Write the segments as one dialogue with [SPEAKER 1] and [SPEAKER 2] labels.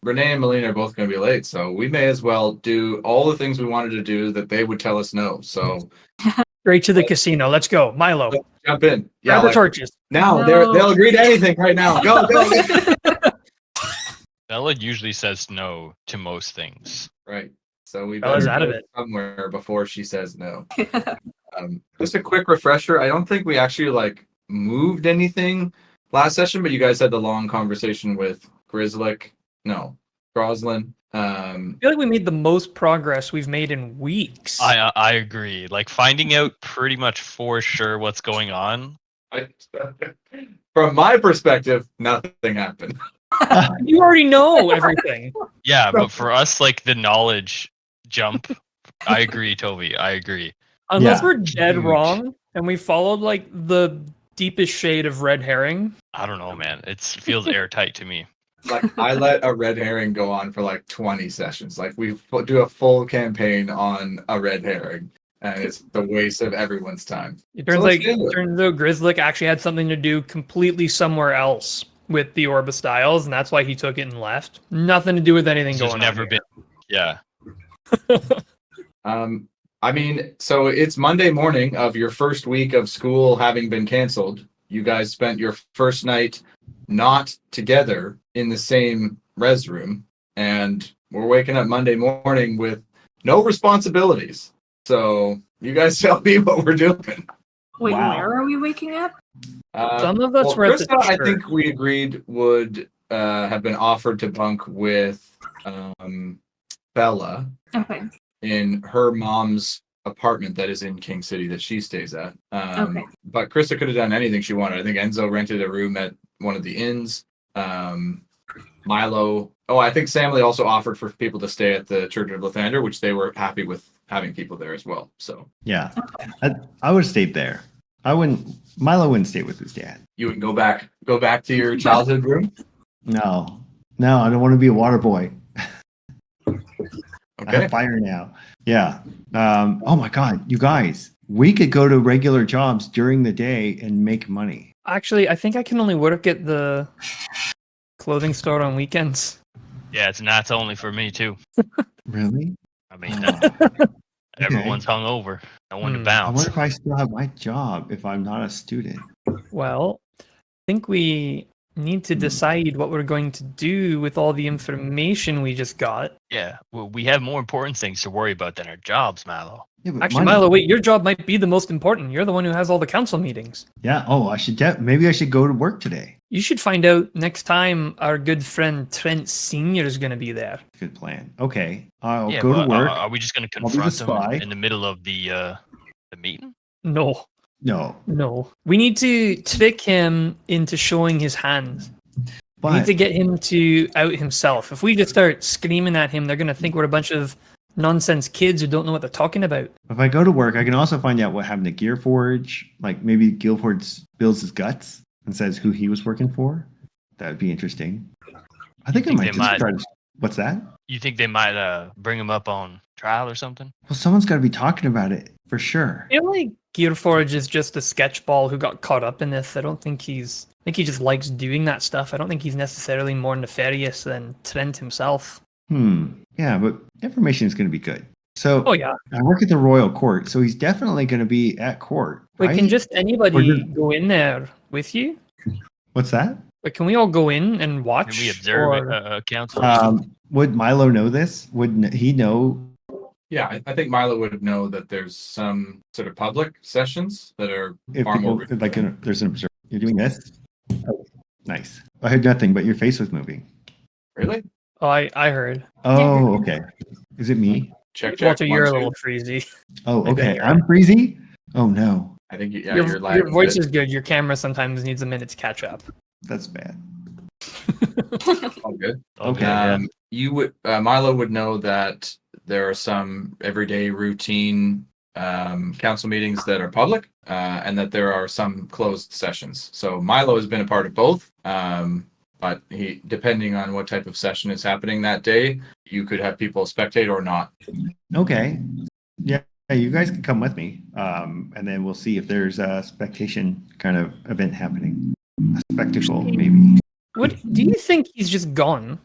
[SPEAKER 1] Renee and Melina are both going to be late, so we may as well do all the things we wanted to do that they would tell us no. So
[SPEAKER 2] Straight to the casino. Let's go. Milo.
[SPEAKER 1] let's jump in.
[SPEAKER 2] Grab our torches.
[SPEAKER 1] Now
[SPEAKER 3] No.
[SPEAKER 1] they'll agree to anything right now. Go.
[SPEAKER 4] Bella usually says no to most things.
[SPEAKER 1] Right. So we
[SPEAKER 2] Bella's
[SPEAKER 1] better
[SPEAKER 2] out of
[SPEAKER 1] go
[SPEAKER 2] it.
[SPEAKER 1] somewhere before she says no. Just a quick refresher. I don't think we actually moved anything last session, but you guys had the long conversation with Groslin.
[SPEAKER 2] I feel like we made the most progress we've made in weeks.
[SPEAKER 4] I agree. Like finding out pretty much for sure what's going on.
[SPEAKER 1] From my perspective, nothing happened.
[SPEAKER 2] You already know everything.
[SPEAKER 4] Yeah, but for us, like the knowledge jump, I agree, Toby. I agree.
[SPEAKER 2] Unless
[SPEAKER 5] Yeah.
[SPEAKER 2] we're dead
[SPEAKER 1] Huge.
[SPEAKER 2] wrong and we followed like the deepest shade of red herring.
[SPEAKER 4] I don't know, man. It feels airtight to me.
[SPEAKER 1] I let a red herring go on for 20 sessions. We do a full campaign on a red herring, and it's the waste of everyone's time.
[SPEAKER 2] It turns
[SPEAKER 1] let's do it.
[SPEAKER 2] out Grizzlick actually had something to do completely somewhere else with the Orbistyles, and that's why he took it and left. Nothing to do with anything
[SPEAKER 4] It's
[SPEAKER 2] going
[SPEAKER 4] just never
[SPEAKER 2] on.
[SPEAKER 4] been. Yeah.
[SPEAKER 1] So it's Monday morning of your first week of school having been canceled. You guys spent your first night not together in the same res room, and we're waking up Monday morning with no responsibilities. So you guys tell me what we're doing.
[SPEAKER 3] Wait,
[SPEAKER 5] Wow.
[SPEAKER 3] where are we waking up?
[SPEAKER 2] Some of us were at the
[SPEAKER 1] Krista, I
[SPEAKER 2] church.
[SPEAKER 1] think we agreed would have been offered to bunk with Bella
[SPEAKER 3] Okay.
[SPEAKER 1] in her mom's apartment that is in King City that she stays at.
[SPEAKER 3] Okay.
[SPEAKER 1] But Krista could have done anything she wanted. I think Enzo rented a room at one of the inns. Milo. Oh, I think Samley also offered for people to stay at the Church of Lathander, which they were happy with having people there as well. So
[SPEAKER 5] Yeah. I would have stayed there. Milo wouldn't stay with his dad.
[SPEAKER 1] you would go back to your childhood room.
[SPEAKER 5] No, I don't want to be a water boy. I
[SPEAKER 1] Okay.
[SPEAKER 5] have fire now. Yeah. Oh my God, you guys, we could go to regular jobs during the day and make money.
[SPEAKER 2] Actually, I think I can only work at the clothing store on weekends.
[SPEAKER 4] Yeah, it's Nats only for me too.
[SPEAKER 5] Really?
[SPEAKER 4] I mean,
[SPEAKER 5] Okay.
[SPEAKER 4] everyone's hungover. No one to
[SPEAKER 2] Hmm.
[SPEAKER 5] I
[SPEAKER 4] bounce.
[SPEAKER 5] wonder if I still have my job if I'm not a student.
[SPEAKER 2] Well, I think we need to decide what we're going to do with all the information we just got.
[SPEAKER 4] Yeah, well, we have more important things to worry about than our jobs, Mallow.
[SPEAKER 5] Yeah, but
[SPEAKER 2] Actually,
[SPEAKER 5] money-
[SPEAKER 2] Milo, wait, your job might be the most important. You're the one who has all the council meetings.
[SPEAKER 5] Yeah. Oh, maybe I should go to work today.
[SPEAKER 2] You should find out next time our good friend Trent Sr. is going to be there.
[SPEAKER 5] Good plan. Okay. I'll
[SPEAKER 4] Yeah,
[SPEAKER 5] go to
[SPEAKER 4] but
[SPEAKER 5] work.
[SPEAKER 4] Are we just going to
[SPEAKER 5] I'll be the
[SPEAKER 4] confront
[SPEAKER 5] spy.
[SPEAKER 4] them in the middle of the meeting?
[SPEAKER 2] No,
[SPEAKER 5] No.
[SPEAKER 2] we need to trick him into showing his hand. We need
[SPEAKER 5] But
[SPEAKER 2] to get him to out himself. If we just start screaming at him, they're going to think we're a bunch of nonsense kids who don't know what they're talking about.
[SPEAKER 5] if I go to work, I can also find out what happened to Gearforge. Like maybe Gearforge spills his guts and says who he was working for. That would be interesting. I think I
[SPEAKER 4] think
[SPEAKER 5] might
[SPEAKER 4] they
[SPEAKER 5] just
[SPEAKER 4] might.
[SPEAKER 5] try to. What's that?
[SPEAKER 4] You think they might bring him up on trial or something?
[SPEAKER 5] Well, someone's got to be talking about it for sure.
[SPEAKER 2] I feel like Gearforge is just a sketchball who got caught up in this. I think he just likes doing that stuff. I don't think he's necessarily more nefarious than Trent himself.
[SPEAKER 5] Yeah, but information is going to be good. So
[SPEAKER 2] Oh yeah.
[SPEAKER 5] I work at the royal court, so he's definitely going to be at court.
[SPEAKER 2] Wait,
[SPEAKER 5] right?
[SPEAKER 2] can just
[SPEAKER 5] Or
[SPEAKER 2] anybody
[SPEAKER 5] just-
[SPEAKER 2] go in there with you?
[SPEAKER 5] What's that?
[SPEAKER 2] Like, can we all go in and watch?
[SPEAKER 4] Can we observe
[SPEAKER 2] or-
[SPEAKER 4] a council?
[SPEAKER 5] Would Milo know this? Would he know?
[SPEAKER 1] Yeah, I think Milo would know that there's some sort of public sessions that are
[SPEAKER 5] If
[SPEAKER 1] far more.
[SPEAKER 5] people, there's an observer. You're doing this? Oh, nice. I heard nothing, but your face was moving.
[SPEAKER 1] Really?
[SPEAKER 2] Oh, I heard.
[SPEAKER 5] Oh, okay. Is it me?
[SPEAKER 1] Check.
[SPEAKER 2] Walter,
[SPEAKER 1] one,
[SPEAKER 2] you're a
[SPEAKER 1] two.
[SPEAKER 2] little freezy.
[SPEAKER 5] Oh,
[SPEAKER 2] I bet
[SPEAKER 5] okay.
[SPEAKER 2] you're
[SPEAKER 5] I'm freezy. Oh no,
[SPEAKER 1] I think
[SPEAKER 2] your
[SPEAKER 1] you're
[SPEAKER 2] voice is good. Your camera sometimes needs a minute to catch up.
[SPEAKER 5] that's bad.
[SPEAKER 1] all good.
[SPEAKER 5] Okay.
[SPEAKER 1] You would Milo would know that there are some everyday routine council meetings that are public, and that there are some closed sessions. So Milo has been a part of both, but he, depending on what type of session is happening that day, you could have people spectate or not.
[SPEAKER 5] Okay. Yeah, you guys can come with me, and then we'll see if there's a spectation kind of event happening. A spectacle, maybe.
[SPEAKER 2] What do you think he's just gone?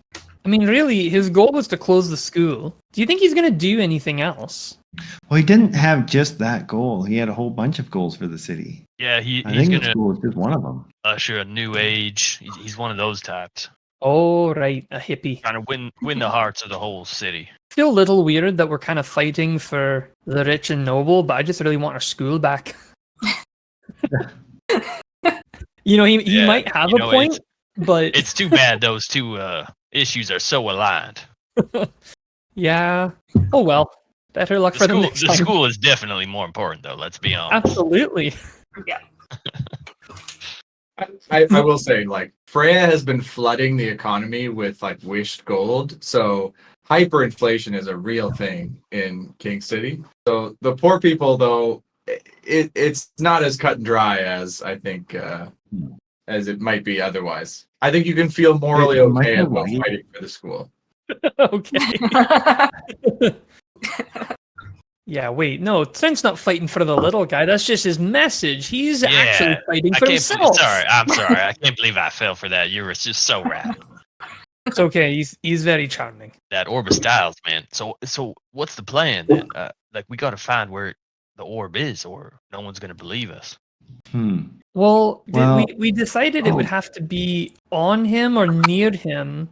[SPEAKER 2] I mean, really, his goal was to close the school. Do you think he's going to do anything else?
[SPEAKER 5] Well, he didn't have just that goal. He had a whole bunch of goals for the city.
[SPEAKER 4] Yeah,
[SPEAKER 5] I
[SPEAKER 4] he's
[SPEAKER 5] think
[SPEAKER 4] going
[SPEAKER 5] this
[SPEAKER 4] to
[SPEAKER 5] goal was just one of them.
[SPEAKER 4] usher a new age. He's one of those types.
[SPEAKER 2] Oh, right, a hippie.
[SPEAKER 4] Trying to win the hearts of the whole city.
[SPEAKER 2] I feel a little weird that we're kind of fighting for the rich and noble, but I just really want our school back. You know, he
[SPEAKER 4] Yeah,
[SPEAKER 2] might have
[SPEAKER 4] you
[SPEAKER 2] a
[SPEAKER 4] know,
[SPEAKER 2] point, but
[SPEAKER 4] It's too bad those two issues are so aligned.
[SPEAKER 2] yeah. Oh well. Better luck for them next
[SPEAKER 4] The
[SPEAKER 2] time.
[SPEAKER 4] school is definitely more important, though. Let's be honest.
[SPEAKER 2] Absolutely.
[SPEAKER 3] Yeah.
[SPEAKER 1] I will say, like, Freya has been flooding the economy with like wished gold, so hyperinflation is a real thing in King City. So the poor people, though, it's not as cut and dry as I think as it might be otherwise. I think you can feel morally
[SPEAKER 5] Am I
[SPEAKER 1] okay
[SPEAKER 5] so
[SPEAKER 1] about
[SPEAKER 5] right?
[SPEAKER 1] fighting for the school.
[SPEAKER 2] Okay. Yeah, wait, no, Trent's not fighting for the little guy. That's just his message. He's actually fighting for himself.
[SPEAKER 4] I'm sorry. I can't believe I fell for that. You were just so rad.
[SPEAKER 2] It's okay. He's very charming.
[SPEAKER 4] That orb of styles, man. So what's the plan then? Like, we got to find where the orb is, or no one's gonna believe us.
[SPEAKER 2] Well,
[SPEAKER 5] Well-
[SPEAKER 2] we decided it would
[SPEAKER 5] Oh.
[SPEAKER 2] have to be on him or near him,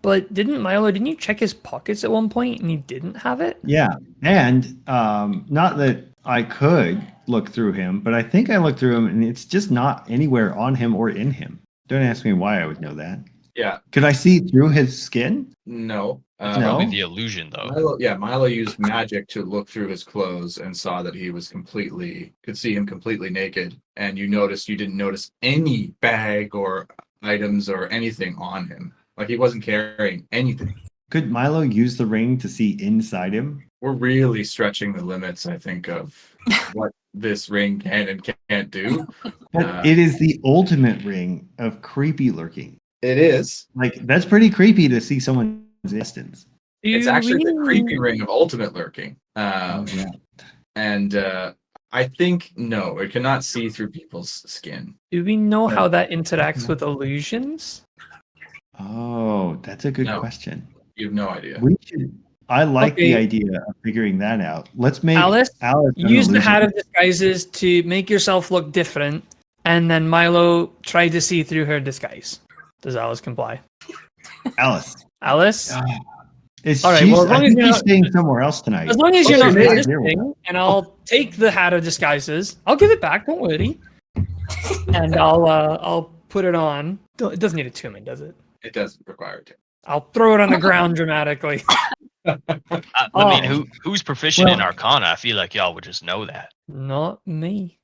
[SPEAKER 2] but didn't you check his pockets at one point and he didn't have it?
[SPEAKER 5] Yeah, and not that I could look through him, but I think I looked through him, and it's just not anywhere on him or in him. Don't ask me why I would know that.
[SPEAKER 1] Yeah,
[SPEAKER 5] Could I see through his skin?
[SPEAKER 1] no.
[SPEAKER 5] No?
[SPEAKER 4] Probably the illusion, though.
[SPEAKER 1] Milo used magic to look through his clothes and saw that he was could see him completely naked. And you didn't notice any bag or items or anything on him. Like, he wasn't carrying anything.
[SPEAKER 5] Could Milo use the ring to see inside him?
[SPEAKER 1] We're really stretching the limits, I think, of what this ring can and can't do.
[SPEAKER 5] But it is the ultimate ring of creepy lurking.
[SPEAKER 1] It is.
[SPEAKER 5] Like, that's pretty creepy to see someone's existence.
[SPEAKER 1] It's actually the creepy ring of ultimate lurking.
[SPEAKER 5] Yeah.
[SPEAKER 1] And I think, no, it cannot see through people's skin.
[SPEAKER 2] Do we know how that interacts with illusions?
[SPEAKER 5] Oh, that's a good
[SPEAKER 1] No.
[SPEAKER 5] question.
[SPEAKER 1] You have no idea.
[SPEAKER 5] We should. I like the
[SPEAKER 2] Okay.
[SPEAKER 5] idea of figuring that out. Let's make
[SPEAKER 2] Alice,
[SPEAKER 5] an
[SPEAKER 2] Use the
[SPEAKER 5] illusion.
[SPEAKER 2] hat of disguises to make yourself look different, and then Milo tried to see through her disguise. Does Alice comply?
[SPEAKER 5] Alice.
[SPEAKER 2] Alice?
[SPEAKER 5] Is
[SPEAKER 2] All right,
[SPEAKER 5] she's,
[SPEAKER 2] well, as long
[SPEAKER 5] I
[SPEAKER 2] as
[SPEAKER 5] think
[SPEAKER 2] you're
[SPEAKER 5] she's
[SPEAKER 2] not-
[SPEAKER 5] staying somewhere else tonight.
[SPEAKER 2] As long as you're
[SPEAKER 1] What's
[SPEAKER 2] not
[SPEAKER 1] your name?
[SPEAKER 2] resisting, and I'll take the hat of disguises. I'll give it back. Don't worry. And I'll put it on. It doesn't need attunement, does it?
[SPEAKER 1] It doesn't require it.
[SPEAKER 2] I'll throw it on the ground dramatically.
[SPEAKER 4] I
[SPEAKER 2] Oh.
[SPEAKER 4] mean, who's proficient in
[SPEAKER 2] Well-
[SPEAKER 4] Arcana? I feel like y'all would just know that.
[SPEAKER 2] Not me.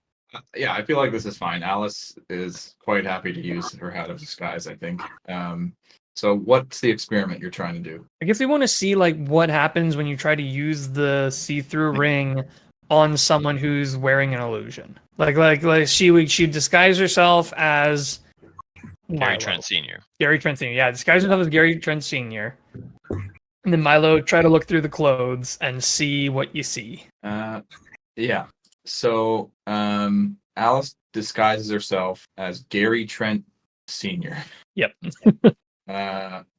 [SPEAKER 1] Yeah, I feel like this is fine. Alice is quite happy to use her hat of disguise, I think. So what's the experiment you're trying to do?
[SPEAKER 2] I guess we want to see like what happens when you try to use the see-through ring on someone who's wearing an illusion. Like she'd disguise herself as
[SPEAKER 4] Gary
[SPEAKER 2] Milo.
[SPEAKER 4] Trent Sr.
[SPEAKER 2] Gary Trent Sr. Yeah, disguise himself as Gary Trent Sr. And then Milo try to look through the clothes and see what you see.
[SPEAKER 1] Yeah. So Alice disguises herself as Gary Trent Sr.
[SPEAKER 2] Yep.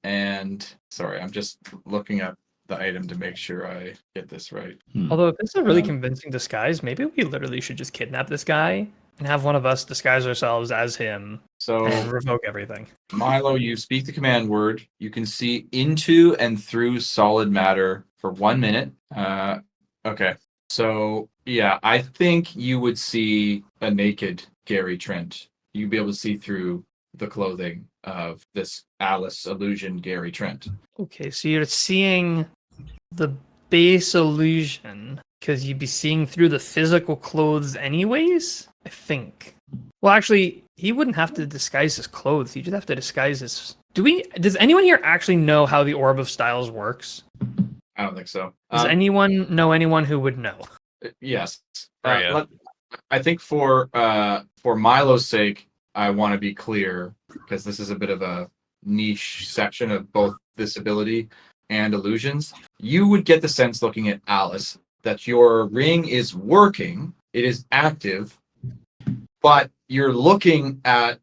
[SPEAKER 1] And sorry, I'm just looking up the item to make sure I get this right.
[SPEAKER 2] Although if it's a really
[SPEAKER 1] Um,
[SPEAKER 2] convincing disguise, maybe we literally should just kidnap this guy and have one of us disguise ourselves as him
[SPEAKER 1] So
[SPEAKER 2] and revoke everything.
[SPEAKER 1] Milo, you speak the command word. You can see into and through solid matter for 1 minute. Okay. So yeah, I think you would see a naked Gary Trent. You'd be able to see through the clothing of this Alice illusion Gary Trent.
[SPEAKER 2] Okay, so you're seeing the base illusion because you'd be seeing through the physical clothes anyways, I think. Well, actually, he wouldn't have to disguise his clothes. He'd just have to disguise his... Does anyone here actually know how the Orb of Styles works?
[SPEAKER 1] I don't think so.
[SPEAKER 2] Does anyone know anyone who would know?
[SPEAKER 1] Yes.
[SPEAKER 4] Freya.
[SPEAKER 1] I think for Milo's sake, I want to be clear because this is a bit of a niche section of both this ability and illusions. You would get the sense looking at Alice that your ring is working, it is active, but you're looking at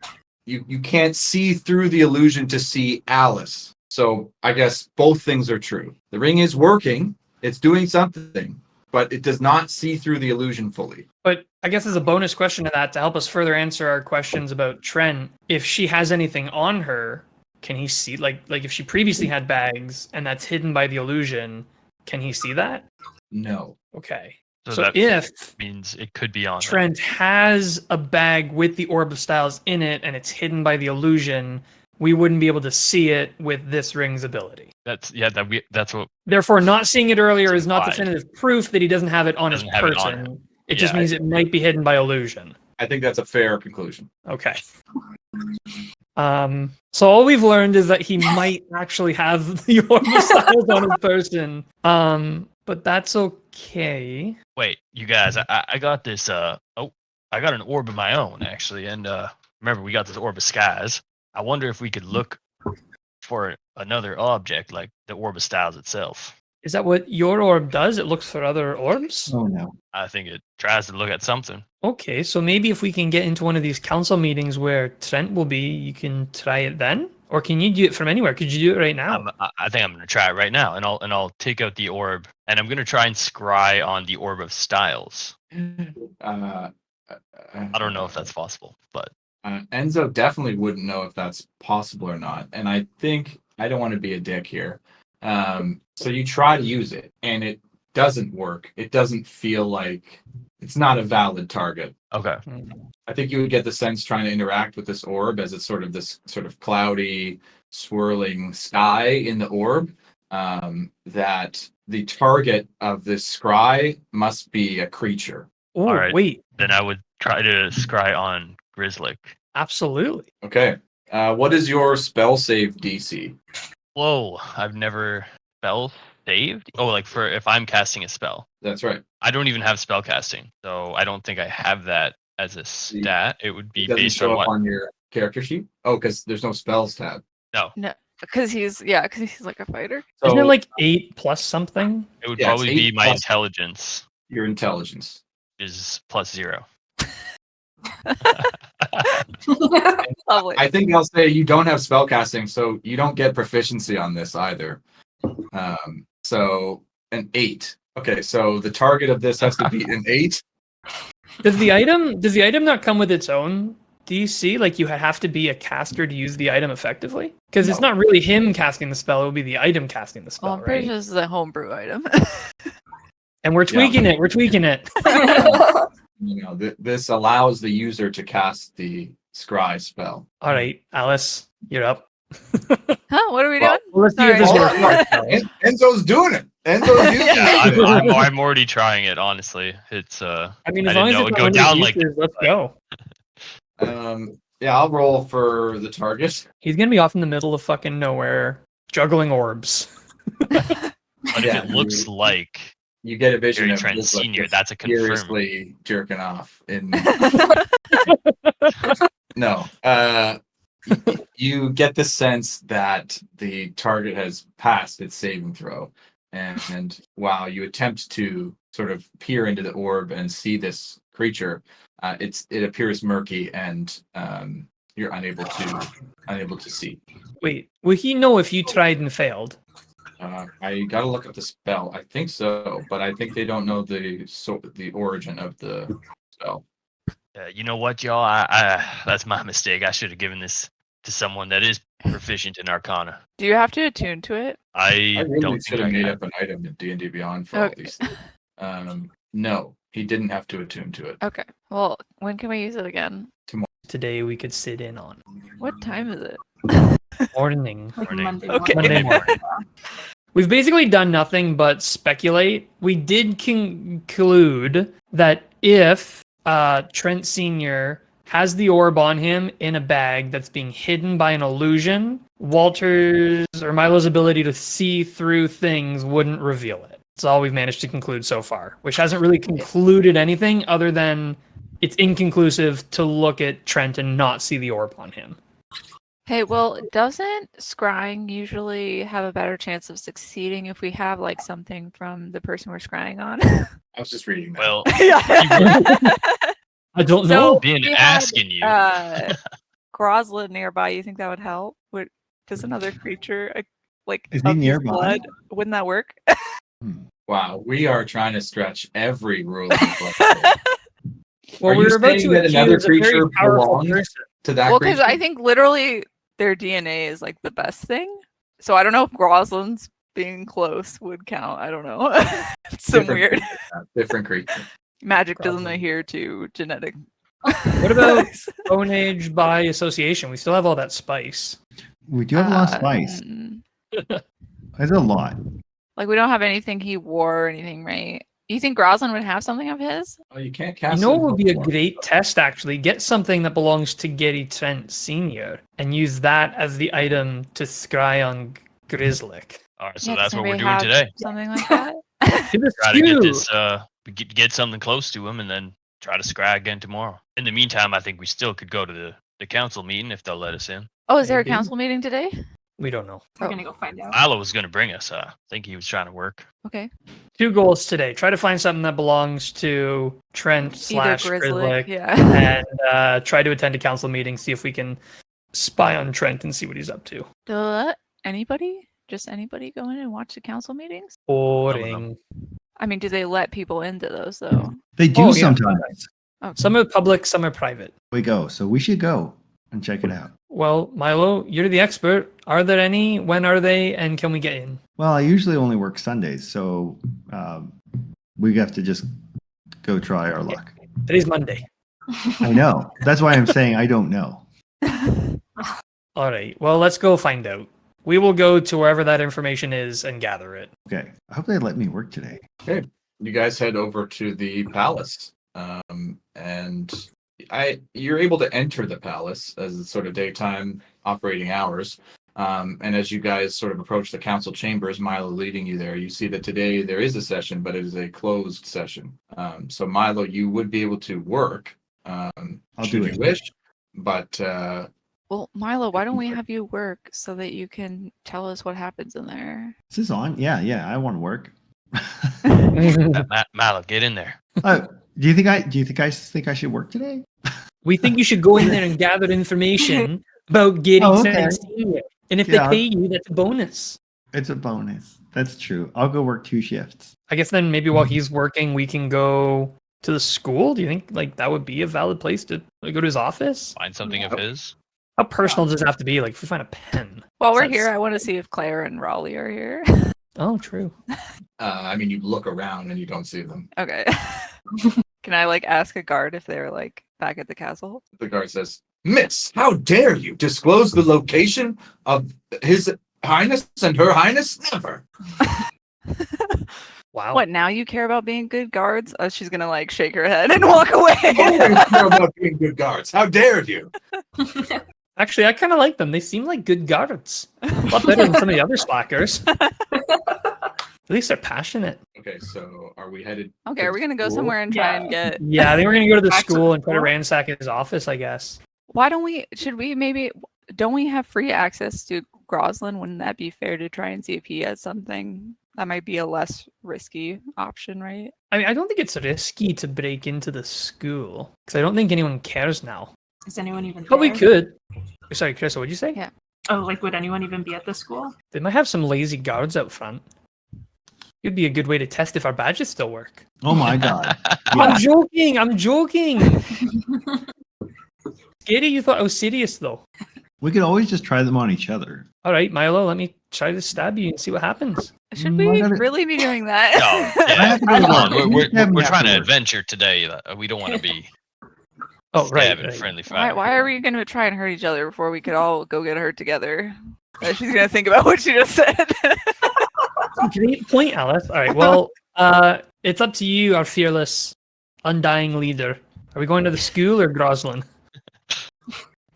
[SPEAKER 1] you can't see through the illusion to see Alice. So I guess both things are true. The ring is working, it's doing something, but it does not see through the illusion fully.
[SPEAKER 2] But I guess as a bonus question to that, to help us further answer our questions about Trent, if she has anything on her, can he see, like if she previously had bags and that's hidden by the illusion, can he see that?
[SPEAKER 1] No.
[SPEAKER 2] Okay.
[SPEAKER 4] So
[SPEAKER 2] So
[SPEAKER 4] that
[SPEAKER 2] if
[SPEAKER 4] means it could be on her.
[SPEAKER 2] Trent has a bag with the Orb of Styles in it and it's hidden by the illusion, we wouldn't be able to see it with this ring's ability.
[SPEAKER 4] That's what
[SPEAKER 2] Therefore, not seeing it earlier
[SPEAKER 4] It's
[SPEAKER 2] is not
[SPEAKER 4] implied.
[SPEAKER 2] definitive proof that he doesn't have it on his
[SPEAKER 4] Doesn't have it on
[SPEAKER 2] person.
[SPEAKER 4] him.
[SPEAKER 2] It just
[SPEAKER 4] Yeah,
[SPEAKER 2] means it might be hidden by illusion.
[SPEAKER 1] I think that's a fair conclusion.
[SPEAKER 2] Okay. So all we've learned is that he might actually have the Orb of Styles on his person. But that's okay.
[SPEAKER 4] Wait, you guys, I got this I got an orb of my own actually, and remember we got this orb of skies. I wonder if we could look for another object like the orb of styles itself.
[SPEAKER 2] Is that what your orb does? It looks for other orbs?
[SPEAKER 5] Oh no.
[SPEAKER 4] I think it tries to look at something.
[SPEAKER 2] Okay, so maybe if we can get into one of these council meetings where Trent will be, you can try it then? Or can you do it from anywhere? Could you do it right now?
[SPEAKER 4] I think I'm gonna try it right now, and I'll take out the orb, and I'm gonna try and scry on the orb of styles. I don't know if that's possible, but
[SPEAKER 1] Enzo definitely wouldn't know if that's possible or not. And I think I don't want to be a dick here. So you try to use it and it doesn't work. It doesn't feel like it's not a valid target.
[SPEAKER 4] okay.
[SPEAKER 1] I think you would get the sense trying to interact with this orb as it's sort of this sort of cloudy, swirling sky in the orb, that the target of this scry must be a creature.
[SPEAKER 2] Oh,
[SPEAKER 4] All right.
[SPEAKER 2] wait.
[SPEAKER 4] Then I would try to scry on Grizzly.
[SPEAKER 2] Absolutely.
[SPEAKER 1] Okay. What is your spell save DC?
[SPEAKER 4] Whoa, I've never spell saved. Oh, like for if I'm casting a spell.
[SPEAKER 1] That's right.
[SPEAKER 4] I don't even have spell casting, so I don't think I have that as a stat. It would be
[SPEAKER 1] It doesn't
[SPEAKER 4] based
[SPEAKER 1] show
[SPEAKER 4] on
[SPEAKER 1] up
[SPEAKER 4] what?
[SPEAKER 1] on your character sheet. Oh, because there's no spells tab.
[SPEAKER 4] No,
[SPEAKER 3] Because he's like a fighter.
[SPEAKER 1] So
[SPEAKER 2] Isn't it like 8 plus something?
[SPEAKER 4] it would
[SPEAKER 1] Yeah, it's
[SPEAKER 4] probably be
[SPEAKER 1] 8
[SPEAKER 4] my
[SPEAKER 1] plus-
[SPEAKER 4] intelligence
[SPEAKER 1] your intelligence?
[SPEAKER 4] is +0.
[SPEAKER 3] Lovely.
[SPEAKER 1] I think I'll say you don't have spellcasting, so you don't get proficiency on this either. So an 8. Okay, so the target of this has to be an 8.
[SPEAKER 2] Does the item not come with its own DC? Like you have to be a caster to use the item effectively? Because it's
[SPEAKER 1] No.
[SPEAKER 2] not really him casting the spell, it would be the item casting the
[SPEAKER 3] Well,
[SPEAKER 2] spell,
[SPEAKER 3] I'm pretty
[SPEAKER 2] right?
[SPEAKER 3] sure this is a homebrew item.
[SPEAKER 2] And we're tweaking it, we're tweaking it.
[SPEAKER 1] You know, this allows the user to cast the scry spell.
[SPEAKER 2] All right, Alice, you're up.
[SPEAKER 3] Huh? What are we
[SPEAKER 1] Well,
[SPEAKER 3] doing?
[SPEAKER 2] Let's see if this
[SPEAKER 3] Sorry.
[SPEAKER 2] works.
[SPEAKER 1] Enzo's doing it. Enzo's using
[SPEAKER 4] Yeah,
[SPEAKER 1] it.
[SPEAKER 4] I'm already trying it. Honestly, it's
[SPEAKER 2] I mean,
[SPEAKER 4] I
[SPEAKER 2] as long
[SPEAKER 4] didn't
[SPEAKER 2] as
[SPEAKER 4] know
[SPEAKER 2] it's
[SPEAKER 4] it'd
[SPEAKER 2] not
[SPEAKER 4] go
[SPEAKER 2] one of
[SPEAKER 4] down
[SPEAKER 2] these
[SPEAKER 4] like
[SPEAKER 2] uses, let's go.
[SPEAKER 1] Yeah, I'll roll for the target.
[SPEAKER 2] He's gonna be off in the middle of fucking nowhere, juggling orbs.
[SPEAKER 4] But
[SPEAKER 1] Yeah,
[SPEAKER 4] if it looks like
[SPEAKER 1] You get a vision
[SPEAKER 4] Gary
[SPEAKER 1] of
[SPEAKER 4] Trent
[SPEAKER 1] just, like,
[SPEAKER 4] Sr.,
[SPEAKER 1] this
[SPEAKER 4] that's a confirm.
[SPEAKER 1] furiously jerking off. No, you get the sense that the target has passed its saving throw, and while you attempt to sort of peer into the orb and see this creature, it appears murky, and you're unable to see.
[SPEAKER 2] Wait, will he know if you tried and failed?
[SPEAKER 1] I gotta look up the spell. I think so, but I think they don't know the origin of the spell.
[SPEAKER 4] You know what, y'all? I that's my mistake. I should have given this to someone that is proficient in Arcana.
[SPEAKER 3] Do you have to attune to it?
[SPEAKER 1] I
[SPEAKER 4] I
[SPEAKER 1] really
[SPEAKER 4] don't
[SPEAKER 1] should
[SPEAKER 4] think
[SPEAKER 1] have
[SPEAKER 4] I
[SPEAKER 1] made
[SPEAKER 4] can.
[SPEAKER 1] up an item in D&D Beyond for all
[SPEAKER 3] Okay.
[SPEAKER 1] these things. No, he didn't have to attune to it.
[SPEAKER 3] Okay. Well, when can we use it again?
[SPEAKER 2] Today we could sit in on.
[SPEAKER 3] What time is it?
[SPEAKER 2] Morning.
[SPEAKER 6] Like
[SPEAKER 4] Morning.
[SPEAKER 6] Monday
[SPEAKER 3] Okay.
[SPEAKER 2] Monday
[SPEAKER 6] morning.
[SPEAKER 2] morning. We've basically done nothing but speculate. We did conclude that if Trent Sr. has the orb on him in a bag that's being hidden by an illusion, Walter's or Milo's ability to see through things wouldn't reveal it. That's all we've managed to conclude so far, which hasn't really concluded anything other than it's inconclusive to look at Trent and not see the orb on him.
[SPEAKER 3] Hey, well, doesn't scrying usually have a better chance of succeeding if we have like something from the person we're scrying on?
[SPEAKER 1] I was just reading that.
[SPEAKER 4] Well,
[SPEAKER 3] Yeah.
[SPEAKER 2] I don't
[SPEAKER 3] So-
[SPEAKER 2] know.
[SPEAKER 4] being
[SPEAKER 3] we had,
[SPEAKER 4] asking you.
[SPEAKER 3] Groslin nearby, you think that would help? Does another creature like
[SPEAKER 5] Is he
[SPEAKER 3] of his
[SPEAKER 5] nearby?
[SPEAKER 3] blood, wouldn't that work?
[SPEAKER 5] Hmm.
[SPEAKER 1] Wow, we are trying to stretch every rule in the book.
[SPEAKER 2] Well,
[SPEAKER 1] Are
[SPEAKER 2] we
[SPEAKER 1] you
[SPEAKER 2] were about
[SPEAKER 1] saying
[SPEAKER 2] to
[SPEAKER 1] that another
[SPEAKER 2] accuse a very
[SPEAKER 1] creature
[SPEAKER 2] powerful
[SPEAKER 1] belongs
[SPEAKER 2] person.
[SPEAKER 1] to that
[SPEAKER 3] Well, because
[SPEAKER 1] creature?
[SPEAKER 3] I think literally their DNA is like the best thing. So I don't know if Groslin's being close would count. I don't know. It's some
[SPEAKER 1] Different
[SPEAKER 3] weird
[SPEAKER 1] creature, different creature.
[SPEAKER 3] magic doesn't
[SPEAKER 2] Groslin.
[SPEAKER 3] adhere to genetic.
[SPEAKER 2] What about Bone Age by association? We still have all that spice.
[SPEAKER 5] We do have a lot of spice. There's a lot.
[SPEAKER 3] Like we don't have anything he wore or anything, right? You think Groslin would have something of his?
[SPEAKER 1] Oh, you can't
[SPEAKER 2] You
[SPEAKER 1] cast.
[SPEAKER 2] know
[SPEAKER 1] it
[SPEAKER 2] what would be a
[SPEAKER 1] before.
[SPEAKER 2] great test, actually? Get something that belongs to Gary Trent Sr. and use that as the item to scry on Grizzlick.
[SPEAKER 4] All right, so
[SPEAKER 3] Yeah, does
[SPEAKER 4] that's what we're
[SPEAKER 3] anybody
[SPEAKER 4] doing
[SPEAKER 3] have
[SPEAKER 4] today.
[SPEAKER 3] something like that.
[SPEAKER 2] To the
[SPEAKER 4] Try to get
[SPEAKER 2] skew.
[SPEAKER 4] this, get something close to him, and then try to scry again tomorrow. In the meantime, I think we still could go to the council meeting if they'll let us in.
[SPEAKER 3] Oh, is there a
[SPEAKER 2] Maybe.
[SPEAKER 3] council meeting today?
[SPEAKER 2] We don't know.
[SPEAKER 6] We're
[SPEAKER 3] Oh.
[SPEAKER 6] gonna go find out.
[SPEAKER 4] Milo was going to bring us. I think he was trying to work.
[SPEAKER 3] Okay.
[SPEAKER 2] 2 goals today. Try to find something that belongs to Trent
[SPEAKER 3] Either
[SPEAKER 2] /
[SPEAKER 3] Grizzly.
[SPEAKER 2] Grizzlick,
[SPEAKER 3] Yeah.
[SPEAKER 2] and try to attend a council meeting, see if we can spy on Trent and see what he's up to.
[SPEAKER 3] Anybody? Just anybody go in and watch the council meetings?
[SPEAKER 2] Boring.
[SPEAKER 3] I mean, do they let people into those though?
[SPEAKER 5] They do
[SPEAKER 2] Oh, yeah.
[SPEAKER 5] sometimes.
[SPEAKER 3] Okay.
[SPEAKER 2] Some are public, some are private.
[SPEAKER 5] We go. So we should go and check it out.
[SPEAKER 2] Well, Milo, you're the expert. Are there any? When are they? And can we get in?
[SPEAKER 5] Well, I usually only work Sundays, so we have to just go try our luck.
[SPEAKER 2] Today's Monday.
[SPEAKER 5] I know. That's why I'm saying I don't know.
[SPEAKER 2] All right. Well, let's go find out. We will go to wherever that information is and gather it.
[SPEAKER 5] Okay. I hope they let me work today.
[SPEAKER 1] You guys head over to the palace, and you're able to enter the palace as it's sort of daytime operating hours. And as you guys sort of approach the council chambers, Milo leading you there, you see that today there is a session, but it is a closed session. So Milo, you would be able to work,
[SPEAKER 5] I'll
[SPEAKER 1] should
[SPEAKER 5] do
[SPEAKER 1] you
[SPEAKER 5] it.
[SPEAKER 1] wish, but
[SPEAKER 3] Well, Milo, why don't we have you work so that you can tell us what happens in there?
[SPEAKER 5] Is this on? Yeah. I want to work.
[SPEAKER 4] Milo, get in there.
[SPEAKER 5] Do you think I think I should work today?
[SPEAKER 2] We think you should go in there and gather information about Gary
[SPEAKER 5] Oh, okay.
[SPEAKER 2] Trent Sr. And if
[SPEAKER 5] Yeah.
[SPEAKER 2] they pay you, that's a bonus.
[SPEAKER 5] It's a bonus. That's true. I'll go work 2 shifts.
[SPEAKER 2] I guess then maybe while he's working, we can go to the school. Do you think like that would be a valid place to go to his office?
[SPEAKER 4] Find something of his.
[SPEAKER 2] How personal does it have to be? Like if we find a pen.
[SPEAKER 3] While we're
[SPEAKER 2] Sounds-
[SPEAKER 3] here, I want to see if Claire and Raleigh are here.
[SPEAKER 2] Oh, true.
[SPEAKER 1] I mean, you look around and you don't see them.
[SPEAKER 3] Okay. Can I like ask a guard if they're like back at the castle?
[SPEAKER 1] The guard says, "Miss, how dare you disclose the location of His Highness and Her Highness? Never."
[SPEAKER 2] Wow.
[SPEAKER 3] What, now you care about being good guards? Oh, she's gonna like shake her head and walk away.
[SPEAKER 1] Always care about being good guards. How dare you?
[SPEAKER 2] Actually, I kind of like them. They seem like good guards. A lot better than some of the other slackers. At least they're passionate.
[SPEAKER 1] Okay, so are we headed?
[SPEAKER 3] Okay,
[SPEAKER 1] to
[SPEAKER 3] are we gonna go
[SPEAKER 1] school?
[SPEAKER 3] somewhere and try and
[SPEAKER 6] Yeah.
[SPEAKER 3] get?
[SPEAKER 2] Yeah, I think we're gonna go to the
[SPEAKER 6] Back to
[SPEAKER 2] school
[SPEAKER 6] the
[SPEAKER 2] and try to
[SPEAKER 6] school?
[SPEAKER 2] ransack his office, I guess.
[SPEAKER 3] Why don't we? Should we maybe? Don't we have free access to Groslin? Wouldn't that be fair to try and see if he has something that might be a less risky option, right?
[SPEAKER 2] I mean, I don't think it's risky to break into the school because I don't think anyone cares now.
[SPEAKER 6] Is anyone even
[SPEAKER 2] But we
[SPEAKER 6] there?
[SPEAKER 2] could. Sorry, Chris, what'd you say?
[SPEAKER 3] Yeah.
[SPEAKER 6] Oh, like would anyone even be at the school?
[SPEAKER 2] They might have some lazy guards out front. It'd be a good way to test if our badges still work.
[SPEAKER 5] Oh my god.
[SPEAKER 2] I'm joking. I'm joking. Gary, you thought I was serious though.
[SPEAKER 5] We could always just try them on each other.
[SPEAKER 2] All right, Milo, let me try to stab you and see what happens.
[SPEAKER 3] Should
[SPEAKER 5] Mm, I
[SPEAKER 3] we
[SPEAKER 5] gotta-
[SPEAKER 3] really be doing that?
[SPEAKER 4] No,
[SPEAKER 5] I
[SPEAKER 4] yeah.
[SPEAKER 5] have to go
[SPEAKER 4] Come
[SPEAKER 5] to
[SPEAKER 4] on,
[SPEAKER 5] work.
[SPEAKER 4] we're
[SPEAKER 5] Kevin has
[SPEAKER 4] trying
[SPEAKER 5] to
[SPEAKER 4] to
[SPEAKER 5] work.
[SPEAKER 4] adventure today. We don't want to be
[SPEAKER 2] Oh, right.
[SPEAKER 4] stabbing
[SPEAKER 2] right.
[SPEAKER 4] friendly
[SPEAKER 3] Why,
[SPEAKER 4] fire.
[SPEAKER 3] why are we gonna try and hurt each other before we could all go get hurt together? She's gonna think about what she just said.
[SPEAKER 2] Great point, Alice. All right, well, it's up to you, our fearless, undying leader. Are we going to the school or Groslin?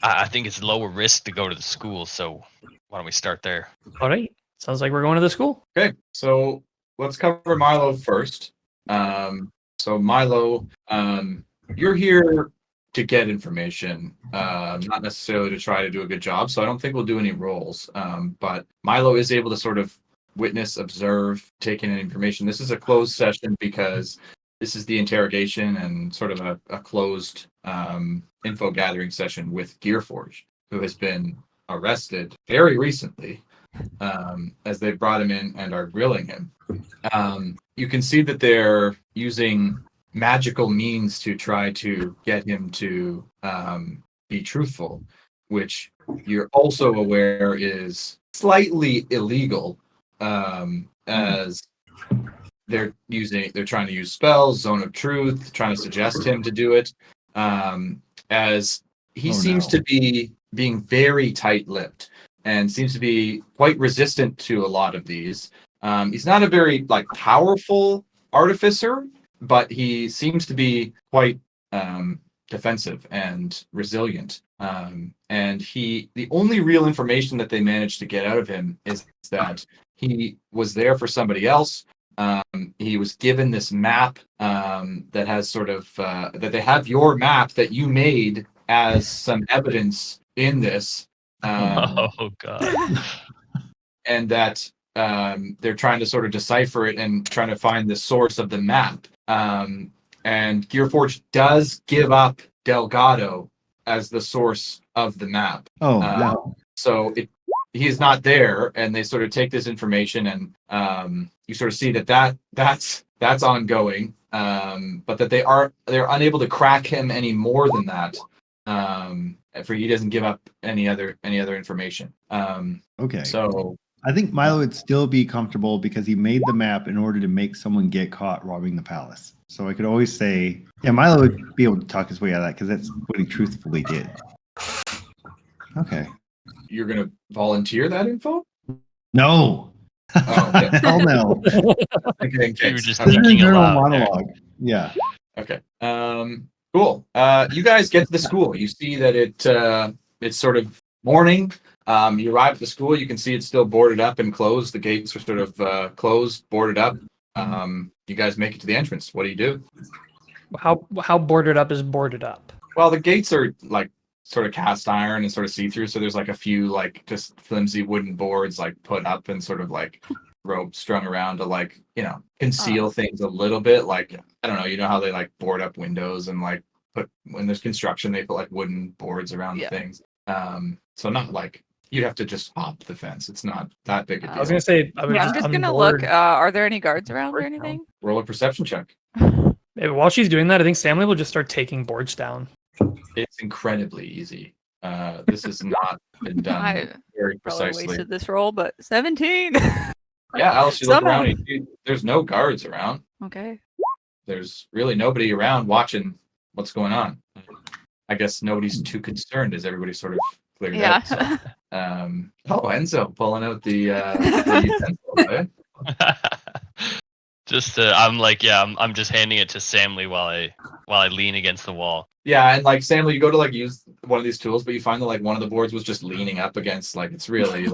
[SPEAKER 4] I think it's lower risk to go to the school, so why don't we start there?
[SPEAKER 2] All right, sounds like we're going to the school.
[SPEAKER 1] Okay, so let's cover Milo first. So Milo, you're here to get information, not necessarily to try to do a good job. So I don't think we'll do any rolls. But Milo is able to sort of witness, observe, take in information. This is a closed session because this is the interrogation and sort of a closed info gathering session with Gearforge, who has been arrested very recently as they brought him in and are grilling him. You can see that they're using magical means to try to get him to be truthful, which you're also aware is slightly illegal, as they're trying to use spells, zone of truth, trying to suggest him to do it, as he seems to be being very tight-lipped and seems to be quite resistant to a lot of these. He's not a very powerful artificer, but he seems to be quite defensive and resilient. And the only real information that they managed to get out of him is that he was there for somebody else. He was given this map that has sort of that they have your map that you made as some evidence in this.
[SPEAKER 4] Oh God.
[SPEAKER 1] And that they're trying to sort of decipher it and trying to find the source of the map. And Gearforge does give up Delgado as the source of the map.
[SPEAKER 5] Oh, wow.
[SPEAKER 1] So he is not there, and they sort of take this information, and you sort of see that's ongoing, but that they're unable to crack him any more than that. For he doesn't give up any other information.
[SPEAKER 5] Okay.
[SPEAKER 1] So
[SPEAKER 5] I think Milo would still be comfortable because he made the map in order to make someone get caught robbing the palace. So I could always say, yeah, Milo would be able to talk his way out of that because that's what he truthfully did. Okay.
[SPEAKER 1] you're gonna volunteer that info?
[SPEAKER 5] No.
[SPEAKER 1] Oh, okay.
[SPEAKER 5] Hell no.
[SPEAKER 1] Okay,
[SPEAKER 4] You were just
[SPEAKER 1] okay.
[SPEAKER 5] This is an
[SPEAKER 4] thinking
[SPEAKER 5] internal
[SPEAKER 4] aloud there.
[SPEAKER 5] monologue. Yeah.
[SPEAKER 1] Okay. Cool. You guys get to the school. You see that it's sort of morning. You arrive at the school. You can see it's still boarded up and closed. The gates are sort of closed, boarded up. You guys make it to the entrance. What do you do?
[SPEAKER 2] How boarded up is boarded up?
[SPEAKER 1] Well, the gates are sort of cast iron and sort of see through. So there's a few just flimsy wooden boards put up and sort of rope strung around to conceal things a little bit. I don't know. You know how they board up windows and put when there's construction they put wooden boards around the things. So not you'd have to just hop the fence. It's not that big a deal.
[SPEAKER 2] I was gonna say I would
[SPEAKER 3] I'm just gonna look. Are there any guards around or anything?
[SPEAKER 1] Roll a perception check.
[SPEAKER 2] While she's doing that, I think Stanley will just start taking boards down.
[SPEAKER 1] It's incredibly easy. This has not been done very
[SPEAKER 3] Probably
[SPEAKER 1] precisely.
[SPEAKER 3] wasted this roll, but 17.
[SPEAKER 1] Yeah, Alice, you look
[SPEAKER 3] Somehow.
[SPEAKER 1] around. There's no guards around.
[SPEAKER 3] Okay.
[SPEAKER 1] There's really nobody around watching what's going on. I guess nobody's too concerned as everybody sort of cleared out. So, Enzo pulling out the utensil.
[SPEAKER 4] I'm just handing it to Samly while I lean against the wall.
[SPEAKER 1] Yeah, and Samuel, you go to use one of these tools, but you find that one of the boards was just leaning up against it's really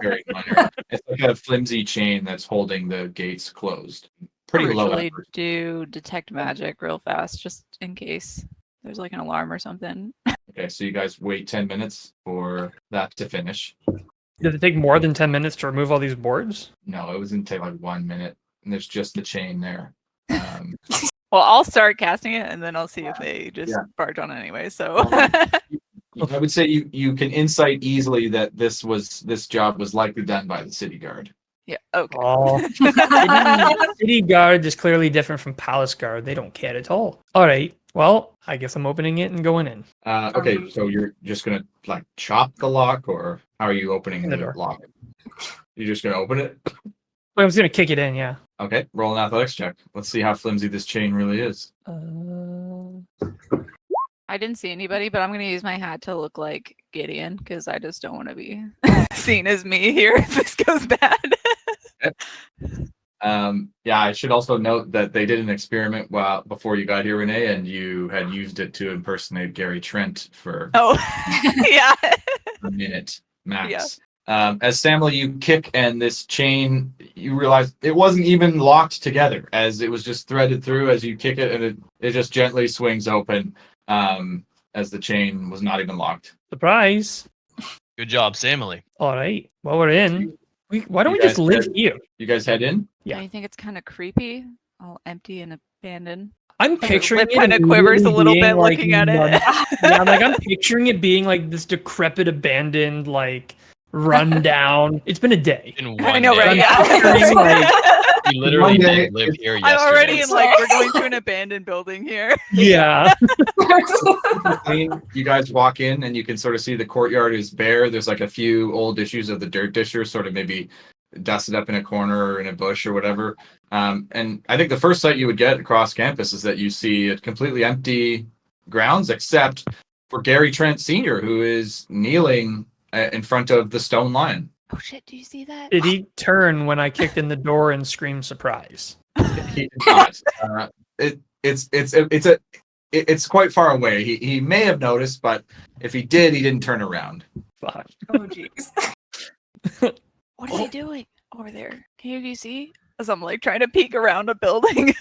[SPEAKER 1] very minor. It's a flimsy chain that's holding the gates closed. Pretty low.
[SPEAKER 3] Usually do detect magic real fast, just in case there's an alarm or something.
[SPEAKER 1] Okay, so you guys wait 10 minutes for that to finish.
[SPEAKER 2] Did it take more than 10 minutes to remove all these boards?
[SPEAKER 1] No, it was going to take 1 minute, and there's just the chain there.
[SPEAKER 3] Well, I'll start casting it, and then I'll see if they just barge on anyway. So
[SPEAKER 1] I would say you can insight easily that this job was likely done by the city guard.
[SPEAKER 3] yeah, okay.
[SPEAKER 2] Oh, city guard is clearly different from palace guard. They don't care at all. All right. Well, I guess I'm opening it and going in.
[SPEAKER 1] Okay, so you're just gonna chop the lock, or how are you opening the
[SPEAKER 2] door.
[SPEAKER 1] lock? You're just gonna open it?
[SPEAKER 2] I'm just gonna kick it in. Yeah.
[SPEAKER 1] Okay, roll an athletics check. Let's see how flimsy this chain really is.
[SPEAKER 3] I didn't see anybody, but I'm going to use my hat to look like Gideon because I just don't want to be seen as me here if this goes bad.
[SPEAKER 1] Yeah, I should also note that they did an experiment before you got here, Renee, and you had used it to impersonate Gary Trent for
[SPEAKER 3] Yeah.
[SPEAKER 1] a minute max. Yeah. As Samuel, you kick, and this chain, you realize it wasn't even locked together, as it was just threaded through as you kick it, and it just gently swings open, as the chain was not even locked.
[SPEAKER 2] Surprise.
[SPEAKER 4] Good job, Samly.
[SPEAKER 2] All right. Well, we're in. Why don't we just live here?
[SPEAKER 1] You guys head in?
[SPEAKER 2] Yeah.
[SPEAKER 3] Do you think it's kind of creepy? All empty and abandoned.
[SPEAKER 2] I'm picturing
[SPEAKER 3] lip
[SPEAKER 2] it
[SPEAKER 3] kind of quivers a little
[SPEAKER 2] being,
[SPEAKER 3] bit looking at it.
[SPEAKER 2] Yeah, I'm picturing it being this decrepit, abandoned, run down. It's been a day.
[SPEAKER 4] In one
[SPEAKER 3] I know, right?
[SPEAKER 4] day.
[SPEAKER 3] Yeah.
[SPEAKER 4] We literally
[SPEAKER 1] One day,
[SPEAKER 4] didn't live here yesterday.
[SPEAKER 3] I'm already in like we're going to an abandoned building here.
[SPEAKER 2] Yeah.
[SPEAKER 1] You guys walk in and you can sort of see the courtyard is bare. There's like a few old issues of the dirt disher, sort of maybe dusted up in a corner or in a bush or whatever. And I think the first sight you would get across campus is that you see a completely empty grounds, except for Gary Trent Sr., who is kneeling in front of the stone lion.
[SPEAKER 3] Oh shit! Do you see that?
[SPEAKER 2] Did he turn when I kicked in the door and screamed surprise?
[SPEAKER 1] He did not. It's quite far away. He may have noticed, but if he did, he didn't turn around.
[SPEAKER 2] Fuck.
[SPEAKER 6] Oh jeez.
[SPEAKER 3] What is he doing over there? Can you see? As I'm like trying to peek around a building.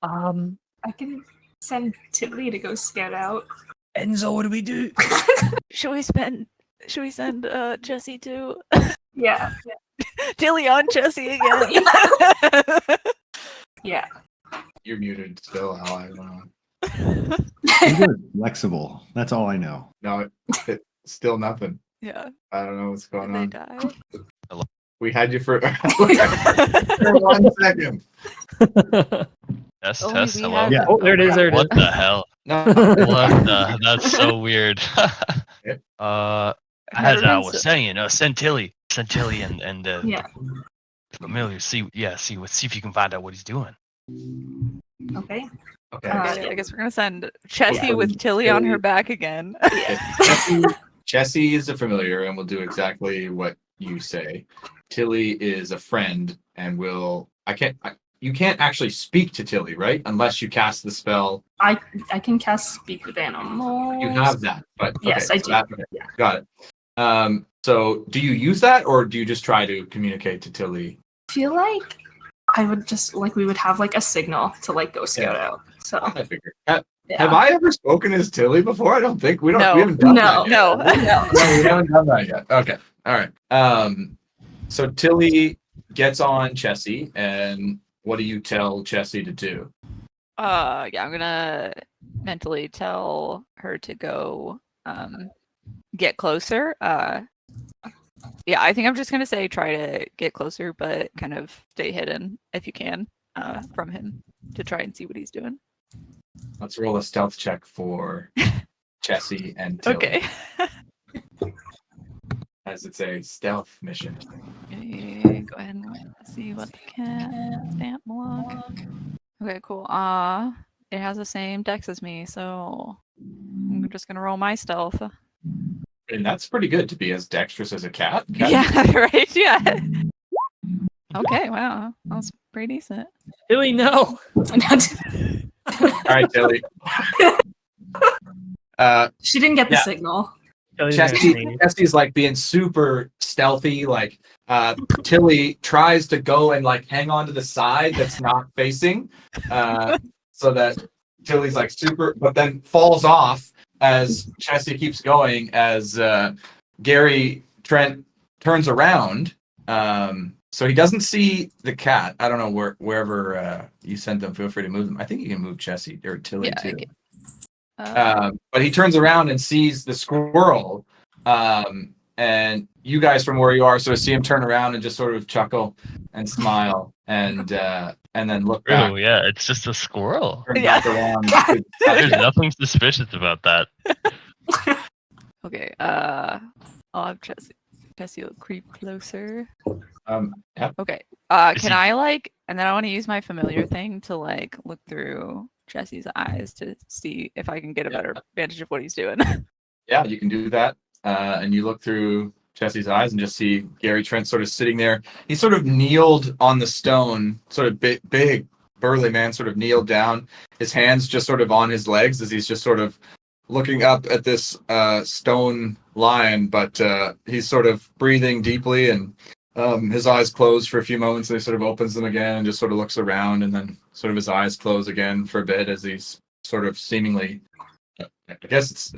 [SPEAKER 6] I can send Tilly to go scout out.
[SPEAKER 2] Enzo, what do we do?
[SPEAKER 3] Should we send Jesse to
[SPEAKER 6] Yeah.
[SPEAKER 3] Tilly on Jesse again?
[SPEAKER 6] Yeah.
[SPEAKER 1] You're muted still, Al. I don't know.
[SPEAKER 5] You're flexible. That's all I know.
[SPEAKER 1] No, it's still nothing.
[SPEAKER 3] Yeah.
[SPEAKER 1] I don't know what's going
[SPEAKER 3] Did they
[SPEAKER 1] on.
[SPEAKER 3] die?
[SPEAKER 1] We had you for 1 second.
[SPEAKER 4] Test,
[SPEAKER 3] Only
[SPEAKER 4] test,
[SPEAKER 3] we
[SPEAKER 4] hello.
[SPEAKER 3] have-
[SPEAKER 5] Yeah.
[SPEAKER 2] Oh, there it is. There it is.
[SPEAKER 4] What the hell?
[SPEAKER 1] No,
[SPEAKER 4] What the? That's so weird.
[SPEAKER 1] Yep.
[SPEAKER 4] As
[SPEAKER 3] Never
[SPEAKER 4] I
[SPEAKER 3] been
[SPEAKER 4] was
[SPEAKER 3] so-
[SPEAKER 4] saying, send Tilly and
[SPEAKER 6] Yeah.
[SPEAKER 4] familiar. See if you can find out what he's doing.
[SPEAKER 6] Okay.
[SPEAKER 1] okay.
[SPEAKER 3] Okay, I guess we're gonna send Chessie with Tilly on her back again.
[SPEAKER 1] Jesse is a familiar and will do exactly what you say. Tilly is a friend and will. You can't actually speak to Tilly, right? Unless you cast the spell.
[SPEAKER 6] I can cast speak with animals.
[SPEAKER 1] You have that, but
[SPEAKER 6] Yes,
[SPEAKER 1] okay,
[SPEAKER 6] I
[SPEAKER 1] so
[SPEAKER 6] do.
[SPEAKER 1] okay,
[SPEAKER 6] Yeah.
[SPEAKER 1] got it. So do you use that, or do you just try to communicate to Tilly?
[SPEAKER 6] I feel like I would just like we would have like a signal to like go scout out. So
[SPEAKER 1] I figured.
[SPEAKER 6] yeah.
[SPEAKER 1] Have I ever spoken as Tilly before? I don't think we don't.
[SPEAKER 3] No.
[SPEAKER 1] We haven't done
[SPEAKER 6] No.
[SPEAKER 1] that yet.
[SPEAKER 3] No.
[SPEAKER 1] No, we haven't done that yet. Okay. All right. So Tilly gets on Chessie, and what do you tell Chessie to do?
[SPEAKER 3] Yeah, I'm gonna mentally tell her to go get closer. Yeah, I think I'm just gonna say try to get closer, but kind of stay hidden if you can from him to try and see what he's doing.
[SPEAKER 1] Let's roll a stealth check for Chessie and Tilly,
[SPEAKER 3] Okay.
[SPEAKER 1] as it's a stealth mission.
[SPEAKER 3] Okay, go ahead and see what the cat stamp block. Okay, cool. It has the same dex as me, so I'm just gonna roll my stealth.
[SPEAKER 1] And that's pretty good to be as dexterous as a cat.
[SPEAKER 3] Yeah, right. Yeah. Okay. Wow, that was pretty decent.
[SPEAKER 2] Tilly, no.
[SPEAKER 1] All right, Tilly.
[SPEAKER 6] she didn't get the
[SPEAKER 1] Yeah.
[SPEAKER 6] signal.
[SPEAKER 2] Tilly's gonna sneeze.
[SPEAKER 1] Chessie's like being super stealthy. Like Tilly tries to go and like hang on to the side that's not facing, so that Tilly's like super, but then falls off as Chessie keeps going. As Gary Trent turns around, so he doesn't see the cat. I don't know wherever you sent them. Feel free to move them. I think you can move Chessie or Tilly
[SPEAKER 3] Yeah, I
[SPEAKER 1] too.
[SPEAKER 3] can-
[SPEAKER 1] But he turns around and sees the squirrel, and you guys from where you are sort of see him turn around and just sort of chuckle and smile, and then look back.
[SPEAKER 4] Oh yeah, it's just a squirrel.
[SPEAKER 1] Turn
[SPEAKER 3] Yeah.
[SPEAKER 1] back around.
[SPEAKER 4] There's nothing suspicious about that.
[SPEAKER 3] Okay. I'll have Jessie will creep closer.
[SPEAKER 1] Yeah.
[SPEAKER 3] Okay.
[SPEAKER 4] Is
[SPEAKER 3] Can
[SPEAKER 4] he-
[SPEAKER 3] I like, and then I want to use my familiar thing to like look through Jesse's eyes to see if I can get a better vantage of what he's doing.
[SPEAKER 1] Yeah, you can do that. And you look through Chessie's eyes and just see Gary Trent sort of sitting there. He's sort of kneeled on the stone, sort of big, burly man, sort of kneeled down. His hands just sort of on his legs as he's just sort of looking up at this stone lion, but he's sort of breathing deeply, and his eyes close for a few moments, and he sort of opens them again and just sort of looks around, and then sort of his eyes close again for a bit as he's sort of seemingly, I guess it's,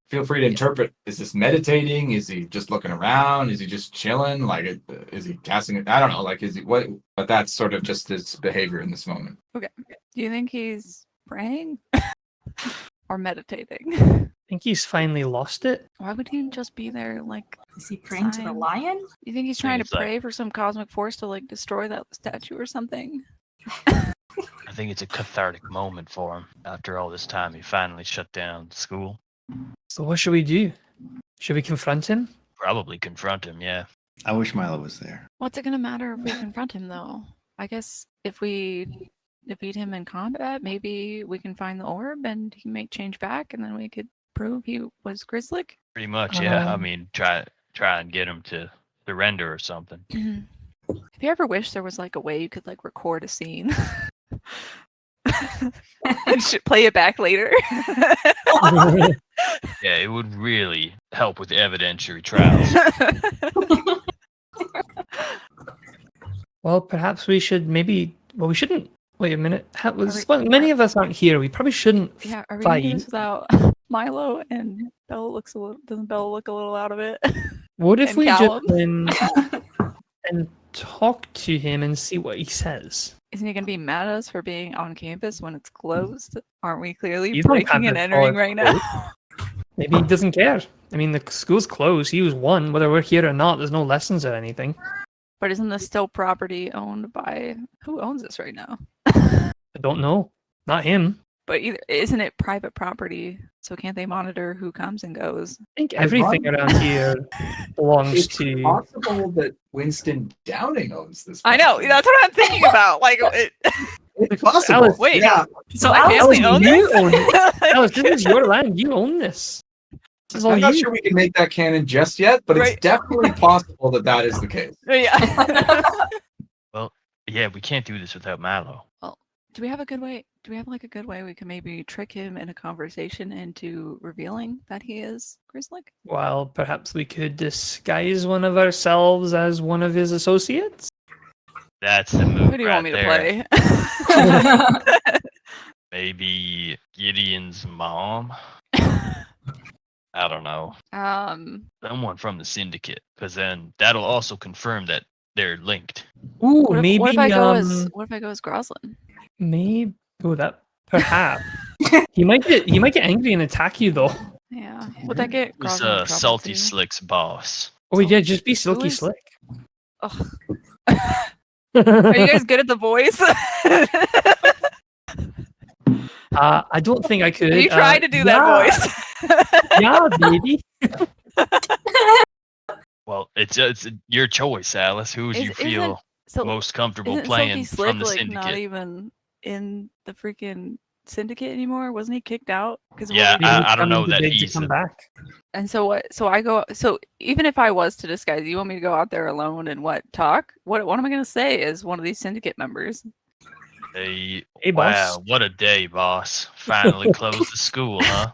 [SPEAKER 1] feel free to interpret, is this meditating? Is he just looking around? Is he just chilling? Like, is he casting it? I don't know. Like, is he what? But that's sort of just his behavior in this moment.
[SPEAKER 3] Do you think he's praying or meditating?
[SPEAKER 2] think he's finally lost it.
[SPEAKER 3] Why would he just be there? Like,
[SPEAKER 6] Is he praying to the
[SPEAKER 3] Sign.
[SPEAKER 6] lion?
[SPEAKER 3] you think he's trying to
[SPEAKER 4] it's like-
[SPEAKER 3] pray for some cosmic force to like destroy that statue or something?
[SPEAKER 4] I think it's a cathartic moment for him. After all this time, he finally shut down school.
[SPEAKER 2] So what should we do? Should we confront him?
[SPEAKER 4] Probably confront him, yeah.
[SPEAKER 5] I wish Milo was there.
[SPEAKER 3] What's it gonna matter if we confront him though? I guess if we defeat him in combat, maybe we can find the orb and he may change back, and then we could prove he was Grizzly.
[SPEAKER 4] Pretty much, yeah. I
[SPEAKER 2] Um,
[SPEAKER 4] mean, try and get him to surrender or something.
[SPEAKER 3] Have you ever wished there was like a way you could like record a scene and play it back later?
[SPEAKER 4] Yeah, it would really help with evidentiary trials.
[SPEAKER 2] Well, perhaps we should maybe. Well, we shouldn't. Wait a minute.
[SPEAKER 3] we-
[SPEAKER 2] Well, many of us aren't here. We probably shouldn't.
[SPEAKER 3] Yeah, are we gonna do
[SPEAKER 2] Fight.
[SPEAKER 3] this without Milo and Bella doesn't Bella look a little out of it?
[SPEAKER 2] What if
[SPEAKER 3] And
[SPEAKER 2] we
[SPEAKER 3] Callum.
[SPEAKER 2] just went and talk to him and see what he says?
[SPEAKER 3] Isn't he gonna be mad at us for being on campus when it's closed? Aren't we clearly
[SPEAKER 2] He's on
[SPEAKER 3] breaking and
[SPEAKER 2] campus
[SPEAKER 3] entering
[SPEAKER 2] while
[SPEAKER 3] right
[SPEAKER 2] it's
[SPEAKER 3] now?
[SPEAKER 2] Maybe he doesn't care. I mean, the school's closed. He was one. Whether we're here or not, there's no lessons or anything.
[SPEAKER 3] But isn't this still property owned by who owns this right now?
[SPEAKER 2] I don't know. Not him.
[SPEAKER 3] But isn't it private property? So can't they monitor who comes and goes?
[SPEAKER 2] I think everything around here belongs
[SPEAKER 1] It's
[SPEAKER 2] to.
[SPEAKER 1] possible that Winston Downing owns this.
[SPEAKER 3] I know.
[SPEAKER 1] property.
[SPEAKER 3] That's what I'm thinking about. Like,
[SPEAKER 1] It's possible.
[SPEAKER 2] Alice,
[SPEAKER 3] wait.
[SPEAKER 1] Yeah.
[SPEAKER 6] So
[SPEAKER 3] my
[SPEAKER 6] Alice,
[SPEAKER 3] family own
[SPEAKER 2] you
[SPEAKER 3] this?
[SPEAKER 2] own Alice, this is your land. You own this. This is all
[SPEAKER 1] I'm not
[SPEAKER 2] you.
[SPEAKER 1] sure we can make that canon just yet, but
[SPEAKER 3] Right.
[SPEAKER 1] it's definitely possible that that is the case.
[SPEAKER 3] Yeah.
[SPEAKER 4] Yeah, we can't do this without Milo.
[SPEAKER 3] Do we have a good way? Do we have like a good way we can maybe trick him in a conversation into revealing that he is Grizzly?
[SPEAKER 2] Well, perhaps we could disguise one of ourselves as one of his associates.
[SPEAKER 4] That's the move
[SPEAKER 3] Who do you
[SPEAKER 4] right
[SPEAKER 3] want me
[SPEAKER 4] there.
[SPEAKER 3] to play?
[SPEAKER 4] Maybe Gideon's mom. I don't know. Someone from the syndicate, because then that'll also confirm that they're linked.
[SPEAKER 2] Ooh,
[SPEAKER 3] What if,
[SPEAKER 2] maybe
[SPEAKER 3] what if I go as Groslin?
[SPEAKER 2] maybe. Oh, that perhaps he might get angry and attack you though.
[SPEAKER 3] Yeah. Would that get
[SPEAKER 4] Who's
[SPEAKER 3] Groslin in trouble
[SPEAKER 4] Salty
[SPEAKER 3] too?
[SPEAKER 4] Slick's boss?
[SPEAKER 2] Oh yeah, just be Silky
[SPEAKER 3] is-
[SPEAKER 2] Slick.
[SPEAKER 3] Ugh. Are you guys good at the voice?
[SPEAKER 2] I don't think I could.
[SPEAKER 3] you tried to do that voice.
[SPEAKER 2] Yeah, baby.
[SPEAKER 4] Well, it's your choice, Alice. Who would you feel
[SPEAKER 3] So
[SPEAKER 4] most comfortable
[SPEAKER 3] isn't
[SPEAKER 4] playing
[SPEAKER 3] Silky Slick
[SPEAKER 4] from the
[SPEAKER 3] like
[SPEAKER 4] syndicate?
[SPEAKER 3] not even in the freaking syndicate anymore? Wasn't he kicked out? Because
[SPEAKER 4] Yeah, I don't know that
[SPEAKER 2] to
[SPEAKER 4] he's
[SPEAKER 2] come
[SPEAKER 4] a-
[SPEAKER 2] back.
[SPEAKER 3] And so what? So I go. So even if I was to disguise, you want me to go out there alone and talk? What am I gonna say as one of these syndicate members?
[SPEAKER 4] Hey,
[SPEAKER 2] Hey, boss.
[SPEAKER 4] wow, what a day, boss. Finally closed the school, huh?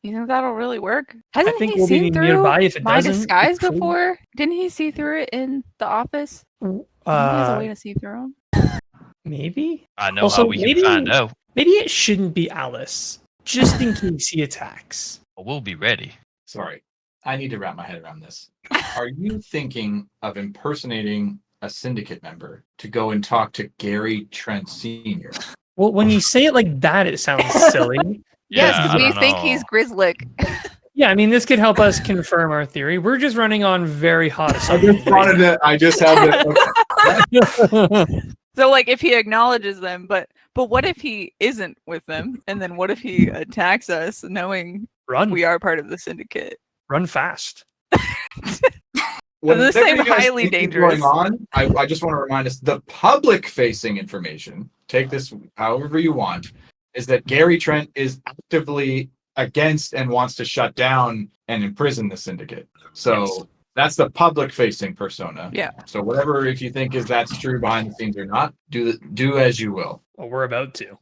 [SPEAKER 3] You think that'll really work? Hasn't
[SPEAKER 2] think
[SPEAKER 3] he
[SPEAKER 2] we'll be
[SPEAKER 3] seen through
[SPEAKER 2] nearby if it
[SPEAKER 3] my
[SPEAKER 2] doesn't.
[SPEAKER 3] disguise
[SPEAKER 2] It's cool.
[SPEAKER 3] before? Didn't he see through it in the office? He has a way to see through him.
[SPEAKER 2] Maybe.
[SPEAKER 4] I know
[SPEAKER 2] Also,
[SPEAKER 4] how we
[SPEAKER 2] maybe-
[SPEAKER 4] can find out.
[SPEAKER 2] Maybe it shouldn't be Alice, just in case he attacks.
[SPEAKER 4] We'll be ready.
[SPEAKER 1] Sorry, I need to wrap my head around this. Are you thinking of impersonating a syndicate member to go and talk to Gary Trent Sr.?
[SPEAKER 2] Well, when you say it like that, it sounds silly.
[SPEAKER 3] Yes,
[SPEAKER 4] Yeah,
[SPEAKER 3] because
[SPEAKER 4] I
[SPEAKER 3] we
[SPEAKER 4] don't
[SPEAKER 3] think
[SPEAKER 4] know.
[SPEAKER 3] he's Grizzly.
[SPEAKER 2] Yeah, I mean, this could help us confirm our theory. We're just running on very hot
[SPEAKER 1] I
[SPEAKER 2] assumptions.
[SPEAKER 1] just wanted to. I just had to.
[SPEAKER 3] So like if he acknowledges them, but what if he isn't with them? And then what if he attacks us knowing
[SPEAKER 2] Run,
[SPEAKER 3] we are part of the syndicate?
[SPEAKER 2] run fast.
[SPEAKER 3] This
[SPEAKER 1] Whatever
[SPEAKER 3] seem
[SPEAKER 1] you guys
[SPEAKER 3] highly
[SPEAKER 1] think is
[SPEAKER 3] dangerous.
[SPEAKER 1] Going on, I just want to remind us the public-facing information. Take this however you want. Is that Gary Trent is actively against and wants to shut down and imprison the syndicate. So
[SPEAKER 2] Yes.
[SPEAKER 1] that's the public-facing persona.
[SPEAKER 3] Yeah.
[SPEAKER 1] So whatever, if you think that's true behind the scenes or not, do as you will.
[SPEAKER 2] Well, we're about to.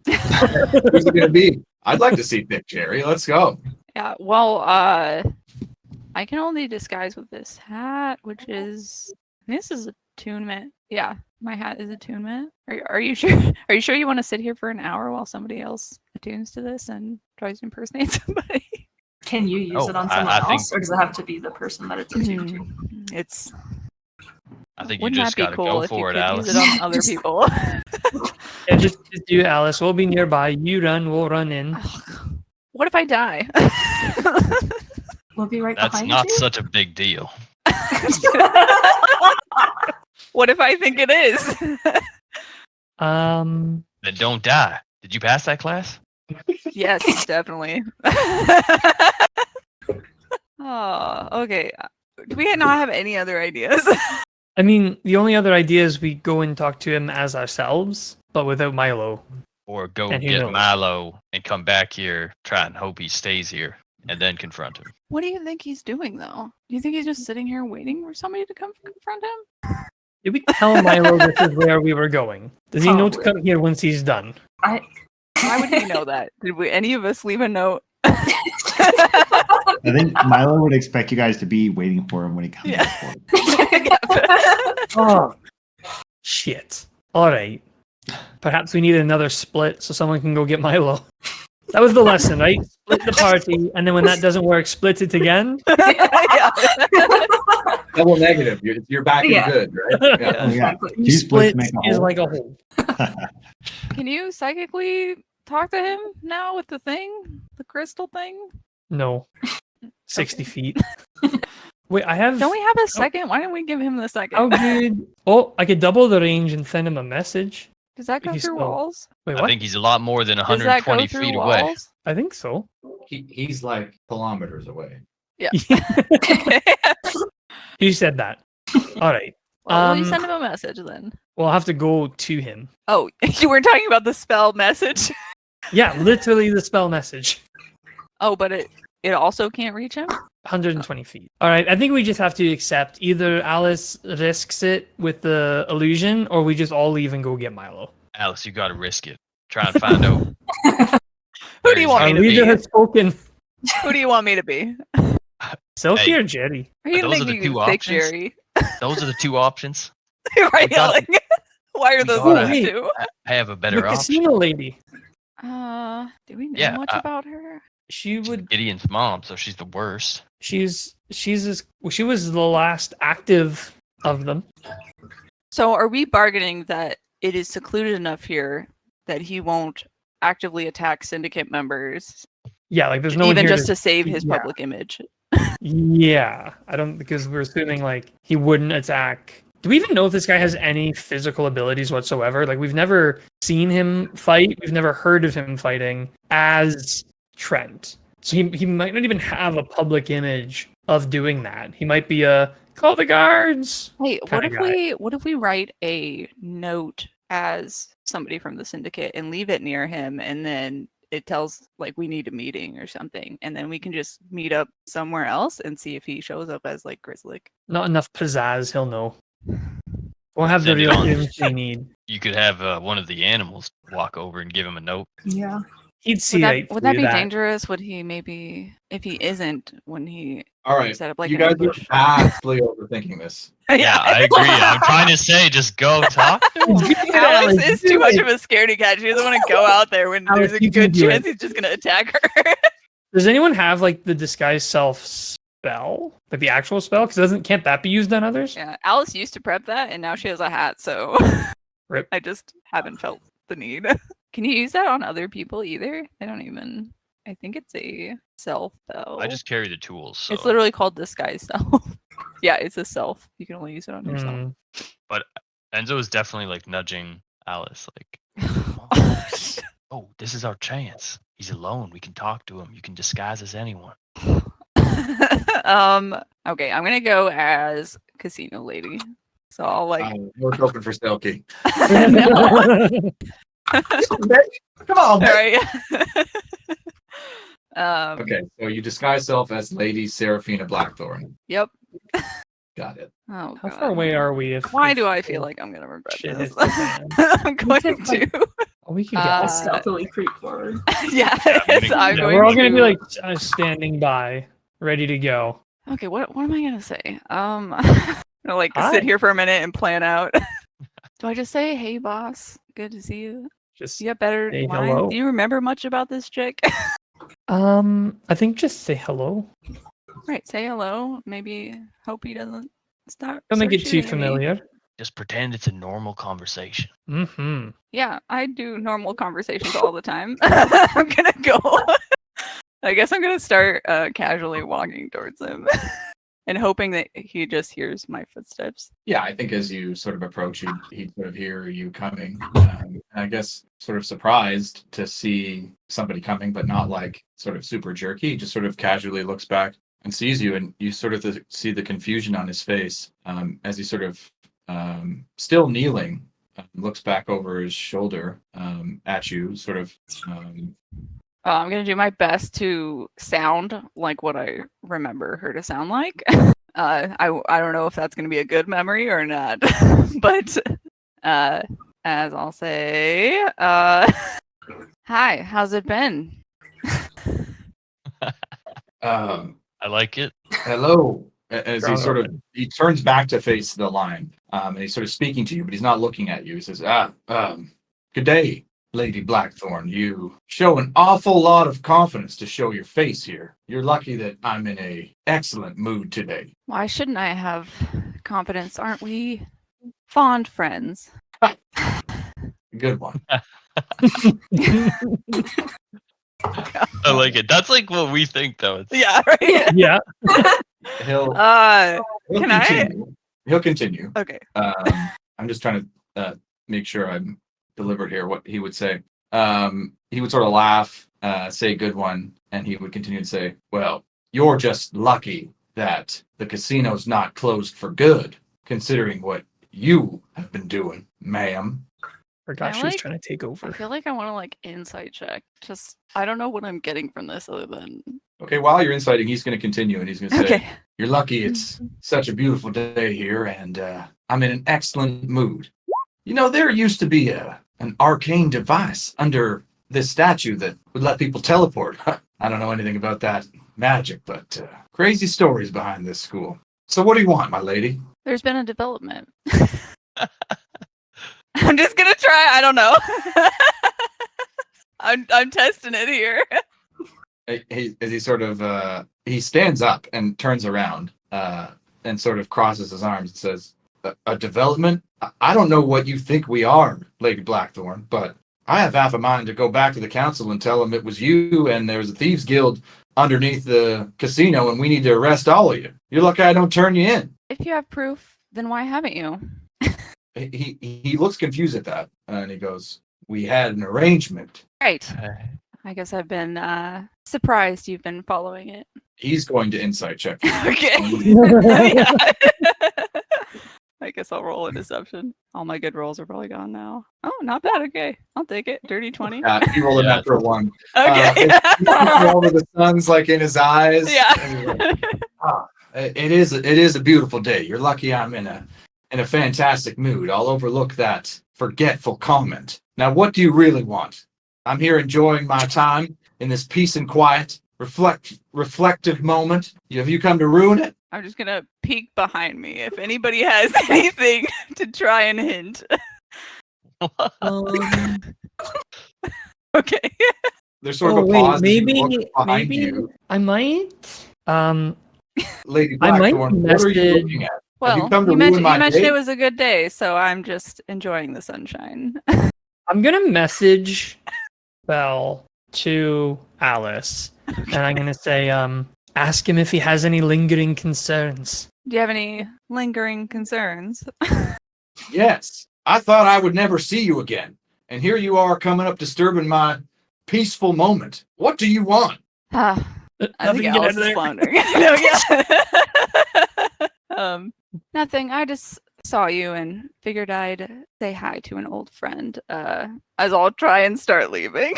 [SPEAKER 1] Who's it gonna be? I'd like to see Thick Jerry. Let's go.
[SPEAKER 3] Yeah. Well, I can only disguise with this hat, which is this is attunement. Yeah, my hat is attunement. Are you sure? Are you sure you want to sit here for an hour while somebody else attunes to this and tries to impersonate somebody?
[SPEAKER 6] Can you use
[SPEAKER 4] Oh,
[SPEAKER 6] it on
[SPEAKER 4] I
[SPEAKER 6] someone
[SPEAKER 4] think-
[SPEAKER 6] else, or does it have to be the person that it's attuned to?
[SPEAKER 3] It's
[SPEAKER 4] I think you
[SPEAKER 3] wouldn't
[SPEAKER 4] just
[SPEAKER 3] that be
[SPEAKER 4] gotta
[SPEAKER 3] cool
[SPEAKER 4] go
[SPEAKER 3] if you
[SPEAKER 4] for it,
[SPEAKER 3] could
[SPEAKER 4] Alice.
[SPEAKER 3] use it on other people?
[SPEAKER 2] Yeah, just do Alice. We'll be nearby. You run, we'll run in.
[SPEAKER 3] What if I die?
[SPEAKER 6] We'll be right
[SPEAKER 4] That's
[SPEAKER 6] behind
[SPEAKER 4] not
[SPEAKER 6] you.
[SPEAKER 4] such a big deal.
[SPEAKER 3] What if I think it is?
[SPEAKER 2] Um,
[SPEAKER 4] Then don't die. Did you pass that class?
[SPEAKER 3] Yes, definitely. Oh, okay. Do we not have any other ideas?
[SPEAKER 2] I mean, the only other idea is we go and talk to him as ourselves, but without Milo.
[SPEAKER 4] Or go
[SPEAKER 2] And who
[SPEAKER 4] get
[SPEAKER 2] knows?
[SPEAKER 4] Milo and come back here, try and hope he stays here, and then confront him?
[SPEAKER 3] What do you think he's doing, though? Do you think he's just sitting here waiting for somebody to come confront him?
[SPEAKER 2] Did we tell Milo this is where we were going? Does he know to
[SPEAKER 6] Probably.
[SPEAKER 2] come here once he's done?
[SPEAKER 3] Why would he know that? Did any of us leave a note?
[SPEAKER 5] I think Milo would expect you guys to be waiting for him when he comes
[SPEAKER 3] Yeah.
[SPEAKER 5] back for
[SPEAKER 2] Oh, shit. All right. Perhaps we need another split so someone can go get Milo. That was the lesson, right? Split the party, and then when that doesn't work, split it again.
[SPEAKER 3] Yeah.
[SPEAKER 1] Double negative. You're back
[SPEAKER 6] Yeah.
[SPEAKER 1] and good, right? Yeah.
[SPEAKER 5] Oh, yeah.
[SPEAKER 6] Exactly.
[SPEAKER 5] Two splits
[SPEAKER 2] Split
[SPEAKER 5] make a
[SPEAKER 2] is
[SPEAKER 5] whole.
[SPEAKER 2] like a whole.
[SPEAKER 3] Can you psychically talk to him now with the thing? The crystal thing?
[SPEAKER 2] No. 60 feet. Wait, I have...
[SPEAKER 3] Don't we have a second? Why didn't we give him the second?
[SPEAKER 2] How good... Oh, I could double the range and send him a message.
[SPEAKER 3] Does that go
[SPEAKER 2] He's
[SPEAKER 3] through
[SPEAKER 2] still-
[SPEAKER 3] walls?
[SPEAKER 2] Wait,
[SPEAKER 4] I
[SPEAKER 2] what?
[SPEAKER 4] think he's a lot more than
[SPEAKER 3] Does that go
[SPEAKER 4] 120
[SPEAKER 3] through
[SPEAKER 4] feet away.
[SPEAKER 3] walls?
[SPEAKER 2] I think so.
[SPEAKER 1] He's like kilometers away.
[SPEAKER 2] You said that. All right.
[SPEAKER 3] Well, will you
[SPEAKER 2] Um,
[SPEAKER 3] send him a message then?
[SPEAKER 2] We'll have to go to him.
[SPEAKER 3] Oh, you were talking about the spell message?
[SPEAKER 2] Yeah, literally the spell message.
[SPEAKER 3] Oh, but it also can't reach him?
[SPEAKER 2] 120 feet. All right, I think we just have to accept either Alice risks it with the illusion or we just all leave and go get Milo.
[SPEAKER 4] Alice, you got to risk it. Try and find out.
[SPEAKER 3] Who do you want
[SPEAKER 2] Our
[SPEAKER 3] me to
[SPEAKER 2] leader
[SPEAKER 3] be?
[SPEAKER 2] has spoken.
[SPEAKER 3] Who do you want me to be?
[SPEAKER 2] Silky
[SPEAKER 4] Hey.
[SPEAKER 2] or Jerry?
[SPEAKER 3] Are you
[SPEAKER 4] Those
[SPEAKER 3] gonna
[SPEAKER 4] are the
[SPEAKER 3] make me
[SPEAKER 4] two
[SPEAKER 3] thick,
[SPEAKER 4] options?
[SPEAKER 3] Jerry?
[SPEAKER 4] Those are the two options.
[SPEAKER 3] Right,
[SPEAKER 4] We got-
[SPEAKER 3] like, why are
[SPEAKER 4] we
[SPEAKER 3] those
[SPEAKER 4] gotta-
[SPEAKER 3] the two?
[SPEAKER 4] I have a
[SPEAKER 2] The
[SPEAKER 4] better option.
[SPEAKER 2] casino lady.
[SPEAKER 3] Do we know
[SPEAKER 4] Yeah,
[SPEAKER 3] much about her?
[SPEAKER 2] She
[SPEAKER 4] She's
[SPEAKER 2] would.
[SPEAKER 4] Gideon's mom, so she's the worst.
[SPEAKER 2] She was the last active of them.
[SPEAKER 3] So are we bargaining that it is secluded enough here that he won't actively attack syndicate members,
[SPEAKER 2] Yeah, like there's no one
[SPEAKER 3] even
[SPEAKER 2] here
[SPEAKER 3] just to save his
[SPEAKER 2] yeah.
[SPEAKER 3] public image?
[SPEAKER 2] Yeah, I don't because we're assuming like he wouldn't attack. Do we even know if this guy has any physical abilities whatsoever? Like we've never seen him fight. We've never heard of him fighting as Trent. So he might not even have a public image of doing that. He might be a call the guards.
[SPEAKER 3] Hey,
[SPEAKER 2] Kinda guy.
[SPEAKER 3] what if we write a note as somebody from the syndicate and leave it near him, and then it tells like we need a meeting or something, and then we can just meet up somewhere else and see if he shows up as like Grizzly.
[SPEAKER 2] Not enough pizzazz. He'll know. We'll have the
[SPEAKER 4] Send it
[SPEAKER 2] real
[SPEAKER 4] on.
[SPEAKER 2] image we need.
[SPEAKER 4] You could have one of the animals walk over and give him a note.
[SPEAKER 6] Yeah.
[SPEAKER 2] He'd see
[SPEAKER 3] Would that,
[SPEAKER 2] right
[SPEAKER 3] would that
[SPEAKER 2] through
[SPEAKER 3] be
[SPEAKER 2] that.
[SPEAKER 3] dangerous? Would he maybe, if he isn't, when he
[SPEAKER 1] All right.
[SPEAKER 3] set up like
[SPEAKER 1] You
[SPEAKER 3] an
[SPEAKER 1] guys are
[SPEAKER 3] ambush?
[SPEAKER 1] vastly overthinking this.
[SPEAKER 4] Yeah, I agree. I'm trying to say, just go talk to him.
[SPEAKER 3] Alice is too much of a scaredy cat. She doesn't want to go out there when
[SPEAKER 2] Alice,
[SPEAKER 3] there's a
[SPEAKER 2] you can
[SPEAKER 3] good
[SPEAKER 2] do it.
[SPEAKER 3] chance he's just gonna attack her.
[SPEAKER 2] Does anyone have like the disguise self spell, like the actual spell? Because can't that be used on others?
[SPEAKER 3] Yeah, Alice used to prep that, and now she has a hat, so
[SPEAKER 2] Rip.
[SPEAKER 3] I just haven't felt the need. Can you use that on other people either? I don't even. I think it's a self though.
[SPEAKER 4] I just carry the tools. So.
[SPEAKER 3] It's literally called disguise self. Yeah, it's a self. You can only use it on yourself.
[SPEAKER 2] Mm.
[SPEAKER 4] But Enzo is definitely like nudging Alice, like, "Oh, this is our chance. He's alone. We can talk to him. You can disguise as anyone."
[SPEAKER 3] Okay, I'm gonna go as casino lady. So I'll like
[SPEAKER 1] We're open for Silky.
[SPEAKER 3] No.
[SPEAKER 1] Come on,
[SPEAKER 3] All
[SPEAKER 1] man.
[SPEAKER 3] right.
[SPEAKER 1] Okay, so you disguise self as Lady Seraphina Blackthorn.
[SPEAKER 3] Yep.
[SPEAKER 1] Got it.
[SPEAKER 3] Oh,
[SPEAKER 2] How
[SPEAKER 3] God.
[SPEAKER 2] far away are we? If
[SPEAKER 3] Why
[SPEAKER 2] if-
[SPEAKER 3] do I feel like I'm gonna regret
[SPEAKER 2] Shit
[SPEAKER 3] this?
[SPEAKER 2] hits the fan.
[SPEAKER 3] I'm going to.
[SPEAKER 2] Oh, we can get
[SPEAKER 3] Uh,
[SPEAKER 2] this.
[SPEAKER 6] Stealthily creep forward.
[SPEAKER 3] Yeah,
[SPEAKER 4] Yeah,
[SPEAKER 3] yes,
[SPEAKER 4] maybe-
[SPEAKER 3] I'm
[SPEAKER 2] Yeah,
[SPEAKER 3] going
[SPEAKER 2] we're all gonna
[SPEAKER 3] to.
[SPEAKER 2] be like standing by, ready to go.
[SPEAKER 3] Okay, what am I gonna say? I'm gonna like
[SPEAKER 2] Hi.
[SPEAKER 3] sit here for a minute and plan out. Do I just say, "Hey, boss, good to see you"?
[SPEAKER 2] Just
[SPEAKER 3] You got better
[SPEAKER 2] say
[SPEAKER 3] lines?
[SPEAKER 2] hello.
[SPEAKER 3] Do you remember much about this chick?
[SPEAKER 2] I think just say hello.
[SPEAKER 3] Right, say hello. Maybe hope he doesn't start.
[SPEAKER 2] Don't make
[SPEAKER 3] start
[SPEAKER 2] it too
[SPEAKER 3] shooting at me.
[SPEAKER 2] familiar.
[SPEAKER 4] Just pretend it's a normal conversation.
[SPEAKER 2] Mm-hmm.
[SPEAKER 3] Yeah, I do normal conversations all the time. I'm gonna go I guess I'm gonna start casually walking towards him and hoping that he just hears my footsteps.
[SPEAKER 1] Yeah, I think as you sort of approach, he'd sort of hear you coming. I guess sort of surprised to see somebody coming, but not like sort of super jerky. He just sort of casually looks back and sees you, and you sort of see the confusion on his face as he sort of still kneeling, looks back over his shoulder at you, sort of.
[SPEAKER 3] I'm gonna do my best to sound like what I remember her to sound like. I don't know if that's gonna be a good memory or not, but as I'll say, hi, how's it been?
[SPEAKER 4] I like it.
[SPEAKER 1] Hello. As he
[SPEAKER 2] Strong
[SPEAKER 1] sort of
[SPEAKER 2] open.
[SPEAKER 1] he turns back to face the line, and he's sort of speaking to you, but he's not looking at you. He says, good day, Lady Blackthorn. You show an awful lot of confidence to show your face here. You're lucky that I'm in a excellent mood today.
[SPEAKER 3] Why shouldn't I have confidence? Aren't we fond friends?
[SPEAKER 1] Good one.
[SPEAKER 4] I like it. That's like what we think, though. It's,
[SPEAKER 3] Yeah, right.
[SPEAKER 2] Yeah.
[SPEAKER 1] He'll
[SPEAKER 3] Can I?
[SPEAKER 1] continue. He'll continue.
[SPEAKER 3] Okay.
[SPEAKER 1] I'm just trying to make sure I'm delivered here. What he would say. He would sort of laugh, say "good one," and he would continue to say, "Well, you're just lucky that the casino's not closed for good, considering what you have been doing, ma'am."
[SPEAKER 2] Forgot
[SPEAKER 3] I
[SPEAKER 2] she was
[SPEAKER 3] like-
[SPEAKER 2] trying to take
[SPEAKER 3] I
[SPEAKER 2] over.
[SPEAKER 3] feel like I want to like insight check. Just I don't know what I'm getting from this other than
[SPEAKER 1] Okay, while you're inciting, he's going to continue, and he's going to say,
[SPEAKER 3] okay.
[SPEAKER 1] "You're lucky it's such a beautiful day here, and I'm in an excellent mood. You know, there used to be an arcane device under this statue that would let people teleport. I don't know anything about that magic, but crazy stories behind this school. So what do you want, my lady?"
[SPEAKER 3] There's been a development. I'm just gonna try. I don't know. I'm testing it here.
[SPEAKER 1] As he sort of he stands up and turns around and sort of crosses his arms and says, "A development? I don't know what you think we are, Lady Blackthorn, but I have half a mind to go back to the council and tell them it was you and there's a thieves guild underneath the casino and we need to arrest all of you. You're lucky I don't turn you in."
[SPEAKER 3] If you have proof, then why haven't you?
[SPEAKER 1] He looks confused at that and he goes, "We had an arrangement."
[SPEAKER 3] Right. I guess I've been surprised you've been following it.
[SPEAKER 1] He's going to insight check you.
[SPEAKER 3] Okay. Yeah. I guess I'll roll a deception. All my good rolls are probably gone now. Oh, not bad. Okay. I'll take it. Dirty 20.
[SPEAKER 1] He rolled a
[SPEAKER 4] Yeah.
[SPEAKER 1] natural one.
[SPEAKER 3] Okay.
[SPEAKER 1] All of the sun's like in his eyes.
[SPEAKER 3] Yeah.
[SPEAKER 1] And he's like, it is a beautiful day. You're lucky I'm in a fantastic mood. I'll overlook that forgetful comment. Now, what do you really want? I'm here enjoying my time in this peace and quiet, reflective moment. Have you come to ruin it?
[SPEAKER 3] I'm just going to peek behind me if anybody has anything to try and hint. Okay.
[SPEAKER 1] There's sort of a pause. as you look behind you.
[SPEAKER 2] I might.
[SPEAKER 1] Lady
[SPEAKER 2] I might
[SPEAKER 1] Blackthorn, what are you
[SPEAKER 2] message-
[SPEAKER 1] looking at?
[SPEAKER 3] Well,
[SPEAKER 1] you come to
[SPEAKER 3] you
[SPEAKER 1] ruin
[SPEAKER 3] mentioned,
[SPEAKER 1] my
[SPEAKER 3] you mentioned
[SPEAKER 1] day?
[SPEAKER 3] it was a good day, so I'm just enjoying the sunshine.
[SPEAKER 2] I'm gonna message Belle to Alice, and I'm gonna say, ask him if he has any lingering concerns.
[SPEAKER 3] Do you have any lingering concerns?
[SPEAKER 1] Yes. I thought I would never see you again. And here you are coming up disturbing my peaceful moment. What do you want?
[SPEAKER 3] I
[SPEAKER 2] Nothing,
[SPEAKER 3] think
[SPEAKER 2] get out
[SPEAKER 3] Alice
[SPEAKER 2] of
[SPEAKER 3] is
[SPEAKER 2] there.
[SPEAKER 3] floundering. No, yeah. Nothing. I just saw you and figured I'd say hi to an old friend. As I'll try and start leaving.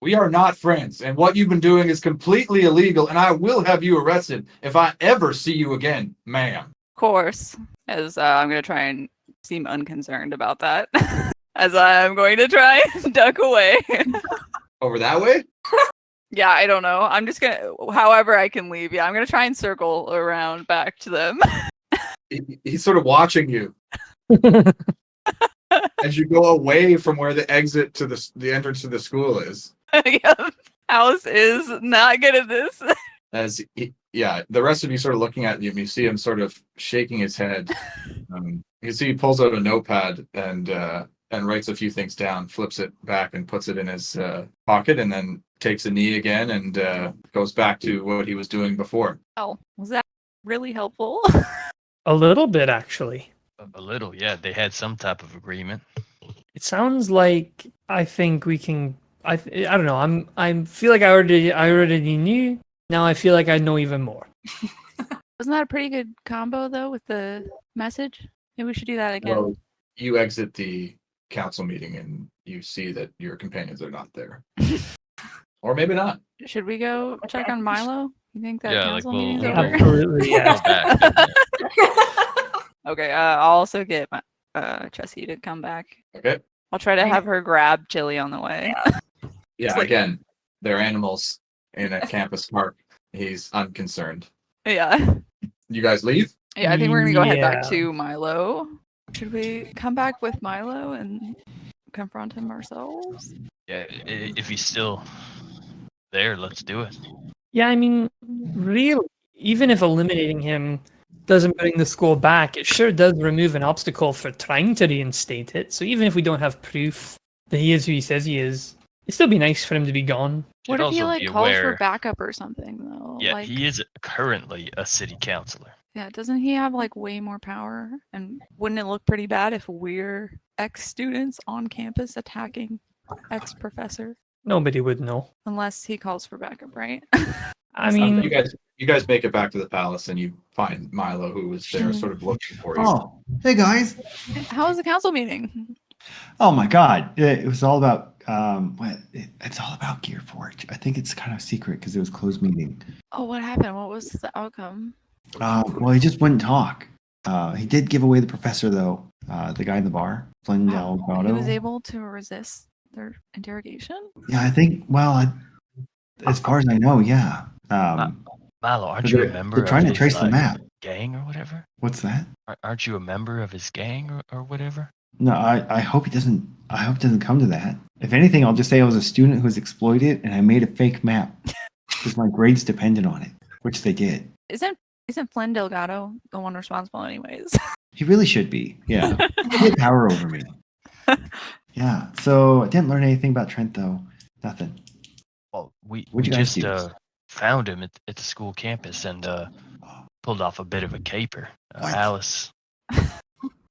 [SPEAKER 1] We are not friends, and what you've been doing is completely illegal, and I will have you arrested if I ever see you again, ma'am.
[SPEAKER 3] Of course, as I'm going to try and seem unconcerned about that. As I'm going to try and duck away.
[SPEAKER 1] Over that way?
[SPEAKER 3] Yeah, I don't know. I'm just going to, however I can leave. Yeah, I'm going to try and circle around back to them.
[SPEAKER 1] He's sort of watching you as you go away from where the exit to the entrance to the school is.
[SPEAKER 3] Yeah, Alice is not good at this.
[SPEAKER 1] The rest of you sort of looking at him, you see him sort of shaking his head. You see he pulls out a notepad and writes a few things down, flips it back and puts it in his pocket, and then takes a knee again and goes back to what he was doing before.
[SPEAKER 3] Oh, was that really helpful?
[SPEAKER 2] A little bit, actually.
[SPEAKER 4] A little, yeah. They had some type of agreement.
[SPEAKER 2] It sounds like I think we can. I don't know. I feel like I already knew. Now I feel like I know even more.
[SPEAKER 3] Wasn't that a pretty good combo though with the message? Maybe we should do that again.
[SPEAKER 1] Well, you exit the council meeting and you see that your companions are not there. Or maybe not.
[SPEAKER 3] Should we go check on Milo? You think that
[SPEAKER 4] Yeah, like,
[SPEAKER 3] council
[SPEAKER 4] we'll-
[SPEAKER 3] meeting's
[SPEAKER 4] we'll-
[SPEAKER 3] over?
[SPEAKER 2] Absolutely,
[SPEAKER 4] Go
[SPEAKER 2] yeah.
[SPEAKER 4] back.
[SPEAKER 3] Okay, I'll also get my, Chessie to come back.
[SPEAKER 1] Okay.
[SPEAKER 3] I'll try to have her grab Chili on the way.
[SPEAKER 1] Yeah,
[SPEAKER 3] It's like-
[SPEAKER 1] again, they're animals in a campus park. He's unconcerned.
[SPEAKER 3] Yeah.
[SPEAKER 1] You guys leave?
[SPEAKER 3] Yeah, I think we're gonna go head back
[SPEAKER 2] Yeah.
[SPEAKER 3] to Milo. Should we come back with Milo and confront him ourselves?
[SPEAKER 4] Yeah, if he's still there, let's do it.
[SPEAKER 2] Yeah, I mean, really, even if eliminating him doesn't bring the school back, it sure does remove an obstacle for trying to reinstate it. So even if we don't have proof that he is who he says he is, it'd still be nice for him to be gone.
[SPEAKER 3] What
[SPEAKER 4] Should
[SPEAKER 3] if he
[SPEAKER 4] also
[SPEAKER 3] like
[SPEAKER 4] be
[SPEAKER 3] calls for
[SPEAKER 4] aware-
[SPEAKER 3] backup or something though?
[SPEAKER 4] Yeah,
[SPEAKER 3] like,
[SPEAKER 4] he is currently a city councilor.
[SPEAKER 3] yeah, doesn't he have like way more power? And wouldn't it look pretty bad if we're ex-students on campus attacking ex-professor?
[SPEAKER 2] Nobody would know.
[SPEAKER 3] Unless he calls for backup, right?
[SPEAKER 2] I mean,
[SPEAKER 1] you guys make it back to the palace and you find Milo, who was there sort of looking for you.
[SPEAKER 5] Oh, hey guys.
[SPEAKER 3] How was the council meeting?
[SPEAKER 5] Oh my God. It was all about it's all about Gearforge. I think it's kind of secret because it was closed meeting.
[SPEAKER 3] Oh, what happened? What was the outcome?
[SPEAKER 5] Well, he just wouldn't talk. He did give away the professor though. The guy in the bar, Flynn
[SPEAKER 3] He
[SPEAKER 5] Delgado.
[SPEAKER 3] was able to resist their interrogation?
[SPEAKER 5] Yeah, I think. Well, as far as I know, yeah.
[SPEAKER 4] Milo, aren't
[SPEAKER 5] But
[SPEAKER 4] you a
[SPEAKER 5] they're-
[SPEAKER 4] member
[SPEAKER 5] they're trying
[SPEAKER 4] of
[SPEAKER 5] to trace
[SPEAKER 4] his,
[SPEAKER 5] the map.
[SPEAKER 4] gang or whatever?
[SPEAKER 5] What's that?
[SPEAKER 4] Aren't you a member of his gang or whatever?
[SPEAKER 5] No, I hope he doesn't. I hope it doesn't come to that. If anything, I'll just say I was a student who was exploited, and I made a fake map because my grades depended on it, which they did.
[SPEAKER 3] Isn't Flynn Delgado the one responsible anyways?
[SPEAKER 5] He really should be. Yeah, he had power over me. Yeah. So I didn't learn anything about Trent though. Nothing.
[SPEAKER 4] Well, we
[SPEAKER 5] What'd you guys
[SPEAKER 4] just
[SPEAKER 5] do?
[SPEAKER 4] found him at the school campus and pulled off a bit of a caper.
[SPEAKER 5] What?
[SPEAKER 4] Alice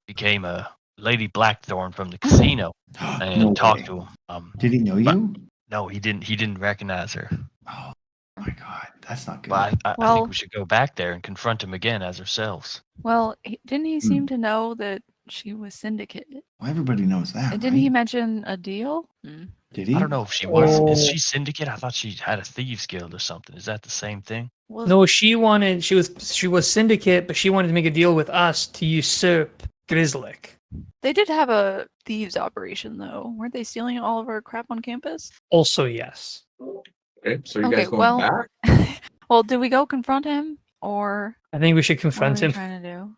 [SPEAKER 4] became a Lady Blackthorn from the casino and
[SPEAKER 5] No
[SPEAKER 4] talked
[SPEAKER 5] way.
[SPEAKER 4] to him.
[SPEAKER 5] Did he know you?
[SPEAKER 4] No, he didn't. He didn't recognize her.
[SPEAKER 5] Oh my God, that's not good.
[SPEAKER 4] But I
[SPEAKER 3] Well-
[SPEAKER 4] think we should go back there and confront him again as ourselves.
[SPEAKER 3] Well, didn't he
[SPEAKER 5] Hmm.
[SPEAKER 3] seem to know that she was syndicate?
[SPEAKER 5] Well, everybody knows that.
[SPEAKER 3] And didn't he
[SPEAKER 5] right?
[SPEAKER 3] mention a deal? Hmm.
[SPEAKER 5] Did he?
[SPEAKER 4] I don't know if she was. Is
[SPEAKER 2] Oh.
[SPEAKER 4] she syndicate? I thought she had a thieves guild or something. Is that the same thing?
[SPEAKER 3] Was,
[SPEAKER 2] no, she was syndicate, but she wanted to make a deal with us to usurp Grizzlick.
[SPEAKER 3] They did have a thieves operation though. Weren't they stealing all of our crap on campus?
[SPEAKER 2] Also, yes.
[SPEAKER 1] Okay, so you
[SPEAKER 3] Okay,
[SPEAKER 1] guys going
[SPEAKER 3] well-
[SPEAKER 1] back?
[SPEAKER 3] Well, did we go confront him or
[SPEAKER 2] I think we should
[SPEAKER 3] what are
[SPEAKER 2] confront
[SPEAKER 3] we
[SPEAKER 2] him.
[SPEAKER 3] trying to do?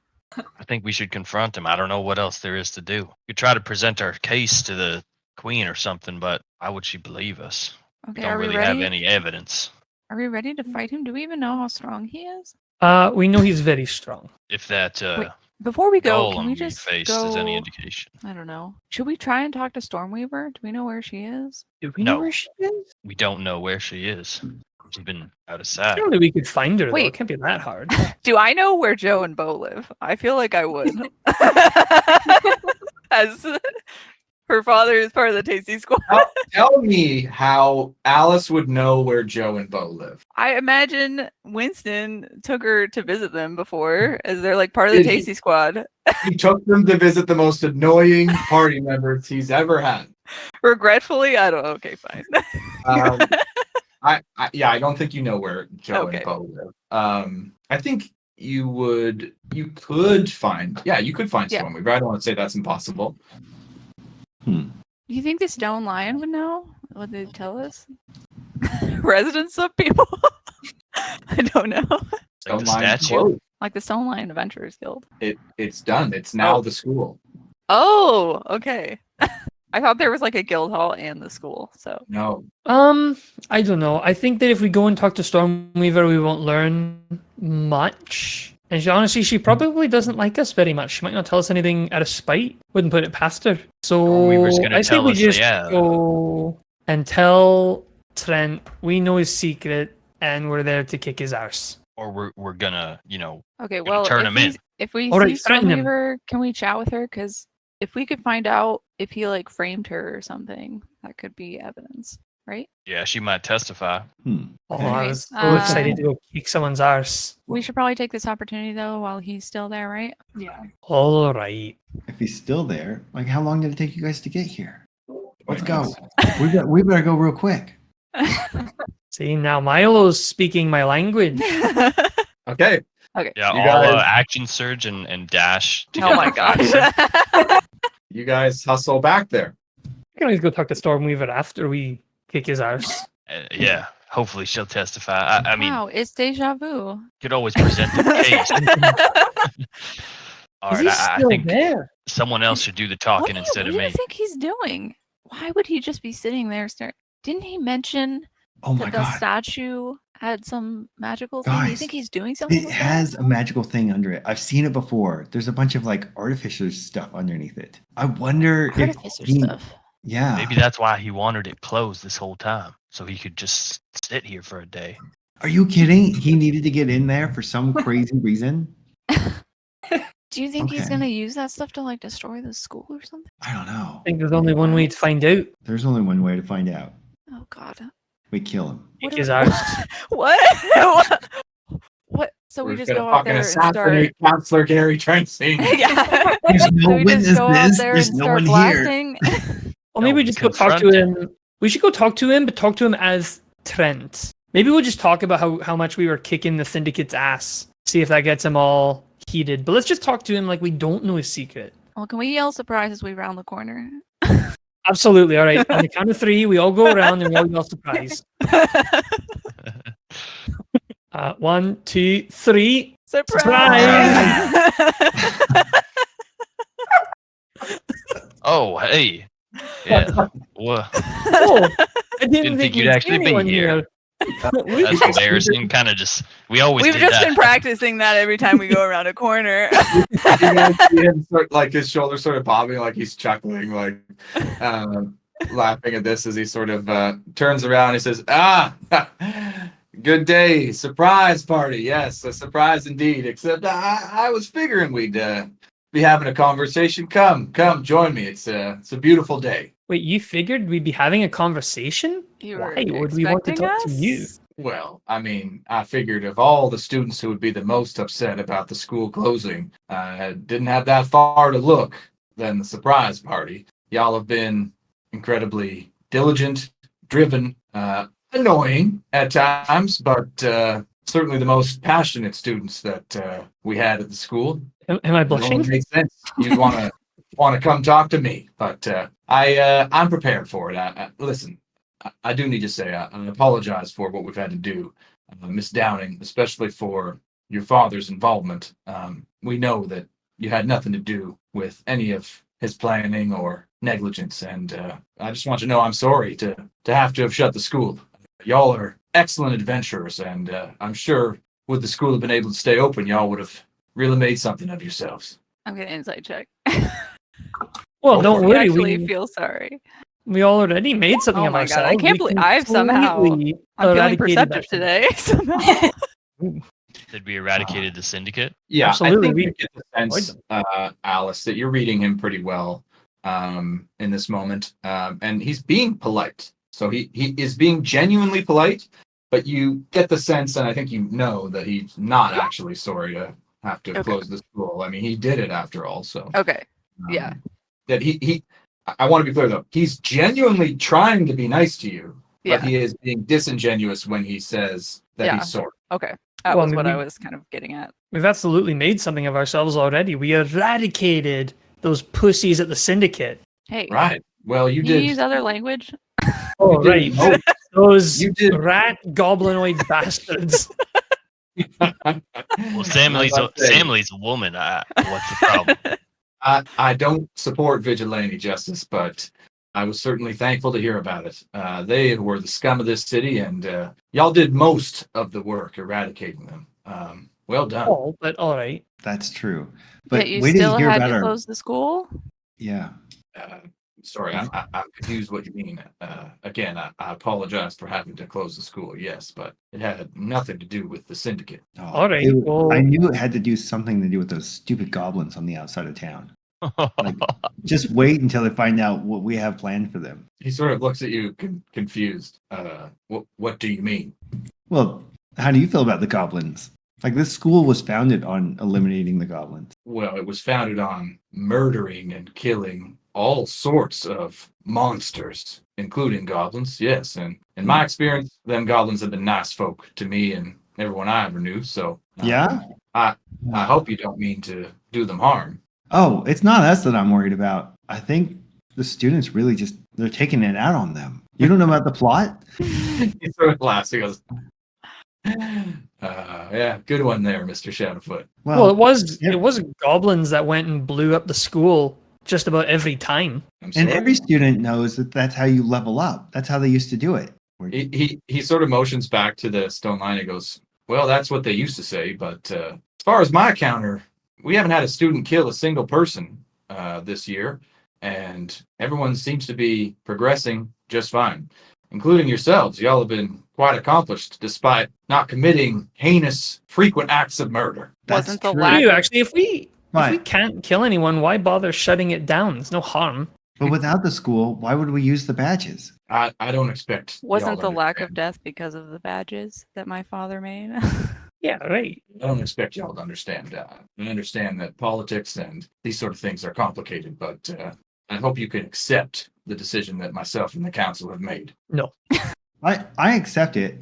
[SPEAKER 4] I think we should confront him. I don't know what else there is to do. We could try to present our case to the queen or something, but why would she believe us?
[SPEAKER 3] Okay,
[SPEAKER 4] We don't
[SPEAKER 3] are we
[SPEAKER 4] really
[SPEAKER 3] ready?
[SPEAKER 4] have any evidence.
[SPEAKER 3] Are we ready to fight him? Do we even know how strong he is?
[SPEAKER 2] We know he's very strong.
[SPEAKER 4] If that
[SPEAKER 3] Wait, Before we go, can
[SPEAKER 4] golem
[SPEAKER 3] we
[SPEAKER 4] we
[SPEAKER 3] just
[SPEAKER 4] faced
[SPEAKER 3] go?
[SPEAKER 4] is any indication.
[SPEAKER 3] I don't know. Should we try and talk to Stormweaver? Do we know where she is?
[SPEAKER 2] Do we
[SPEAKER 4] No.
[SPEAKER 2] know where she is?
[SPEAKER 4] We don't know where she is. She's been out of sight.
[SPEAKER 2] Surely we could find her. Though.
[SPEAKER 3] Wait.
[SPEAKER 2] It can't be that hard.
[SPEAKER 3] Do I know where Joe and Bo live? I feel like I would. As her father is part of the Tasty Squad.
[SPEAKER 1] Tell me how Alice would know where Joe and Bo live.
[SPEAKER 3] I imagine Winston took her to visit them before, as they're like part of the
[SPEAKER 1] Did he?
[SPEAKER 3] Tasty Squad.
[SPEAKER 1] He took them to visit the most annoying party members he's ever had.
[SPEAKER 3] Regretfully, I don't. Okay, fine.
[SPEAKER 1] I don't think you know where Joe
[SPEAKER 3] Okay.
[SPEAKER 1] and Bo live. I think you could find
[SPEAKER 3] Yeah.
[SPEAKER 1] Stormweaver. I don't want to say that's impossible.
[SPEAKER 3] Do you think the Stone Lion would know? Would they tell us? Residents of people? I don't know.
[SPEAKER 4] Like
[SPEAKER 1] Stone
[SPEAKER 4] the
[SPEAKER 1] Lion
[SPEAKER 4] statue.
[SPEAKER 1] closed.
[SPEAKER 3] Like the Stone Lion Adventurers Guild.
[SPEAKER 1] It's done. It's now
[SPEAKER 3] Oh.
[SPEAKER 1] the school.
[SPEAKER 3] Oh, okay. I thought there was like a guild hall and the school. So
[SPEAKER 1] No.
[SPEAKER 2] I don't know. I think that if we go and talk to Stormweaver, we won't learn much. And she probably doesn't like us very much. She might not tell us anything out of spite. Wouldn't put it past her. So
[SPEAKER 4] Stormweaver's gonna
[SPEAKER 2] I say
[SPEAKER 4] tell
[SPEAKER 2] we
[SPEAKER 4] us,
[SPEAKER 2] just
[SPEAKER 4] yeah.
[SPEAKER 2] go and tell Trent, we know his secret, and we're there to kick his arse.
[SPEAKER 4] Or we're gonna,
[SPEAKER 3] Okay,
[SPEAKER 4] gonna
[SPEAKER 3] well,
[SPEAKER 4] turn him in.
[SPEAKER 3] if we
[SPEAKER 2] All right,
[SPEAKER 3] see
[SPEAKER 2] threaten him.
[SPEAKER 3] Stormweaver, can we chat with her? Because if we could find out if he like framed her or something, that could be evidence, right?
[SPEAKER 4] Yeah, she might testify.
[SPEAKER 2] Oh,
[SPEAKER 5] Okay.
[SPEAKER 2] I was so
[SPEAKER 3] Uh,
[SPEAKER 2] excited to go kick someone's arse.
[SPEAKER 3] We should probably take this opportunity though while he's still there, right?
[SPEAKER 6] Yeah.
[SPEAKER 2] All right.
[SPEAKER 5] If he's still there, like how long did it take you guys to get here? Let's
[SPEAKER 1] Wait,
[SPEAKER 5] go. We better go real quick.
[SPEAKER 2] See, now Milo's speaking my language.
[SPEAKER 1] Okay.
[SPEAKER 3] Okay.
[SPEAKER 4] Yeah,
[SPEAKER 1] You
[SPEAKER 4] I'll
[SPEAKER 1] guys-
[SPEAKER 4] action surge and dash. To
[SPEAKER 3] Oh
[SPEAKER 4] get
[SPEAKER 3] my
[SPEAKER 4] there faster.
[SPEAKER 3] gosh.
[SPEAKER 1] You guys hustle back there.
[SPEAKER 2] We can always go talk to Stormweaver after we kick his arse.
[SPEAKER 4] Yeah, hopefully she'll testify. I mean,
[SPEAKER 3] Wow, it's deja vu.
[SPEAKER 4] could always present the case. All
[SPEAKER 2] Is
[SPEAKER 4] right,
[SPEAKER 2] he
[SPEAKER 4] I
[SPEAKER 2] still
[SPEAKER 4] think
[SPEAKER 2] there?
[SPEAKER 4] someone else should do the
[SPEAKER 3] What
[SPEAKER 4] talking
[SPEAKER 3] do
[SPEAKER 4] instead of
[SPEAKER 3] you
[SPEAKER 4] me.
[SPEAKER 3] think he's doing? Why would he just be sitting there staring? Didn't he mention
[SPEAKER 5] Oh my
[SPEAKER 3] that the
[SPEAKER 5] god.
[SPEAKER 3] statue had some magical thing? Do you
[SPEAKER 5] Guys,
[SPEAKER 3] think he's doing something?
[SPEAKER 5] It
[SPEAKER 3] with
[SPEAKER 5] has a magical thing under it. I've seen it before. There's a bunch of like artificer stuff underneath it. I wonder
[SPEAKER 3] that? Artificer
[SPEAKER 5] if he,
[SPEAKER 3] stuff.
[SPEAKER 5] Yeah.
[SPEAKER 4] Maybe that's why he wanted it closed this whole time, so he could just sit here for a day.
[SPEAKER 5] Are you kidding? He needed to get in there for some crazy reason.
[SPEAKER 3] Do you think he's
[SPEAKER 5] Okay.
[SPEAKER 3] gonna use that stuff to like destroy the school or something?
[SPEAKER 5] I don't know.
[SPEAKER 2] I think there's only one way to find out.
[SPEAKER 5] There's only one way to find out.
[SPEAKER 3] Oh god.
[SPEAKER 5] We kill him.
[SPEAKER 2] Kick
[SPEAKER 3] What
[SPEAKER 2] his
[SPEAKER 3] do-
[SPEAKER 2] arse.
[SPEAKER 3] What? What? So we
[SPEAKER 1] We're
[SPEAKER 3] just
[SPEAKER 1] gonna
[SPEAKER 3] go out
[SPEAKER 1] fucking
[SPEAKER 3] there and start.
[SPEAKER 1] assassinate Counselor Gary Trent Sr.
[SPEAKER 3] Yeah.
[SPEAKER 5] There's no
[SPEAKER 3] So we just go out
[SPEAKER 5] witnesses.
[SPEAKER 3] there
[SPEAKER 5] There's
[SPEAKER 3] and
[SPEAKER 5] no
[SPEAKER 3] start
[SPEAKER 5] one here.
[SPEAKER 3] blasting.
[SPEAKER 2] Well, maybe
[SPEAKER 4] No,
[SPEAKER 2] we just go talk to
[SPEAKER 4] confront
[SPEAKER 2] him. We should go talk to him, but talk to him as Trent. Maybe we'll just talk about how much we were kicking the syndicate's ass. See if that gets him all heated. But let's just talk to him like we don't know his secret.
[SPEAKER 3] Well, can we yell surprise as we round the corner?
[SPEAKER 2] Absolutely. All right. On the count of 3, we all go around and we all yell surprise. 1, 2, 3.
[SPEAKER 3] Surprise!
[SPEAKER 4] Oh, hey. Yeah. Well,
[SPEAKER 2] Oh, I
[SPEAKER 4] Didn't think you'd
[SPEAKER 2] we'd
[SPEAKER 4] actually
[SPEAKER 2] see
[SPEAKER 4] be
[SPEAKER 2] anyone
[SPEAKER 4] here. That's embarrassing. Kind of just, we always
[SPEAKER 3] We've
[SPEAKER 4] did
[SPEAKER 3] just
[SPEAKER 4] that.
[SPEAKER 3] been practicing that every time we go around a corner.
[SPEAKER 1] You guys see him like his shoulder sort of bobbing, like he's chuckling, like laughing at this as he sort of turns around. He says, good day, surprise party. Yes, a surprise indeed. Except I was figuring we'd be having a conversation. Come, join me. It's a beautiful day.
[SPEAKER 2] Wait, you figured we'd be having a conversation?
[SPEAKER 3] You were
[SPEAKER 2] Why would we want to
[SPEAKER 3] expecting
[SPEAKER 2] talk to you?
[SPEAKER 3] us?
[SPEAKER 1] Well, I mean, I figured of all the students who would be the most upset about the school closing, didn't have that far to look than the surprise party. Y'all have been incredibly diligent, driven, annoying at times, but certainly the most passionate students that we had at the school.
[SPEAKER 2] Am I
[SPEAKER 1] It
[SPEAKER 2] blushing?
[SPEAKER 1] only makes sense. You'd want to come talk to me, but I'm prepared for it. Listen, I do need to say I apologize for what we've had to do, Miss Downing, especially for your father's involvement. We know that you had nothing to do with any of his planning or negligence, and I just want you to know I'm sorry to have shut the school. Y'all are excellent adventurers, and I'm sure would the school have been able to stay open, y'all would have really made something of yourselves.
[SPEAKER 3] I'm gonna insight check.
[SPEAKER 2] Well, don't
[SPEAKER 3] We
[SPEAKER 2] worry.
[SPEAKER 3] actually feel sorry.
[SPEAKER 2] We already made something
[SPEAKER 3] Oh
[SPEAKER 2] of
[SPEAKER 3] my God, I
[SPEAKER 2] ourselves.
[SPEAKER 3] can't
[SPEAKER 2] We
[SPEAKER 3] believe I've somehow-
[SPEAKER 2] completely
[SPEAKER 3] I'm feeling
[SPEAKER 2] eradicated
[SPEAKER 3] perceptive
[SPEAKER 2] that.
[SPEAKER 3] today. Somehow.
[SPEAKER 4] Did we eradicated the syndicate?
[SPEAKER 1] Yeah,
[SPEAKER 2] Absolutely,
[SPEAKER 1] I think
[SPEAKER 2] we
[SPEAKER 1] you get the sense, Alice, that you're reading him pretty well in this moment, and he's being polite. So he is being genuinely polite, but you get the sense, and I think you know that he's not actually sorry to have to
[SPEAKER 3] Okay.
[SPEAKER 1] close the school. I mean, he did it after all. So
[SPEAKER 3] Okay. Yeah.
[SPEAKER 1] that he. I want to be clear though. He's genuinely trying to be nice to you, but
[SPEAKER 3] Yeah.
[SPEAKER 1] he is being disingenuous when he says that
[SPEAKER 3] Yeah.
[SPEAKER 1] he's sorry.
[SPEAKER 3] Okay. That
[SPEAKER 2] Well, I
[SPEAKER 3] was
[SPEAKER 2] mean,
[SPEAKER 3] what
[SPEAKER 2] we-
[SPEAKER 3] I was kind of getting at.
[SPEAKER 2] We've absolutely made something of ourselves already. We eradicated those pussies at the syndicate.
[SPEAKER 3] Hey,
[SPEAKER 1] Right. Well, you
[SPEAKER 3] can you
[SPEAKER 1] did.
[SPEAKER 3] use other language?
[SPEAKER 2] Oh,
[SPEAKER 1] did
[SPEAKER 2] right.
[SPEAKER 1] most.
[SPEAKER 2] Those
[SPEAKER 1] You did.
[SPEAKER 2] rat goblinoid bastards.
[SPEAKER 4] Well, Samley's
[SPEAKER 1] I was about to say,
[SPEAKER 4] Samley's a woman. What's the problem?
[SPEAKER 1] I don't support vigilante justice, but I was certainly thankful to hear about it. They were the scum of this city, and y'all did most of the work eradicating them. Well done.
[SPEAKER 2] Oh, but all right.
[SPEAKER 5] That's true.
[SPEAKER 3] But
[SPEAKER 5] But
[SPEAKER 3] you
[SPEAKER 5] wait till
[SPEAKER 3] still
[SPEAKER 5] you hear
[SPEAKER 3] had
[SPEAKER 5] about
[SPEAKER 3] to
[SPEAKER 5] our.
[SPEAKER 3] close the school?
[SPEAKER 5] Yeah.
[SPEAKER 1] Sorry, I'm confused what you mean. Again, I apologize for having to close the school, yes, but it had nothing to do with the syndicate.
[SPEAKER 5] Oh,
[SPEAKER 2] All right,
[SPEAKER 5] I
[SPEAKER 2] well-
[SPEAKER 5] knew it had to do something to do with those stupid goblins on the outside of town. Like, just wait until they find out what we have planned for them.
[SPEAKER 1] He sort of looks at you confused. What do you mean?
[SPEAKER 5] Well, how do you feel about the goblins? Like, this school was founded on eliminating the goblins.
[SPEAKER 1] Well, it was founded on murdering and killing all sorts of monsters, including goblins, yes. And in my experience, them goblins have been nice folk to me and everyone I ever knew. So
[SPEAKER 5] Yeah?
[SPEAKER 1] I hope you don't mean to do them harm.
[SPEAKER 5] Oh, it's not us that I'm worried about. I think the students really they're taking it out on them. You don't know about the plot?
[SPEAKER 1] He sort of laughs. He goes, yeah, good one there, Mr. Shadowfoot.
[SPEAKER 2] Well, it was
[SPEAKER 5] yeah.
[SPEAKER 2] it was goblins that went and blew up the school just about every time.
[SPEAKER 1] I'm
[SPEAKER 5] And
[SPEAKER 1] sorry.
[SPEAKER 5] every student knows that that's how you level up. That's how they used to do it.
[SPEAKER 1] He sort of motions back to the stone line and goes, well, that's what they used to say, but as far as my counter, we haven't had a student kill a single person this year, and everyone seems to be progressing just fine, including yourselves. Y'all have been quite accomplished despite not committing heinous, frequent acts of murder.
[SPEAKER 5] That's
[SPEAKER 3] Wasn't the
[SPEAKER 5] true.
[SPEAKER 3] lack
[SPEAKER 2] Dude,
[SPEAKER 3] of-
[SPEAKER 2] actually, if we
[SPEAKER 5] Right.
[SPEAKER 2] can't kill anyone, why bother shutting it down? There's no harm.
[SPEAKER 5] But without the school, why would we use the badges?
[SPEAKER 1] I don't expect
[SPEAKER 3] Wasn't
[SPEAKER 1] y'all
[SPEAKER 3] the
[SPEAKER 1] to
[SPEAKER 3] lack of
[SPEAKER 1] understand.
[SPEAKER 3] death because of the badges that my father made?
[SPEAKER 2] Yeah, right.
[SPEAKER 1] I don't expect y'all to understand. I understand that politics and these sort of things are complicated, but I hope you can accept the decision that myself and the council have made.
[SPEAKER 2] No.
[SPEAKER 5] I accept it.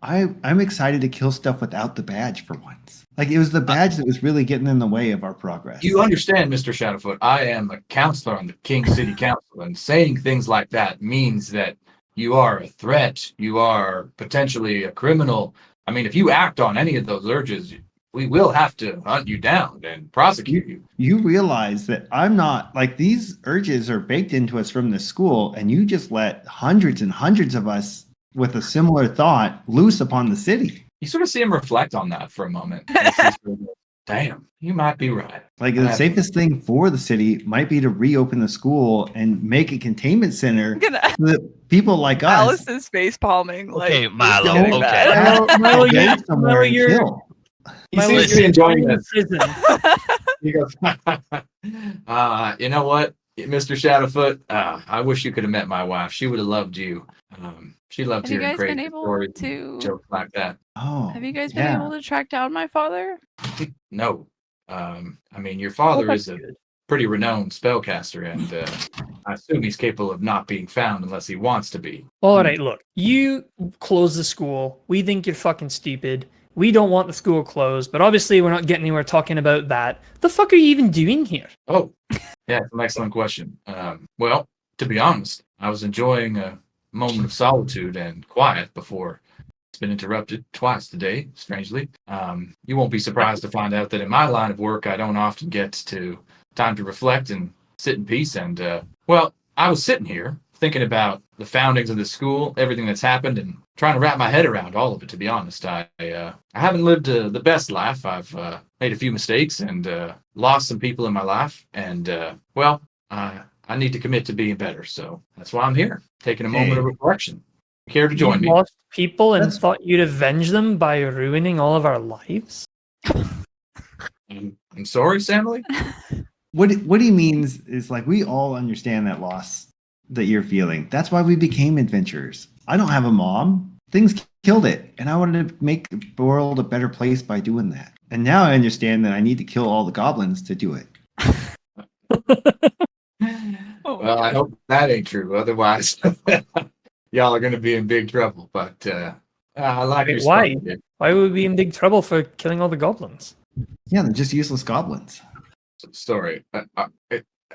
[SPEAKER 5] I'm excited to kill stuff without the badge for once. Like, it was the badge that was really getting in the way of our progress.
[SPEAKER 1] You understand, Mr. Shadowfoot, I am a counselor on the King City Council, and saying things like that means that you are a threat. You are potentially a criminal. I mean, if you act on any of those urges, we will have to hunt you down and prosecute you.
[SPEAKER 5] You realize that I'm not, like, these urges are baked into us from the school, and you just let hundreds and hundreds of us with a similar thought loose upon the city.
[SPEAKER 1] You sort of see him reflect on that for a moment. As he sort of goes, damn, you might be right.
[SPEAKER 5] Like, the safest thing for the city might be to reopen the school and make a containment center
[SPEAKER 3] Gonna-
[SPEAKER 5] so that people like us
[SPEAKER 3] Alice is face palming. Like,
[SPEAKER 4] Okay, Milo,
[SPEAKER 3] it's getting
[SPEAKER 4] okay.
[SPEAKER 3] bad.
[SPEAKER 2] Milo,
[SPEAKER 5] get
[SPEAKER 2] you're-
[SPEAKER 5] somewhere
[SPEAKER 2] Milo,
[SPEAKER 5] and
[SPEAKER 2] you're-
[SPEAKER 5] kill.
[SPEAKER 1] He
[SPEAKER 2] Milo,
[SPEAKER 1] seems to
[SPEAKER 2] you're
[SPEAKER 1] be enjoying
[SPEAKER 2] in
[SPEAKER 1] this.
[SPEAKER 2] prison.
[SPEAKER 1] He goes, you know what, Mr. Shadowfoot? I wish you could have met my wife. She would have loved you. She loved
[SPEAKER 3] Have you
[SPEAKER 1] hearing
[SPEAKER 3] guys been
[SPEAKER 1] crazy
[SPEAKER 3] able
[SPEAKER 1] stories and
[SPEAKER 3] to?
[SPEAKER 1] jokes like that.
[SPEAKER 5] Oh,
[SPEAKER 3] Have you guys been
[SPEAKER 5] yeah.
[SPEAKER 3] able to track down my father?
[SPEAKER 1] No. I mean, your father
[SPEAKER 2] Oh,
[SPEAKER 1] is
[SPEAKER 2] that's
[SPEAKER 1] a
[SPEAKER 2] good.
[SPEAKER 1] pretty renowned spellcaster, and I assume he's capable of not being found unless he wants to be.
[SPEAKER 2] All right, look, you close the school. We think you're fucking stupid. We don't want the school closed, but obviously we're not getting anywhere talking about that. The fuck are you even doing here?
[SPEAKER 1] Oh, yeah, it's an excellent question. Well, to be honest, I was enjoying a moment of solitude and quiet before it's been interrupted twice today, strangely. You won't be surprised to find out that in my line of work, I don't often get to time to reflect and sit in peace. And, well, I was sitting here thinking about the foundings of the school, everything that's happened, and trying to wrap my head around all of it, to be honest. I haven't lived the best life. I've made a few mistakes and lost some people in my life. And, well, I need to commit to being better. So that's why I'm here, taking a moment of reflection. Care to join me?
[SPEAKER 2] Lost people and
[SPEAKER 5] That's-
[SPEAKER 2] thought you'd avenge them by ruining all of our lives?
[SPEAKER 1] I'm sorry, Samly.
[SPEAKER 5] What he means is, like, we all understand that loss that you're feeling. That's why we became adventurers. I don't have a mom. Things killed it, and I wanted to make the world a better place by doing that. And now I understand that I need to kill all the goblins to do it.
[SPEAKER 3] Oh,
[SPEAKER 1] Well, I hope that ain't true. Otherwise, y'all are going to be in big trouble. But I like
[SPEAKER 2] Wait,
[SPEAKER 1] your
[SPEAKER 2] why?
[SPEAKER 1] story, dude.
[SPEAKER 2] Why would we be in big trouble for killing all the goblins?
[SPEAKER 5] Yeah, they're just useless goblins.
[SPEAKER 1] Story.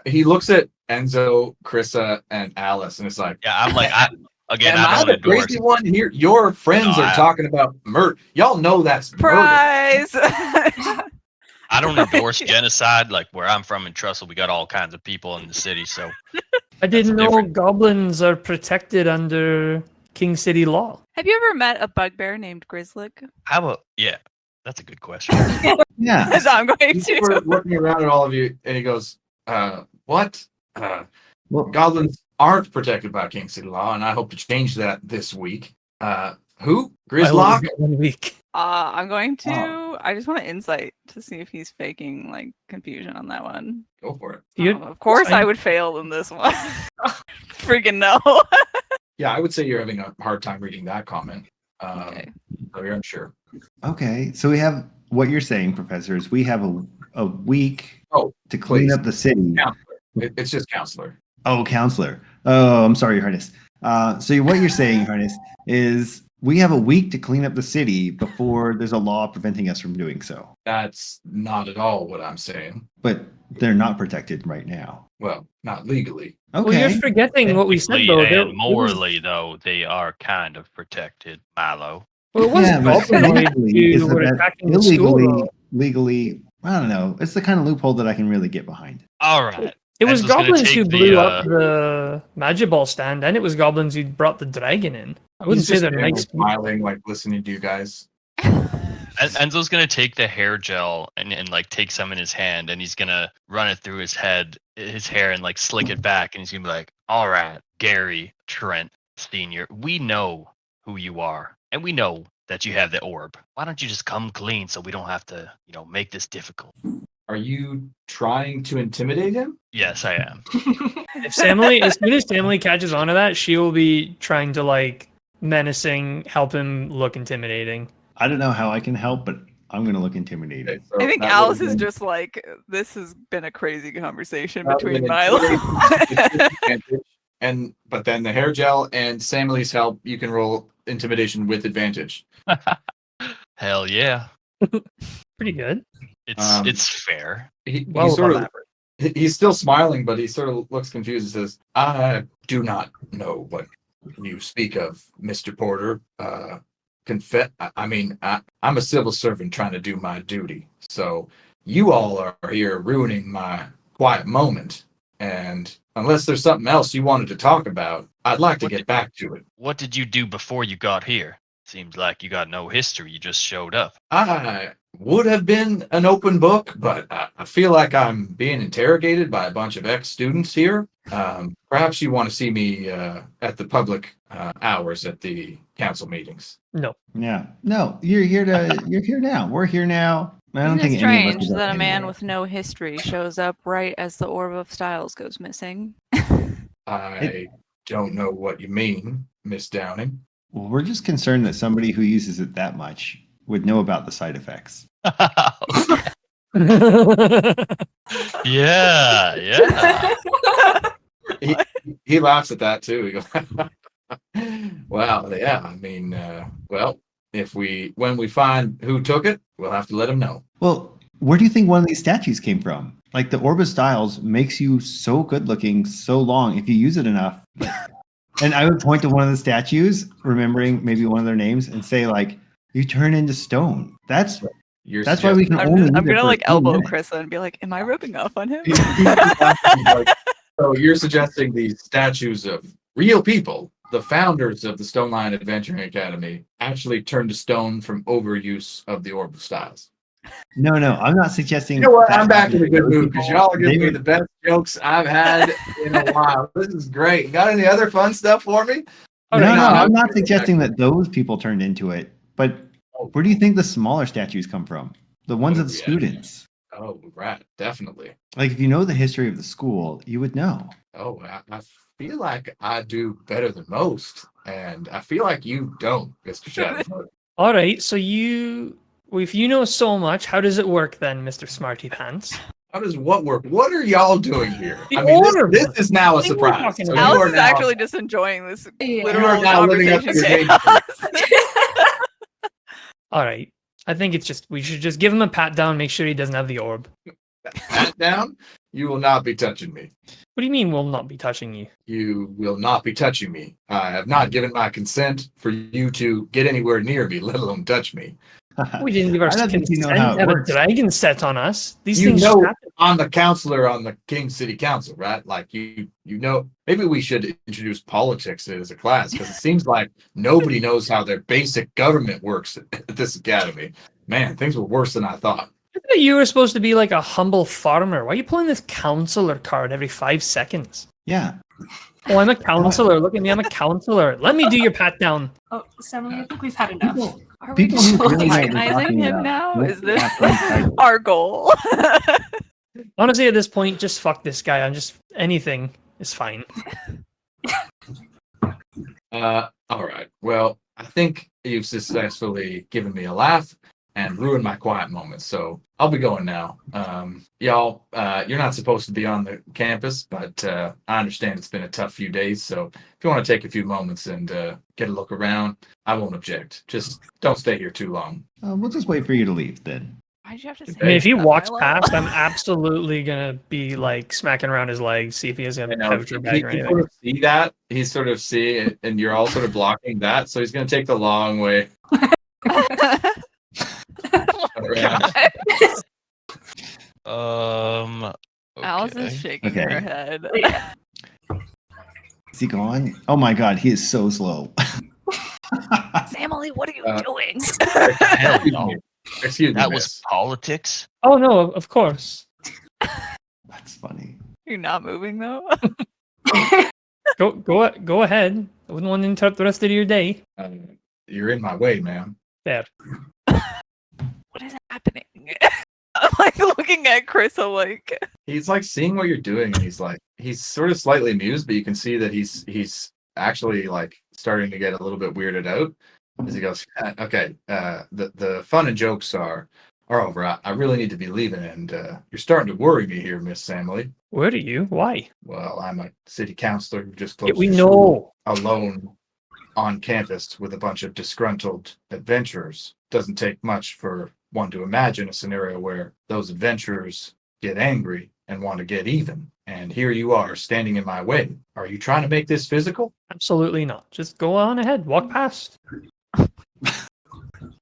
[SPEAKER 1] He looks at Enzo, Krissa, and Alice, and it's like,
[SPEAKER 4] Yeah, I'm like,
[SPEAKER 1] am
[SPEAKER 4] I
[SPEAKER 1] I
[SPEAKER 4] don't
[SPEAKER 1] the
[SPEAKER 4] endorse.
[SPEAKER 1] crazy one here? Your friends
[SPEAKER 4] No,
[SPEAKER 1] are talking about murder. Y'all know that's murder.
[SPEAKER 3] Surprise!
[SPEAKER 4] I don't endorse genocide. Like where I'm from in Trussell, we got all kinds of people in the city. So
[SPEAKER 2] I didn't know
[SPEAKER 4] different.
[SPEAKER 2] goblins are protected under King City law.
[SPEAKER 3] Have you ever met a bugbear named Grizzly?
[SPEAKER 4] how about that's a good question.
[SPEAKER 5] Yeah.
[SPEAKER 3] As I'm going
[SPEAKER 1] He's sort
[SPEAKER 3] to.
[SPEAKER 1] of looking around at all of you, and he goes, what?
[SPEAKER 5] Well,
[SPEAKER 1] goblins aren't protected by King City law, and I hope to change that this week. Who?
[SPEAKER 2] I only
[SPEAKER 1] Grislock?
[SPEAKER 2] get 1 week.
[SPEAKER 3] I'm going to.
[SPEAKER 1] Oh.
[SPEAKER 3] I just want to insight to see if he's faking like confusion on that one.
[SPEAKER 1] Go for it.
[SPEAKER 3] Of course, I
[SPEAKER 2] fine.
[SPEAKER 3] would fail in this one. Freaking no.
[SPEAKER 1] Yeah, I would say you're having a hard time reading that comment.
[SPEAKER 3] Okay.
[SPEAKER 1] So you're unsure.
[SPEAKER 5] okay. So we have what you're saying, Professor, is we have a week to clean
[SPEAKER 1] please.
[SPEAKER 5] up the city.
[SPEAKER 1] Counselor. It's just counselor.
[SPEAKER 5] Oh, counselor. Oh, I'm sorry, Your Highness. So what you're saying, Your Highness, is we have a week to clean up the city before there's a law preventing us from doing so.
[SPEAKER 1] That's not at all what I'm saying.
[SPEAKER 5] But they're not protected right now.
[SPEAKER 1] Well, not legally.
[SPEAKER 5] Okay.
[SPEAKER 2] Well, you're forgetting what we said
[SPEAKER 4] Legally
[SPEAKER 2] though.
[SPEAKER 4] and morally, though, they are kind of protected, Milo.
[SPEAKER 2] Well, it wasn't
[SPEAKER 5] but
[SPEAKER 2] goblinoid
[SPEAKER 5] legally,
[SPEAKER 2] who were
[SPEAKER 5] that
[SPEAKER 2] attacking the school.
[SPEAKER 5] illegally,
[SPEAKER 2] Though.
[SPEAKER 5] legally, I don't know. It's the kind of loophole that I can really get behind.
[SPEAKER 4] All right.
[SPEAKER 2] It was
[SPEAKER 4] Enzo's gonna
[SPEAKER 2] goblins
[SPEAKER 4] take
[SPEAKER 2] who
[SPEAKER 4] the,
[SPEAKER 2] blew up the Magic Ball stand, and it was goblins who brought the dragon in. I wouldn't
[SPEAKER 1] He's
[SPEAKER 2] say
[SPEAKER 1] just
[SPEAKER 2] they're
[SPEAKER 1] standing
[SPEAKER 2] nice.
[SPEAKER 1] there smiling, like listening to you guys.
[SPEAKER 4] Enzo's gonna take the hair gel and like take some in his hand, and he's gonna run it through his hair, and like slick it back, and he's gonna be like, "All right, Gary Trent Sr, we know who you are, and we know that you have the orb. Why don't you just come clean so we don't have to, make this difficult?"
[SPEAKER 1] Are you trying to intimidate him?
[SPEAKER 4] Yes, I am.
[SPEAKER 2] If Samly, as soon as Samly catches on to that, she will be trying to like menacing, help him look intimidating.
[SPEAKER 5] I don't know how I can help, but I'm going to look intimidating.
[SPEAKER 1] Okay, so
[SPEAKER 3] I think
[SPEAKER 1] that
[SPEAKER 3] Alice
[SPEAKER 1] would've
[SPEAKER 3] is
[SPEAKER 1] been-
[SPEAKER 3] just like, this has been a crazy conversation
[SPEAKER 1] that would've
[SPEAKER 3] between
[SPEAKER 1] been
[SPEAKER 3] Milo.
[SPEAKER 1] intimidation, but then the hair gel and Samly's help, you can roll intimidation with advantage.
[SPEAKER 4] Hell yeah.
[SPEAKER 2] Pretty good.
[SPEAKER 4] It's fair.
[SPEAKER 1] He
[SPEAKER 2] Well
[SPEAKER 1] sort of
[SPEAKER 2] elaborate.
[SPEAKER 1] he's still smiling, but he sort of looks confused and says, I do not know what you speak of, Mr. Porter. I'm a civil servant trying to do my duty. So you all are here ruining my quiet moment. And unless there's something else you wanted to talk about, I'd like to get back to it.
[SPEAKER 4] What did you do before you got here? Seems like you got no history. You just showed up.
[SPEAKER 1] I would have been an open book, but I feel like I'm being interrogated by a bunch of ex-students here. Perhaps you want to see me at the public hours at the council meetings.
[SPEAKER 2] No.
[SPEAKER 5] Yeah. No, you're here now. We're here now. I don't
[SPEAKER 3] Isn't
[SPEAKER 5] think
[SPEAKER 3] it
[SPEAKER 5] any of us
[SPEAKER 3] strange
[SPEAKER 5] are
[SPEAKER 3] that a
[SPEAKER 5] going
[SPEAKER 3] man
[SPEAKER 5] anywhere.
[SPEAKER 3] with no history shows up right as the Orb of Styles goes missing?
[SPEAKER 1] I don't know what you mean, Miss Downing.
[SPEAKER 5] Well, we're just concerned that somebody who uses it that much would know about the side effects.
[SPEAKER 4] Yeah.
[SPEAKER 1] He laughs at that too. He goes, "Wow, yeah. I mean, well, when we find who took it, we'll have to let him know."
[SPEAKER 5] Well, where do you think one of these statues came from? Like the Orb of Styles makes you so good looking so long if you use it enough. And I would point to one of the statues, remembering maybe one of their names, and say like, "You turn into stone." That's why we can
[SPEAKER 3] I'm
[SPEAKER 5] only. use
[SPEAKER 3] gonna
[SPEAKER 5] it for
[SPEAKER 3] like
[SPEAKER 5] a few
[SPEAKER 3] elbow
[SPEAKER 5] minutes.
[SPEAKER 3] Chris and be like, "Am I rubbing off on him?"
[SPEAKER 1] So you're suggesting these statues of real people, the founders of the Stone Lion Adventuring Academy, actually turned to stone from overuse of the Orb of Styles?
[SPEAKER 5] No, I'm not suggesting.
[SPEAKER 1] You know what?
[SPEAKER 5] that
[SPEAKER 1] I'm back in a
[SPEAKER 5] happened.
[SPEAKER 1] good mood because y'all are giving me
[SPEAKER 5] They-
[SPEAKER 1] the best jokes I've had in a while. This is great. Got any other fun stuff for me?
[SPEAKER 5] No,
[SPEAKER 2] Alright,
[SPEAKER 5] I'm not
[SPEAKER 1] okay.
[SPEAKER 5] suggesting that those people turned into it. But where do you think the smaller statues come from? The ones of the
[SPEAKER 1] Yeah.
[SPEAKER 5] students.
[SPEAKER 1] Oh, right. Definitely.
[SPEAKER 5] Like if you know the history of the school, you would know.
[SPEAKER 1] Oh, I feel like I do better than most. And I feel like you don't, Mr. Shatterfoot.
[SPEAKER 2] All right. So if you know so much, how does it work then, Mr. Smarty Pants?
[SPEAKER 1] How does what work? What are y'all doing here?
[SPEAKER 2] The
[SPEAKER 1] I mean,
[SPEAKER 2] order
[SPEAKER 1] this
[SPEAKER 2] book.
[SPEAKER 1] is now a
[SPEAKER 2] What are you
[SPEAKER 1] surprise.
[SPEAKER 2] talking
[SPEAKER 1] So
[SPEAKER 2] about?
[SPEAKER 1] you
[SPEAKER 3] Alice
[SPEAKER 1] are
[SPEAKER 3] is
[SPEAKER 1] now-
[SPEAKER 3] actually just enjoying this
[SPEAKER 6] Yeah.
[SPEAKER 3] literal
[SPEAKER 1] You are now living up
[SPEAKER 3] conversation
[SPEAKER 1] to your
[SPEAKER 3] chaos.
[SPEAKER 2] All right. I think we should just give him a pat down, make sure he doesn't have the orb.
[SPEAKER 1] Pat down. You will not be touching me.
[SPEAKER 2] What do you mean we'll not be touching you?
[SPEAKER 1] You will not be touching me. I have not given my consent for you to get anywhere near me, let alone touch me.
[SPEAKER 2] We didn't give our
[SPEAKER 5] I don't
[SPEAKER 2] consent
[SPEAKER 5] think you know
[SPEAKER 2] to
[SPEAKER 5] how it
[SPEAKER 2] have a
[SPEAKER 5] works.
[SPEAKER 2] dragon set on us. These
[SPEAKER 1] You
[SPEAKER 2] things
[SPEAKER 1] know-
[SPEAKER 2] just happen.
[SPEAKER 1] I'm the counselor on the King City Council, right? Like you know, maybe we should introduce politics as a class because it seems like nobody knows how their basic government works at this academy. Man, things were worse than I thought.
[SPEAKER 2] I thought you were supposed to be like a humble farmer. Why are you pulling this counselor card every 5 seconds?
[SPEAKER 5] Yeah.
[SPEAKER 2] Oh, I'm a counselor. Look at me. I'm a counselor. Let me do your pat down.
[SPEAKER 6] Oh, Emily, I think we've had enough.
[SPEAKER 5] People,
[SPEAKER 3] Are we
[SPEAKER 5] people
[SPEAKER 3] just
[SPEAKER 5] who really know what they're
[SPEAKER 3] tyrannizing
[SPEAKER 5] talking
[SPEAKER 3] him
[SPEAKER 5] about
[SPEAKER 3] now?
[SPEAKER 5] won't
[SPEAKER 3] Is this
[SPEAKER 5] have fun titles.
[SPEAKER 3] our goal?
[SPEAKER 2] Honestly, at this point, just fuck this guy. I'm just anything is fine.
[SPEAKER 1] All right. Well, I think you've successfully given me a laugh and ruined my quiet moments. So I'll be going now. Y'all, you're not supposed to be on the campus, but I understand it's been a tough few days. So if you want to take a few moments and get a look around, I won't object. Just don't stay here too long.
[SPEAKER 5] We'll just wait for you to leave then.
[SPEAKER 3] Why'd you have to say
[SPEAKER 2] I mean, if he
[SPEAKER 3] that,
[SPEAKER 2] walks
[SPEAKER 3] Milo?
[SPEAKER 2] past, I'm absolutely gonna be like smacking around his legs, see if he has a
[SPEAKER 1] I know.
[SPEAKER 2] pouch or bag or
[SPEAKER 1] He
[SPEAKER 2] anything.
[SPEAKER 1] sort of see that. He sort of see it, and you're all sort of blocking that. So he's going to take the long way around.
[SPEAKER 3] Alice is
[SPEAKER 4] Okay.
[SPEAKER 3] shaking
[SPEAKER 5] Okay.
[SPEAKER 3] her head.
[SPEAKER 5] Is he gone? Oh my god, he is so slow.
[SPEAKER 3] Emily, what are you doing?
[SPEAKER 4] Hell
[SPEAKER 1] Excuse
[SPEAKER 4] no.
[SPEAKER 1] me. Excuse me,
[SPEAKER 4] That
[SPEAKER 1] miss.
[SPEAKER 4] was politics.
[SPEAKER 2] Oh no, of course.
[SPEAKER 5] That's funny.
[SPEAKER 3] You're not moving though.
[SPEAKER 2] Go ahead. I wouldn't want to interrupt the rest of your day.
[SPEAKER 1] You're in my way, ma'am.
[SPEAKER 2] There.
[SPEAKER 3] What is happening? I'm like looking at Chris. I'm like,
[SPEAKER 1] He's like seeing what you're doing, and he's sort of slightly amused, but you can see that he's actually like starting to get a little bit weirded out as he goes, okay, the fun and jokes are over. I really need to be leaving, and you're starting to worry me here, Miss Emily.
[SPEAKER 2] Where are you? Why?
[SPEAKER 1] Well, I'm a city councilor who just
[SPEAKER 2] Yeah,
[SPEAKER 1] closed
[SPEAKER 2] we
[SPEAKER 1] your school
[SPEAKER 2] know.
[SPEAKER 1] alone on campus with a bunch of disgruntled adventurers. Doesn't take much for one to imagine a scenario where those adventurers get angry and want to get even. And here you are standing in my way. Are you trying to make this physical?
[SPEAKER 2] Absolutely not. Just go on ahead. Walk past.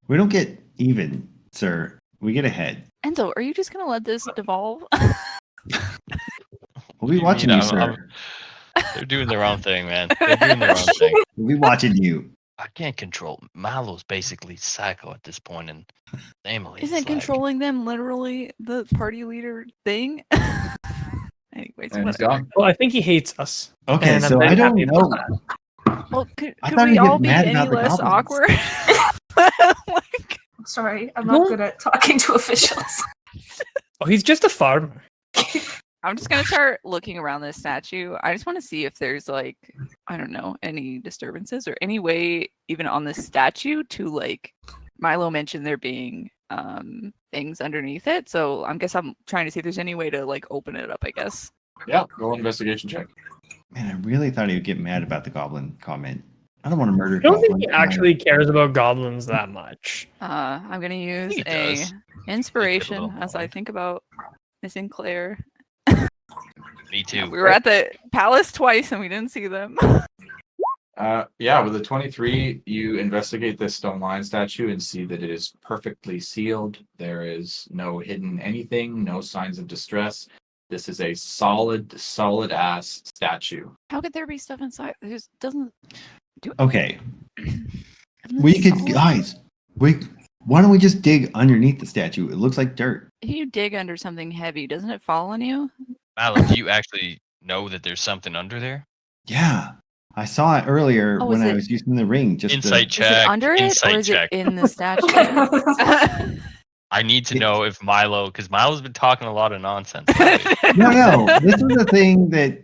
[SPEAKER 5] We don't get even, sir. We get ahead.
[SPEAKER 3] Enzo, are you just gonna let this devolve?
[SPEAKER 5] We'll be
[SPEAKER 4] You
[SPEAKER 5] watching
[SPEAKER 4] mean
[SPEAKER 5] you, sir.
[SPEAKER 4] They're doing their own thing, man. They're doing their own thing.
[SPEAKER 5] We'll be watching you.
[SPEAKER 4] I can't control. Milo's basically psycho at this point, and Emily
[SPEAKER 3] Isn't controlling them literally the party leader thing? Anyways,
[SPEAKER 1] And he's
[SPEAKER 3] whatever.
[SPEAKER 1] gone.
[SPEAKER 2] Well, I think he hates us.
[SPEAKER 5] Okay,
[SPEAKER 2] And I'm
[SPEAKER 5] so
[SPEAKER 2] very
[SPEAKER 5] I don't
[SPEAKER 2] happy about
[SPEAKER 5] know.
[SPEAKER 2] that.
[SPEAKER 3] Well, could
[SPEAKER 5] I thought
[SPEAKER 3] we
[SPEAKER 5] he'd get
[SPEAKER 3] all be
[SPEAKER 5] mad
[SPEAKER 3] any
[SPEAKER 5] about the
[SPEAKER 3] less
[SPEAKER 5] goblins.
[SPEAKER 3] awkward? Like,
[SPEAKER 6] Sorry, I'm not
[SPEAKER 2] No.
[SPEAKER 6] good at talking to officials.
[SPEAKER 2] Oh, he's just a farmer.
[SPEAKER 3] I'm just gonna start looking around this statue. I just want to see if there's like, I don't know, any disturbances or any way even on this statue to like. Milo mentioned there being things underneath it, so I guess I'm trying to see if there's any way to like open it up. I guess.
[SPEAKER 1] Yeah, roll investigation check.
[SPEAKER 5] Man, I really thought he would get mad about the goblin comment. I don't want to murder
[SPEAKER 2] I don't think
[SPEAKER 5] goblins.
[SPEAKER 2] he actually cares about goblins that much.
[SPEAKER 3] I'm gonna use
[SPEAKER 4] He
[SPEAKER 3] a
[SPEAKER 4] does.
[SPEAKER 3] inspiration
[SPEAKER 4] little
[SPEAKER 3] as I
[SPEAKER 4] more.
[SPEAKER 3] think about missing Claire.
[SPEAKER 4] Me too.
[SPEAKER 3] We were at the palace twice and we didn't see them.
[SPEAKER 1] Yeah, with a 23, you investigate this stone lion statue and see that it is perfectly sealed. There is no hidden anything, no signs of distress. This is a solid ass statue.
[SPEAKER 3] How could there be stuff inside? There's doesn't.
[SPEAKER 5] Okay,
[SPEAKER 3] Isn't
[SPEAKER 5] we
[SPEAKER 3] this
[SPEAKER 5] could,
[SPEAKER 3] solid?
[SPEAKER 5] guys. Why don't we just dig underneath the statue? It looks like dirt.
[SPEAKER 3] If you dig under something heavy, doesn't it fall on you?
[SPEAKER 4] Milo, do you actually know that there's something under there?
[SPEAKER 5] Yeah, I saw it earlier
[SPEAKER 3] Oh,
[SPEAKER 5] when
[SPEAKER 3] is
[SPEAKER 5] I
[SPEAKER 3] it-
[SPEAKER 5] was using the ring. Just
[SPEAKER 4] Insight
[SPEAKER 3] Is
[SPEAKER 4] check.
[SPEAKER 3] it under it
[SPEAKER 4] insight
[SPEAKER 3] or is
[SPEAKER 4] check.
[SPEAKER 3] it in the statue?
[SPEAKER 4] I need to know if Milo, because Milo's been talking a lot of nonsense.
[SPEAKER 5] No. This was a thing that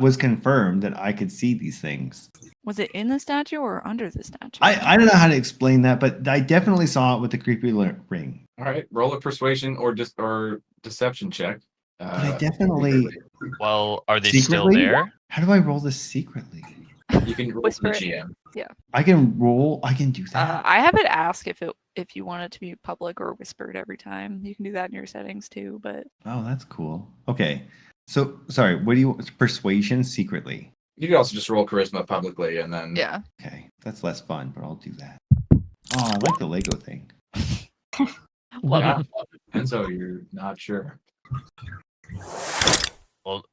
[SPEAKER 5] was confirmed that I could see these things.
[SPEAKER 3] Was it in the statue or under the statue?
[SPEAKER 5] I don't know how to explain that, but I definitely saw it with the creepy ring.
[SPEAKER 1] All right, roll a persuasion or deception check.
[SPEAKER 5] But I definitely.
[SPEAKER 4] Well, are they
[SPEAKER 5] Secretly?
[SPEAKER 4] still there?
[SPEAKER 5] How do I roll this secretly?
[SPEAKER 1] You can roll
[SPEAKER 3] Whisper
[SPEAKER 1] the
[SPEAKER 3] it.
[SPEAKER 1] GM.
[SPEAKER 5] I can roll. I can do that.
[SPEAKER 3] I have it ask if you want it to be public or whispered every time. You can do that in your settings too, but
[SPEAKER 5] Oh, that's cool. Okay. So, sorry, what do you persuasion secretly?
[SPEAKER 1] You could also just roll charisma publicly and then
[SPEAKER 3] yeah.
[SPEAKER 5] Okay, that's less fun, but I'll do that. Oh, I like the Lego thing.
[SPEAKER 1] Yeah. And so you're not sure.
[SPEAKER 4] Well,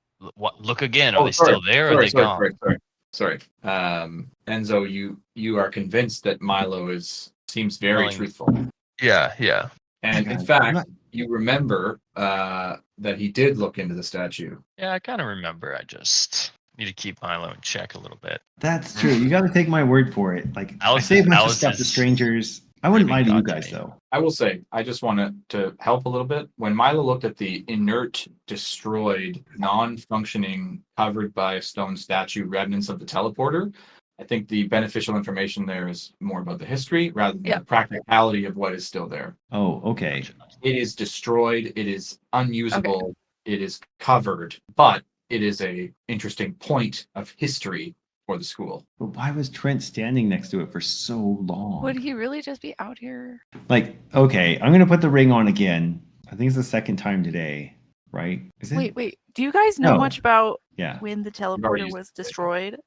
[SPEAKER 4] look again. Are they still there or are they gone?
[SPEAKER 1] Sorry. Enzo, you are convinced that Milo seems very
[SPEAKER 4] Telling-
[SPEAKER 1] truthful.
[SPEAKER 4] Yeah.
[SPEAKER 1] And
[SPEAKER 5] Oh my
[SPEAKER 1] in
[SPEAKER 5] God,
[SPEAKER 1] fact,
[SPEAKER 5] I'm not-
[SPEAKER 1] you remember that he did look into the statue.
[SPEAKER 4] Yeah, I kind of remember. I just need to keep Milo in check a little bit.
[SPEAKER 5] That's true. You got to take my word for it. Like, I
[SPEAKER 4] Alice
[SPEAKER 5] say a
[SPEAKER 4] is-
[SPEAKER 5] bunch of
[SPEAKER 4] Alice
[SPEAKER 5] stuff to
[SPEAKER 4] is
[SPEAKER 5] strangers. I wouldn't lie
[SPEAKER 4] screaming
[SPEAKER 5] to you
[SPEAKER 4] God to
[SPEAKER 5] guys,
[SPEAKER 4] me.
[SPEAKER 5] though.
[SPEAKER 1] I will say, I just wanted to help a little bit. When Milo looked at the inert, destroyed, non-functioning, covered by a stone statue remnants of the teleporter, I think the beneficial information there is more about the history rather than
[SPEAKER 3] Yeah.
[SPEAKER 1] the practicality of what is still there.
[SPEAKER 5] Oh, okay.
[SPEAKER 1] It is destroyed. It is unusable. It is covered, but it is a interesting point of history for the school.
[SPEAKER 5] But why was Trent standing next to it for so long?
[SPEAKER 3] Would he really just be out here?
[SPEAKER 5] Like, okay, I'm gonna put the ring on again. I think it's the second time today, right? Is it?
[SPEAKER 7] Wait. Do you guys know
[SPEAKER 5] No.
[SPEAKER 7] much about
[SPEAKER 5] Yeah.
[SPEAKER 7] when the
[SPEAKER 1] already
[SPEAKER 7] teleporter
[SPEAKER 1] used
[SPEAKER 7] was
[SPEAKER 1] it.
[SPEAKER 7] destroyed?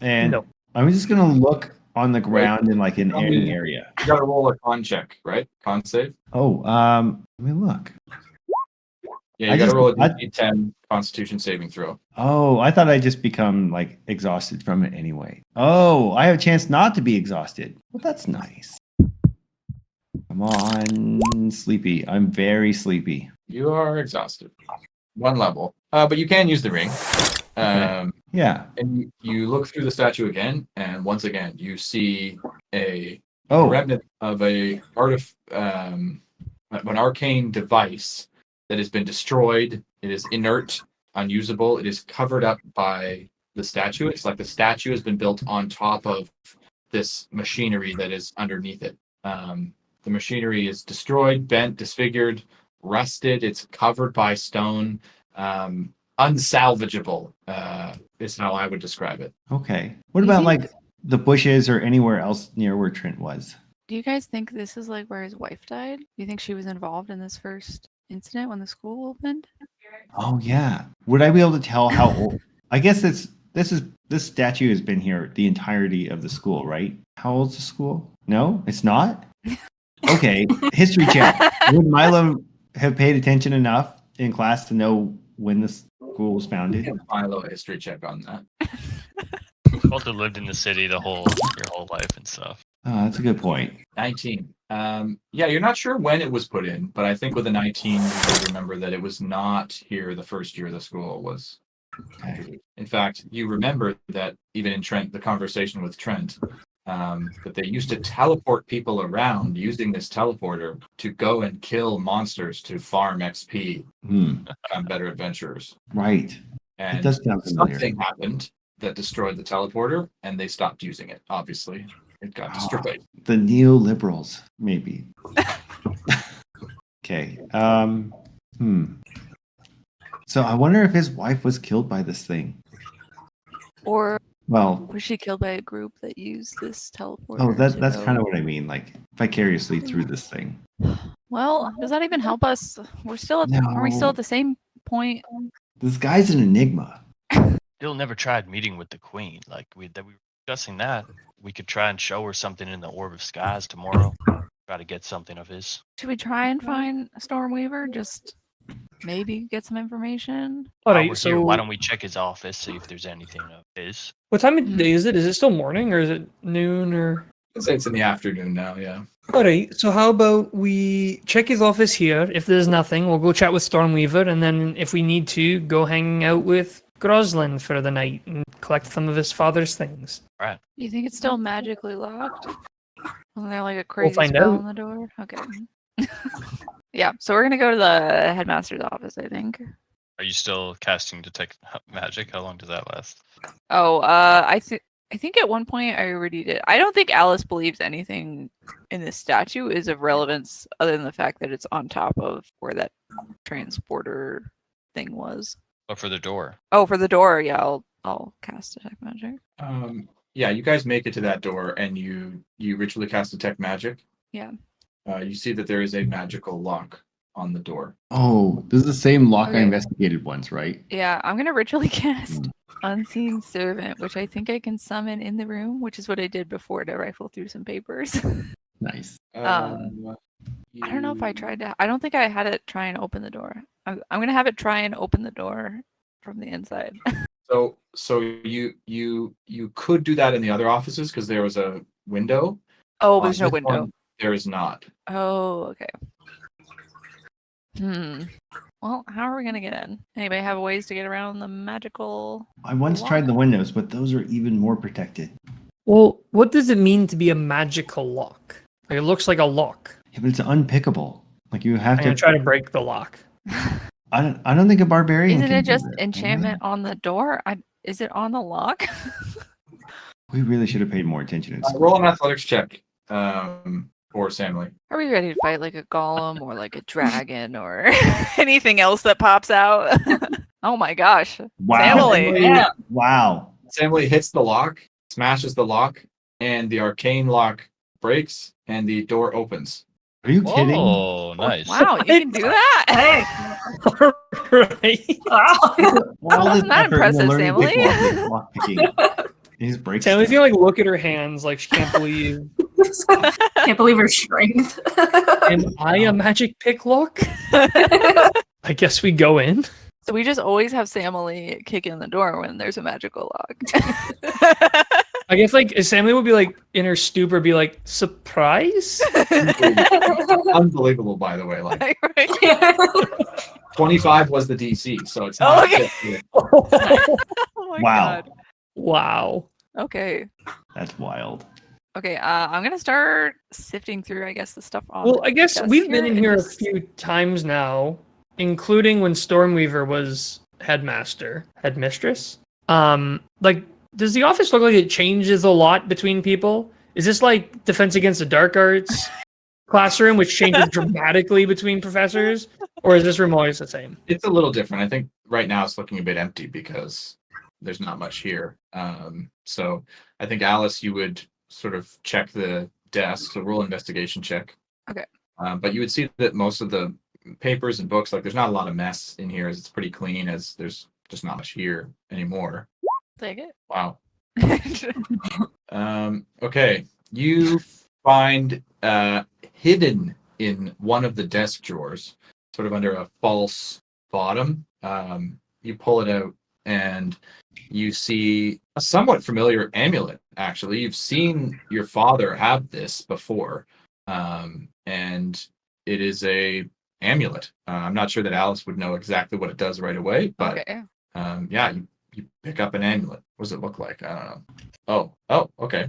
[SPEAKER 5] And
[SPEAKER 2] No.
[SPEAKER 5] I'm just gonna look on the ground in like an any area.
[SPEAKER 1] You got to roll a con check, right? Con save.
[SPEAKER 5] Oh, let me look.
[SPEAKER 1] Yeah,
[SPEAKER 5] I
[SPEAKER 1] you got to
[SPEAKER 5] just-
[SPEAKER 1] roll a
[SPEAKER 5] I-
[SPEAKER 1] D10 Constitution saving throw.
[SPEAKER 5] Oh, I thought I'd just become like exhausted from it anyway. Oh, I have a chance not to be exhausted. Well, that's nice. Come on, sleepy. I'm very sleepy.
[SPEAKER 1] You are exhausted. One level, but you can use the ring.
[SPEAKER 5] Yeah.
[SPEAKER 1] And you look through the statue again, and once again you see a
[SPEAKER 5] Oh,
[SPEAKER 1] remnant of an arcane device that has been destroyed. It is inert, unusable. It is covered up by the statue. It's like the statue has been built on top of this machinery that is underneath it. The machinery is destroyed, bent, disfigured, rusted. It's covered by stone. Unsalvageable is how I would describe it.
[SPEAKER 5] okay. What
[SPEAKER 3] You
[SPEAKER 5] about
[SPEAKER 3] think-
[SPEAKER 5] like the bushes or anywhere else near where Trent was?
[SPEAKER 3] Do you guys think this is like where his wife died? Do you think she was involved in this first incident when the school opened?
[SPEAKER 5] Oh yeah. Would I be able to tell how old? I guess this statue has been here the entirety of the school, right? How old's the school? No, it's not. Okay, history check. Would Milo have paid attention enough in class to know when the school was founded?
[SPEAKER 1] Milo history check on that.
[SPEAKER 4] Both have lived in the city your whole life and stuff.
[SPEAKER 5] Oh, that's a good point.
[SPEAKER 1] 19. Yeah, you're not sure when it was put in, but I think with a 19, you will remember that it was not here the first year the school was.
[SPEAKER 5] Okay.
[SPEAKER 1] In fact, you remember that even in Trent, the conversation with Trent, that they used to teleport people around using this teleporter to go and kill monsters to farm XP on better adventurers.
[SPEAKER 5] Right.
[SPEAKER 1] And
[SPEAKER 5] It does sound familiar.
[SPEAKER 1] something happened that destroyed the teleporter, and they stopped using it. Obviously, it got destroyed.
[SPEAKER 5] The neoliberals, maybe. Okay. So I wonder if his wife was killed by this thing.
[SPEAKER 7] Or
[SPEAKER 5] Well,
[SPEAKER 7] was she killed by a group that used this teleporter?
[SPEAKER 5] oh, that's
[SPEAKER 7] to
[SPEAKER 5] kind of
[SPEAKER 7] go-
[SPEAKER 5] what I mean. Like vicariously through this thing.
[SPEAKER 3] Well, does that even help us? We're still at are we still
[SPEAKER 5] No.
[SPEAKER 3] at the same point?
[SPEAKER 5] This guy's an enigma.
[SPEAKER 4] Still never tried meeting with the queen. Like we were discussing that. We could try and show her something in the Orb of Skies tomorrow. Try to get something of his.
[SPEAKER 3] Should we try and find Stormweaver? Just maybe get some information?
[SPEAKER 2] All
[SPEAKER 4] While
[SPEAKER 2] right,
[SPEAKER 4] we're
[SPEAKER 2] so
[SPEAKER 4] here, why don't we check his office, see if there's anything of his?
[SPEAKER 2] what time of day is it? Is it still morning or is it noon or?
[SPEAKER 1] I'd say it's in the afternoon now, yeah.
[SPEAKER 2] All right, so how about we check his office here? If there's nothing, we'll go chat with Stormweaver, and then if we need to, go hang out with Groslin for the night and collect some of his father's things.
[SPEAKER 3] You think it's still magically locked? Wasn't there like a crazy
[SPEAKER 2] find
[SPEAKER 3] spell
[SPEAKER 2] out.
[SPEAKER 3] on the door? Okay. Yeah, so we're gonna go to the headmaster's office, I think.
[SPEAKER 4] Are you still casting detect magic? How long does that last?
[SPEAKER 3] Oh, I think at one point I already did. I don't think Alice believes anything in this statue is of relevance other than the fact that it's on top of where that transporter thing was.
[SPEAKER 4] But for the door.
[SPEAKER 3] Oh, for the door, yeah, I'll cast detect magic.
[SPEAKER 1] Yeah, you guys make it to that door, and you ritually cast detect magic.
[SPEAKER 3] Yeah.
[SPEAKER 1] You see that there is a magical lock on the door.
[SPEAKER 5] Oh, this is the same lock I
[SPEAKER 3] Okay.
[SPEAKER 5] investigated once, right?
[SPEAKER 3] Yeah, I'm gonna ritually cast Unseen Servant, which I think I can summon in the room, which is what I did before to rifle through some papers.
[SPEAKER 5] Nice.
[SPEAKER 3] I don't know if I
[SPEAKER 1] you-
[SPEAKER 3] tried to. I don't think I had it try and open the door. I'm gonna have it try and open the door from the inside.
[SPEAKER 1] So you could do that in the other offices because there was a window.
[SPEAKER 3] Oh,
[SPEAKER 1] On
[SPEAKER 3] there's no
[SPEAKER 1] this
[SPEAKER 3] window.
[SPEAKER 1] one, there is not.
[SPEAKER 3] Oh, okay. Well, how are we gonna get in? Anybody have ways to get around the magical?
[SPEAKER 5] I once tried the windows, but those are even more protected.
[SPEAKER 2] Well, what does it mean to be a magical lock? Like, it looks like a lock.
[SPEAKER 5] Yeah, but it's unpickable. Like you have
[SPEAKER 2] I'm
[SPEAKER 5] to
[SPEAKER 2] gonna try to break the lock.
[SPEAKER 5] I don't think a barbarian
[SPEAKER 3] Isn't
[SPEAKER 5] can
[SPEAKER 3] it
[SPEAKER 5] do
[SPEAKER 3] just
[SPEAKER 5] that,
[SPEAKER 3] enchantment on the door? Is it on the lock?
[SPEAKER 5] We really should have paid more attention in school.
[SPEAKER 1] Roll an athletics check for Samley.
[SPEAKER 3] Are we ready to fight like a golem or like a dragon or anything else that pops out? Oh my gosh.
[SPEAKER 5] Wow.
[SPEAKER 3] Family.
[SPEAKER 6] Yeah.
[SPEAKER 5] Wow.
[SPEAKER 1] Samley hits the lock, smashes the lock, and the arcane lock breaks, and the door opens.
[SPEAKER 5] Are you kidding?
[SPEAKER 4] Oh, nice.
[SPEAKER 3] Wow, you can do that?
[SPEAKER 6] Hey.
[SPEAKER 2] Right.
[SPEAKER 6] Wow.
[SPEAKER 5] All
[SPEAKER 3] Wasn't that impressive,
[SPEAKER 5] Samley?
[SPEAKER 3] Samley?
[SPEAKER 5] He just breaks
[SPEAKER 2] Sammy's
[SPEAKER 5] stuff.
[SPEAKER 2] gonna like look at her hands like she can't believe.
[SPEAKER 6] Can't believe her strength.
[SPEAKER 2] Am I a magic pick lock? I guess we go in.
[SPEAKER 3] So we just always have Sammy kick in the door when there's a magical lock.
[SPEAKER 2] I guess like Sammy would be like in her stupor, be like, surprise?
[SPEAKER 1] Unbelievable, by the way. Like
[SPEAKER 3] Right?
[SPEAKER 1] 25 was the DC, so it's
[SPEAKER 3] Oh,
[SPEAKER 1] not.
[SPEAKER 3] okay.
[SPEAKER 1] just-
[SPEAKER 3] Oh my
[SPEAKER 5] Wow.
[SPEAKER 3] god.
[SPEAKER 2] Wow.
[SPEAKER 3] Okay.
[SPEAKER 5] That's wild.
[SPEAKER 3] Okay, I'm gonna start sifting through, I guess, the stuff on.
[SPEAKER 2] Well,
[SPEAKER 3] the
[SPEAKER 2] I guess
[SPEAKER 3] desk
[SPEAKER 2] we've been in
[SPEAKER 3] and
[SPEAKER 2] here a
[SPEAKER 3] just-
[SPEAKER 2] few times now, including when Stormweaver was headmistress. Like, does the office look like it changes a lot between people? Is this like Defense Against the Dark Arts classroom, which changes dramatically between professors, or is this room always the same?
[SPEAKER 1] It's a little different. I think right now it's looking a bit empty because there's not much here. So I think Alice, you would sort of check the desk, so roll investigation check.
[SPEAKER 3] Okay.
[SPEAKER 1] But you would see that most of the papers and books, like there's not a lot of mess in here, as it's pretty clean, as there's just not much here anymore.
[SPEAKER 3] Take it.
[SPEAKER 1] Wow. Okay, you find hidden in one of the desk drawers, sort of under a false bottom. You pull it out and you see a somewhat familiar amulet. Actually, you've seen your father have this before, and it is a amulet. I'm not sure that Alice would know exactly what it does right away, but
[SPEAKER 3] Okay.
[SPEAKER 1] yeah, you pick up an amulet. What does it look like? I don't know. Oh, okay.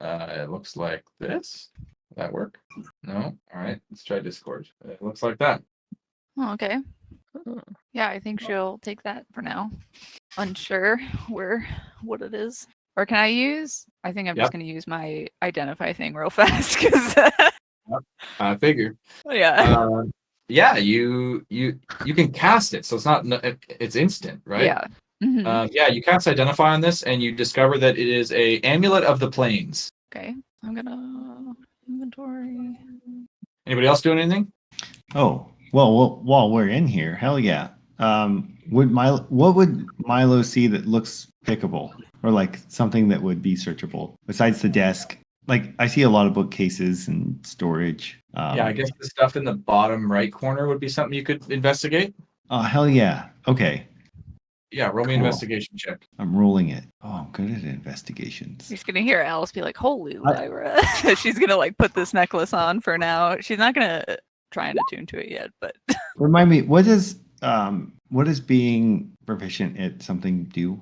[SPEAKER 1] It looks like this. Will that work? No? All right, let's try Discord. It looks like that.
[SPEAKER 3] Oh, okay. Yeah, I think she'll take that for now. Unsure what it is. Or can I use? I think I'm
[SPEAKER 1] Yep.
[SPEAKER 3] just going to use my identify thing real fast because
[SPEAKER 1] I figure.
[SPEAKER 3] yeah.
[SPEAKER 1] Yeah, you can cast it, so it's not. It's instant, right?
[SPEAKER 3] Yeah. Mhm.
[SPEAKER 1] Yeah, you cast identify on this, and you discover that it is a amulet of the plains.
[SPEAKER 3] Okay. I'm going to inventory.
[SPEAKER 1] Anybody else doing anything?
[SPEAKER 5] Oh, well, while we're in here, hell yeah. What would Milo see that looks pickable or like something that would be searchable besides the desk? Like I see a lot of bookcases and storage.
[SPEAKER 1] Yeah, I guess the stuff in the bottom right corner would be something you could investigate.
[SPEAKER 5] Oh, hell yeah. Okay.
[SPEAKER 1] Yeah, roll me an
[SPEAKER 5] Cool.
[SPEAKER 1] investigation check.
[SPEAKER 5] I'm rolling it. Oh, I'm good at investigations.
[SPEAKER 3] She's going to hear Alice be like, holy Lyra. She's going to like put this necklace on for now. She's not going to try and attune to it yet, but
[SPEAKER 5] Remind me, what does being proficient at something do?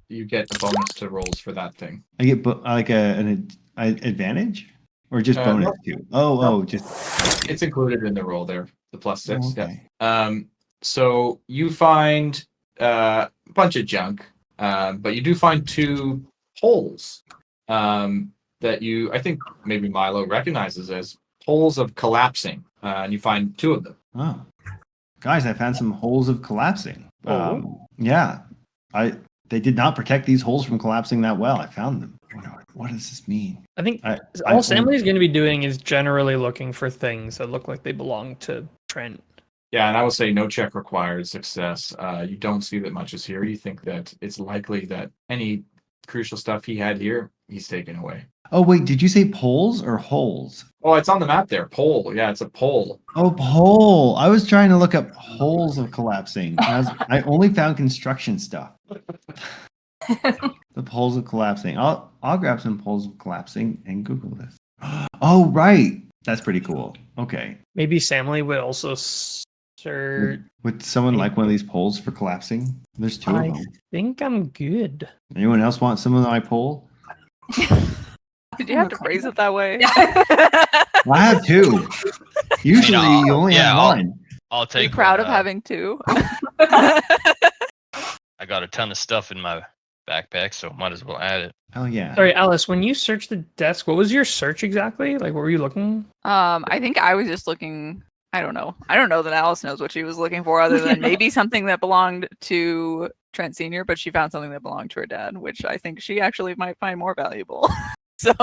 [SPEAKER 1] You get a bonus to rolls for that thing.
[SPEAKER 5] I get like an advantage or just bonus
[SPEAKER 1] no.
[SPEAKER 5] too? Oh, just
[SPEAKER 1] It's included in the roll there, the +6.
[SPEAKER 5] okay.
[SPEAKER 1] Yeah. So you find a bunch of junk, but you do find 2 holes that I think maybe Milo recognizes as holes of collapsing, and you find 2 of them.
[SPEAKER 5] Oh, guys, I found some holes of collapsing.
[SPEAKER 2] Oh.
[SPEAKER 5] Yeah, they did not protect these holes from collapsing that well. I found them. What does this mean?
[SPEAKER 2] I think
[SPEAKER 5] I
[SPEAKER 2] all Sammy's going to be doing is generally looking for things that look like they belong to Trent.
[SPEAKER 1] Yeah, and I will say no check required. Success. You don't see that much is here. You think that it's likely that any crucial stuff he had here, he's taken away.
[SPEAKER 5] Oh wait, did you say poles or holes?
[SPEAKER 1] Oh, it's on the map there. Pole. Yeah, it's a pole.
[SPEAKER 5] Oh, pole. I was trying to look up holes of collapsing. I only found construction stuff. The poles of collapsing. I'll grab some poles of collapsing and Google this. Oh, right. That's pretty cool. Okay.
[SPEAKER 2] Maybe Samly would also search.
[SPEAKER 5] Would someone like one of these poles for collapsing? There's two of
[SPEAKER 2] I
[SPEAKER 5] them.
[SPEAKER 2] think I'm good.
[SPEAKER 5] Anyone else want some of my pole?
[SPEAKER 3] Did you have to phrase it that way?
[SPEAKER 5] Well, I have two. Usually you only have
[SPEAKER 4] I'll-
[SPEAKER 5] one.
[SPEAKER 4] I'll
[SPEAKER 3] Are
[SPEAKER 4] take.
[SPEAKER 3] you proud
[SPEAKER 4] one,
[SPEAKER 3] of having two?
[SPEAKER 4] I got a ton of stuff in my backpack, so might as well add it.
[SPEAKER 5] Oh yeah.
[SPEAKER 2] Sorry, Alice, when you searched the desk, what was your search exactly? Like, what were you looking?
[SPEAKER 3] I think I was just looking. I don't know. I don't know that Alice knows what she was looking for, other than maybe something that belonged to Trent Sr. But she found something that belonged to her dad, which I think she actually might find more valuable. So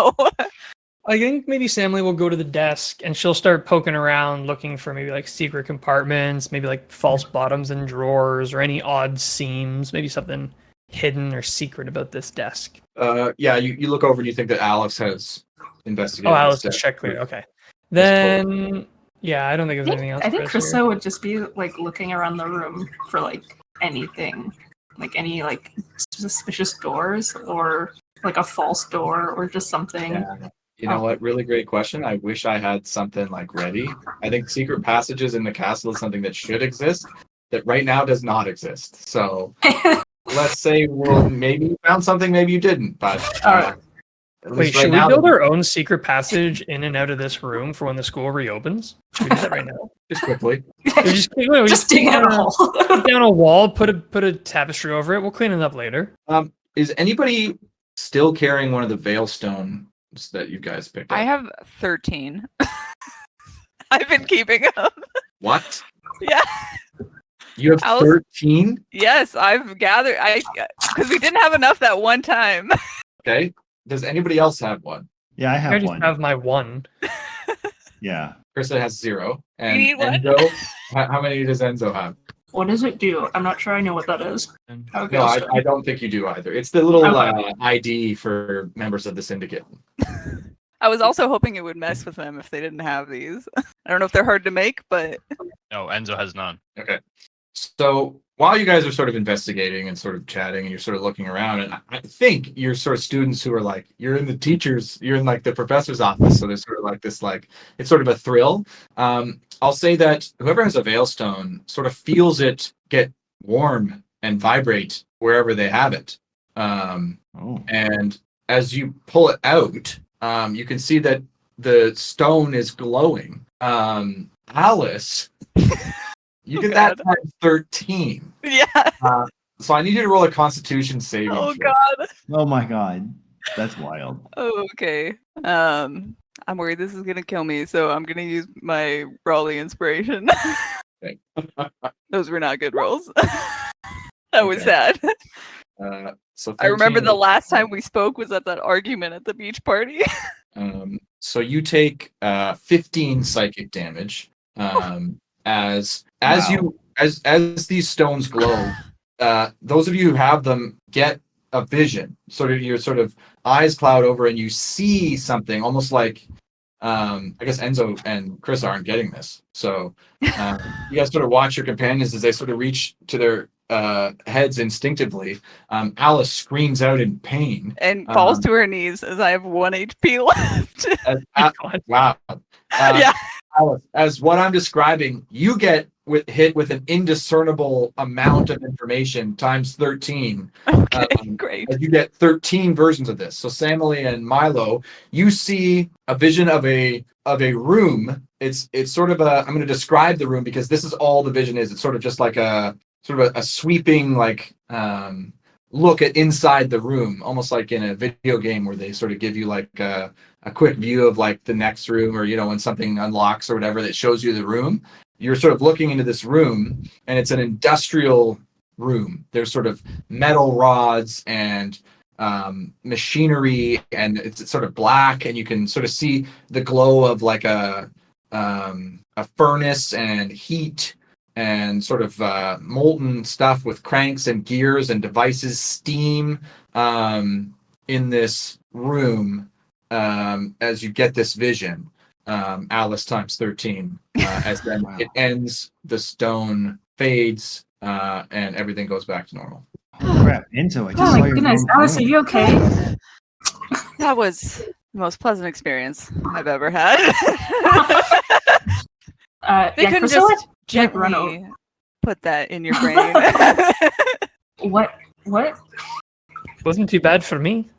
[SPEAKER 2] I think maybe Samly will go to the desk and she'll start poking around looking for maybe like secret compartments, maybe like false bottoms and drawers or any odd seams, maybe something hidden or secret about this desk.
[SPEAKER 1] Yeah, you look over and you think that Alex has investigated.
[SPEAKER 2] Oh, Alice
[SPEAKER 1] this
[SPEAKER 2] has
[SPEAKER 1] desk.
[SPEAKER 2] checked clear. Okay.
[SPEAKER 1] This
[SPEAKER 2] Then, yeah, I don't think there's anything else.
[SPEAKER 6] I think
[SPEAKER 2] for us here.
[SPEAKER 6] Krista would just be like looking around the room for like anything, like any like suspicious doors or like a false door or just something.
[SPEAKER 1] Yeah. You know what? Really great question. I wish I had something like ready. I think secret passages in the castle is something that should exist that right now does not exist. So let's say we'll maybe you found something, maybe you didn't. But
[SPEAKER 6] Alright.
[SPEAKER 1] at
[SPEAKER 2] Wait,
[SPEAKER 1] least right
[SPEAKER 2] should we
[SPEAKER 1] now,
[SPEAKER 2] build our own secret passage in and out of this room for when the school reopens? Should we do that right now?
[SPEAKER 1] just quickly.
[SPEAKER 2] We just
[SPEAKER 6] Just dig out a hole.
[SPEAKER 2] put down a wall, put a tapestry over it. We'll clean it up later.
[SPEAKER 1] Is anybody still carrying one of the veil stones that you guys picked up?
[SPEAKER 3] I have 13. I've been keeping them.
[SPEAKER 1] What?
[SPEAKER 3] Yeah.
[SPEAKER 1] You have
[SPEAKER 3] Alice-
[SPEAKER 1] 13?
[SPEAKER 3] Yes, I've gathered. Because we didn't have enough that one time.
[SPEAKER 1] Okay. Does anybody else have one?
[SPEAKER 5] Yeah, I
[SPEAKER 2] I
[SPEAKER 5] have
[SPEAKER 2] already
[SPEAKER 5] one.
[SPEAKER 2] have my one.
[SPEAKER 5] Yeah.
[SPEAKER 1] Krista has 0. And
[SPEAKER 3] need one?
[SPEAKER 1] Enzo, how many does Enzo have?
[SPEAKER 6] What does it do? I'm not sure I know what that is. Okay.
[SPEAKER 1] No, I don't think you do either. It's the little
[SPEAKER 6] Okay.
[SPEAKER 1] ID for members of the syndicate.
[SPEAKER 3] I was also hoping it would mess with them if they didn't have these. I don't know if they're hard to make, but
[SPEAKER 4] No, Enzo has none.
[SPEAKER 1] Okay. So while you guys are sort of investigating and sort of chatting and you're sort of looking around, and I think you're sort of students who are like, you're in like the professor's office. So there's sort of like this, like, it's sort of a thrill. I'll say that whoever has a veilstone sort of feels it get warm and vibrate wherever they have it.
[SPEAKER 5] Oh.
[SPEAKER 1] And as you pull it out, you can see that the stone is glowing. Alice, you get that times 13.
[SPEAKER 3] yeah.
[SPEAKER 1] So I need you to roll a Constitution saving
[SPEAKER 3] Oh
[SPEAKER 1] throw.
[SPEAKER 3] god.
[SPEAKER 5] Oh my god. That's wild.
[SPEAKER 3] Oh, okay. I'm worried this is gonna kill me, so I'm gonna use my Raleigh inspiration.
[SPEAKER 1] Okay.
[SPEAKER 3] Those were not good rolls. That was
[SPEAKER 1] Okay.
[SPEAKER 3] sad.
[SPEAKER 1] So
[SPEAKER 3] I remember
[SPEAKER 1] 13
[SPEAKER 3] the last time we spoke was at that argument at the beach party.
[SPEAKER 1] So you take 15 psychic damage. As these stones glow, those of you who have them get a vision. Sort of your sort of eyes cloud over and you see something almost like I guess Enzo and Chris aren't getting this. So you guys sort of watch your companions as they sort of reach to their heads instinctively. Alice screams out in pain.
[SPEAKER 3] And falls to her knees as I have 1 HP left.
[SPEAKER 1] Wow.
[SPEAKER 3] Yeah.
[SPEAKER 1] Alice, as what I'm describing, you get hit with an indiscernible amount of information times 13.
[SPEAKER 3] Okay, great.
[SPEAKER 1] As you get 13 versions of this. So Samily and Milo, you see a vision of a room. It's sort of I'm going to describe the room because this is all the vision is. It's sort of just like a sweeping like look at inside the room, almost like in a video game where they sort of give you like a quick view of like the next room, or when something unlocks or whatever that shows you the room. You're sort of looking into this room and it's an industrial room. There's sort of metal rods and machinery, and it's sort of black, and you can sort of see the glow of like a furnace and heat and sort of molten stuff with cranks and gears and devices, steam in this room as you get this vision. Alice times 13. As then it ends, the stone fades, and everything goes back to normal.
[SPEAKER 5] Oh crap, Enzo! I just
[SPEAKER 6] Oh
[SPEAKER 5] saw
[SPEAKER 6] my
[SPEAKER 5] your
[SPEAKER 6] goodness,
[SPEAKER 5] name.
[SPEAKER 6] Alice, are you okay?
[SPEAKER 3] That was the most pleasant experience I've ever had. They
[SPEAKER 6] yeah,
[SPEAKER 3] couldn't
[SPEAKER 6] Priscilla,
[SPEAKER 3] just
[SPEAKER 6] like, run
[SPEAKER 3] gently put that in your brain.
[SPEAKER 6] What?
[SPEAKER 2] Wasn't too bad for me.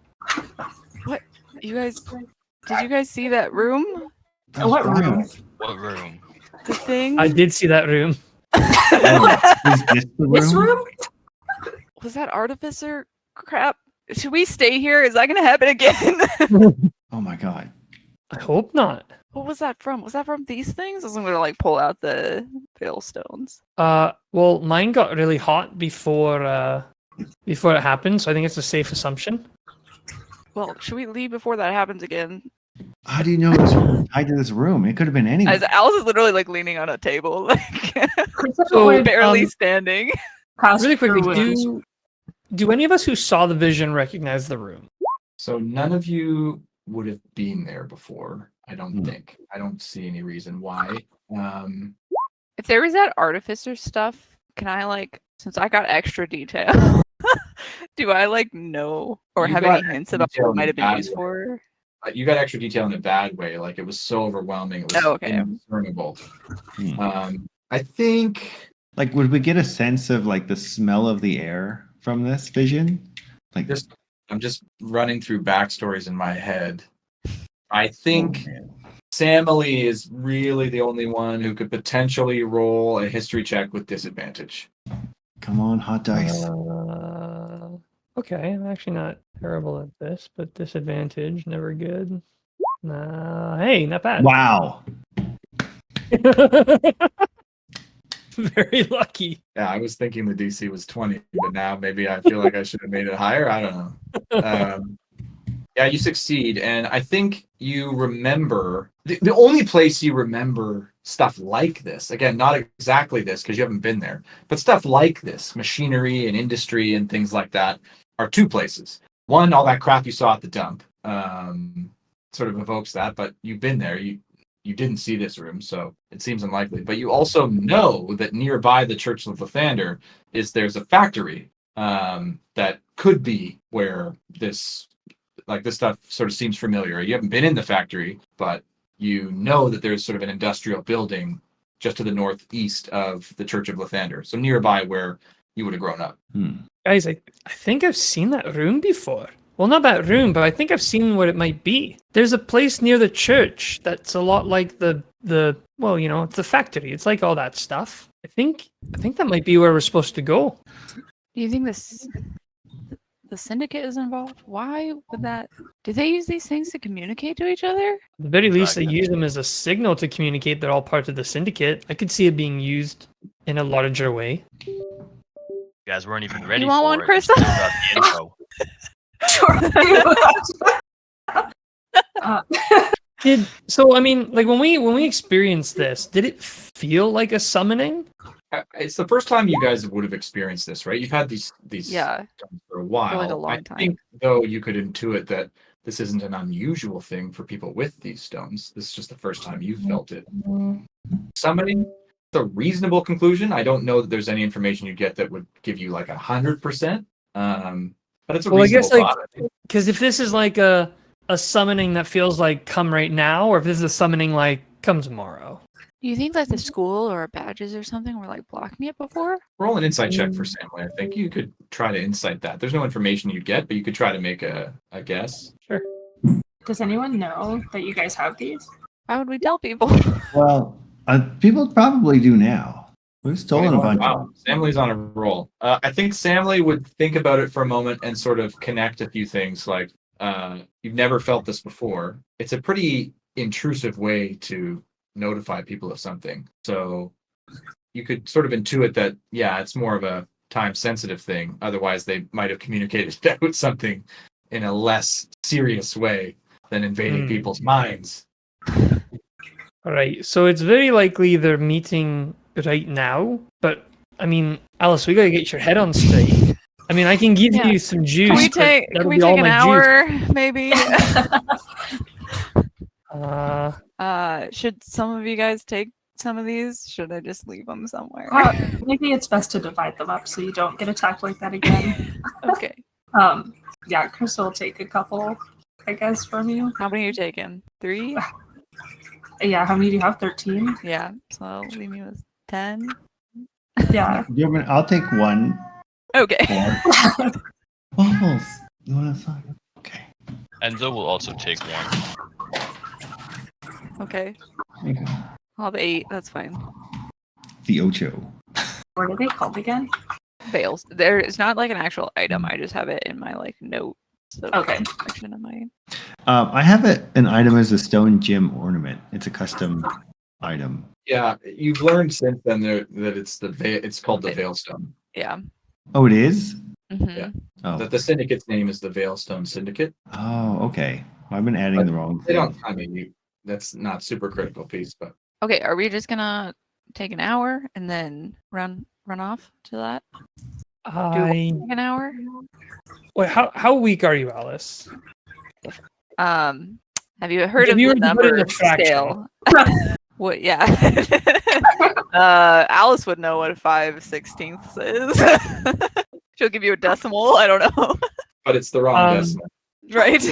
[SPEAKER 3] You guys, did you guys see that room?
[SPEAKER 6] What room?
[SPEAKER 4] What room?
[SPEAKER 3] The thing?
[SPEAKER 2] I did see that room.
[SPEAKER 5] Is this the room?
[SPEAKER 6] This room?
[SPEAKER 3] Was that artificer crap? Should we stay here? Is that going to happen again?
[SPEAKER 5] Oh my god.
[SPEAKER 2] I hope not.
[SPEAKER 3] What was that from? Was that from these things? I was going to like pull out the fail stones.
[SPEAKER 2] Well, mine got really hot before it happened, so I think it's a safe assumption.
[SPEAKER 3] Well, should we leave before that happens again?
[SPEAKER 5] How do you know it's tied to this room? It could have been anyone.
[SPEAKER 3] As Alice is literally like leaning on a table, like
[SPEAKER 2] So,
[SPEAKER 6] would
[SPEAKER 3] barely standing.
[SPEAKER 6] cast
[SPEAKER 2] Really quickly,
[SPEAKER 6] Cure Wounds.
[SPEAKER 2] do any of us who saw the vision recognize the room?
[SPEAKER 1] So none of you would have been there before. I don't
[SPEAKER 5] Hmm.
[SPEAKER 1] think. I don't see any reason why.
[SPEAKER 3] If there was that artificer stuff, can I like, since I got extra detail, do I like know or
[SPEAKER 1] You
[SPEAKER 3] have
[SPEAKER 1] got
[SPEAKER 3] any hints about
[SPEAKER 1] detail
[SPEAKER 3] what
[SPEAKER 1] in
[SPEAKER 3] it might have been
[SPEAKER 1] bad
[SPEAKER 3] used
[SPEAKER 1] way.
[SPEAKER 3] for?
[SPEAKER 1] You got extra detail in a bad way. Like it was so overwhelming. It was
[SPEAKER 3] Oh, okay.
[SPEAKER 1] indiscernible.
[SPEAKER 5] Hmm.
[SPEAKER 1] I think
[SPEAKER 5] Like, would we get a sense of like the smell of the air from this vision? Like,
[SPEAKER 1] Just- I'm just running through backstories in my head. I think
[SPEAKER 5] oh, man.
[SPEAKER 1] Samily is really the only one who could potentially roll a history check with disadvantage.
[SPEAKER 5] Come on, hot dice.
[SPEAKER 2] Okay, I'm actually not terrible at this, but disadvantage, never good. Hey, not bad.
[SPEAKER 5] Wow.
[SPEAKER 2] Very lucky.
[SPEAKER 1] Yeah, I was thinking the DC was 20, but now maybe I feel like I should have made it higher. I don't know. Yeah, you succeed, and I think you remember the only place you remember stuff like this. Again, not exactly this because you haven't been there, but stuff like this, machinery and industry and things like that, are two places. One, all that crap you saw at the dump, sort of evokes that, but you've been there. You didn't see this room, so it seems unlikely. But you also know that nearby the Church of Lathander there's a factory that could be where this stuff sort of seems familiar. You haven't been in the factory, but you know that there's sort of an industrial building just to the northeast of the Church of Lathander, so nearby where you would have grown up.
[SPEAKER 2] Guys, I think I've seen that room before. Well, not that room, but I think I've seen what it might be. There's a place near the church that's a lot like the well, you know, it's the factory. It's like all that stuff. I think that might be where we're supposed to go.
[SPEAKER 3] Do you think the syndicate is involved? Why would that? Do they use these things to communicate to each other?
[SPEAKER 2] At the very least, they
[SPEAKER 4] Exactly.
[SPEAKER 2] use them as a signal to communicate they're all part of the syndicate. I could see it being used in a larger way.
[SPEAKER 4] You guys weren't even ready
[SPEAKER 3] want
[SPEAKER 4] for
[SPEAKER 3] one,
[SPEAKER 4] it.
[SPEAKER 3] Krista?
[SPEAKER 4] until you got the info.
[SPEAKER 6] Sure.
[SPEAKER 2] So I mean, like when we experienced this, did it feel like a summoning?
[SPEAKER 1] It's the first time you guys would have experienced this, right? You've had these
[SPEAKER 3] Yeah.
[SPEAKER 1] for a while.
[SPEAKER 3] a long
[SPEAKER 1] I
[SPEAKER 3] time.
[SPEAKER 1] think, though, you could intuit that this isn't an unusual thing for people with these stones. This is just the first time you felt it. Summoning, it's a reasonable conclusion. I don't know that there's any information you get that would give you like 100%. But it's a
[SPEAKER 2] Well, I
[SPEAKER 1] reasonable
[SPEAKER 2] guess, like,
[SPEAKER 1] thought. I think.
[SPEAKER 2] Because if this is like a summoning that feels like come right now, or if this is a summoning like come tomorrow.
[SPEAKER 3] Do you think like the school or badges or something were like blocking it before?
[SPEAKER 1] Roll an insight check for Samway. I think you could try to insight that. There's no information you get, but you could try to make a guess.
[SPEAKER 2] Sure.
[SPEAKER 6] Does anyone know that you guys have these?
[SPEAKER 3] Why would we tell people?
[SPEAKER 5] Well, people probably do now. We've stolen a bunch.
[SPEAKER 1] Wow, Samley's on a roll. I think Samley would think about it for a moment and sort of connect a few things. Like, you've never felt this before. It's a pretty intrusive way to notify people of something. So you could sort of intuit that, yeah, it's more of a time-sensitive thing. Otherwise, they might have communicated out something in a less serious way than invading people's minds.
[SPEAKER 2] All right. So it's very likely they're meeting right now. But I mean, Alice, we gotta get your head on straight. I mean, I can give
[SPEAKER 3] Yeah.
[SPEAKER 2] you some juice.
[SPEAKER 3] Can we
[SPEAKER 2] but
[SPEAKER 3] take
[SPEAKER 2] that'll
[SPEAKER 3] can we
[SPEAKER 2] be all
[SPEAKER 3] take an
[SPEAKER 2] my juice.
[SPEAKER 3] hour maybe? Should some of you guys take some of these? Should I just leave them somewhere?
[SPEAKER 6] Maybe it's best to divide them up so you don't get attacked like that again.
[SPEAKER 3] Okay.
[SPEAKER 6] Yeah, Crystal will take a couple, I guess, from you.
[SPEAKER 3] How many are you taking? 3?
[SPEAKER 6] Yeah, how many do you have? 13?
[SPEAKER 3] Yeah. So that'll leave me with 10.
[SPEAKER 6] Yeah.
[SPEAKER 5] I'll take one.
[SPEAKER 3] Okay.
[SPEAKER 5] Waffles. You want to sign? Okay.
[SPEAKER 4] Enzo will also take one.
[SPEAKER 3] Okay.
[SPEAKER 5] There you go.
[SPEAKER 3] I'll have 8. That's fine.
[SPEAKER 5] The Ocho.
[SPEAKER 6] What are they called again?
[SPEAKER 3] Veils. There it's not like an actual item. I just have it in my like note.
[SPEAKER 6] Okay.
[SPEAKER 3] Section of my.
[SPEAKER 5] I have an item as a stone gem ornament. It's a custom item.
[SPEAKER 1] Yeah, you've learned since then that it's called the Veilstone.
[SPEAKER 3] Yeah.
[SPEAKER 5] Oh, it is?
[SPEAKER 3] Mm-hmm.
[SPEAKER 1] Yeah.
[SPEAKER 5] Oh.
[SPEAKER 1] That the syndicate's name is the Veilstone Syndicate.
[SPEAKER 5] Oh, okay. I've been adding the wrong
[SPEAKER 1] They
[SPEAKER 5] thing.
[SPEAKER 1] don't. I mean, that's not super critical piece, but
[SPEAKER 3] Okay. Are we just gonna take an hour and then run off to that? Do we take an hour?
[SPEAKER 2] Wait, how weak are you, Alice?
[SPEAKER 3] Have you heard
[SPEAKER 2] If
[SPEAKER 3] of
[SPEAKER 2] you
[SPEAKER 3] the
[SPEAKER 2] were to put it in
[SPEAKER 3] number
[SPEAKER 2] a fraction.
[SPEAKER 3] scale? What? Yeah. Alice would know what 5/16 is. She'll give you a decimal. I don't know.
[SPEAKER 1] but it's the wrong decimal.
[SPEAKER 3] Right.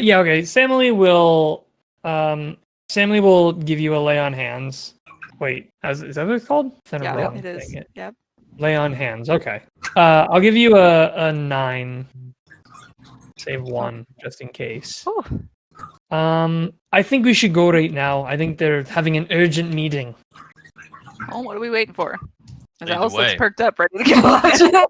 [SPEAKER 2] Yeah, okay. Sammy will give you a lay on hands. Wait, is that what it's called? Is that a
[SPEAKER 3] Yeah,
[SPEAKER 2] wrong
[SPEAKER 3] it is.
[SPEAKER 2] thing?
[SPEAKER 3] Yep.
[SPEAKER 2] Lay on hands. Okay. I'll give you a 9. Save 1 just in case.
[SPEAKER 3] Oh.
[SPEAKER 2] I think we should go right now. I think they're having an urgent meeting.
[SPEAKER 3] Oh, what are we waiting for?
[SPEAKER 4] Lead the
[SPEAKER 3] Alice looks
[SPEAKER 4] way.
[SPEAKER 3] perked up, ready to go.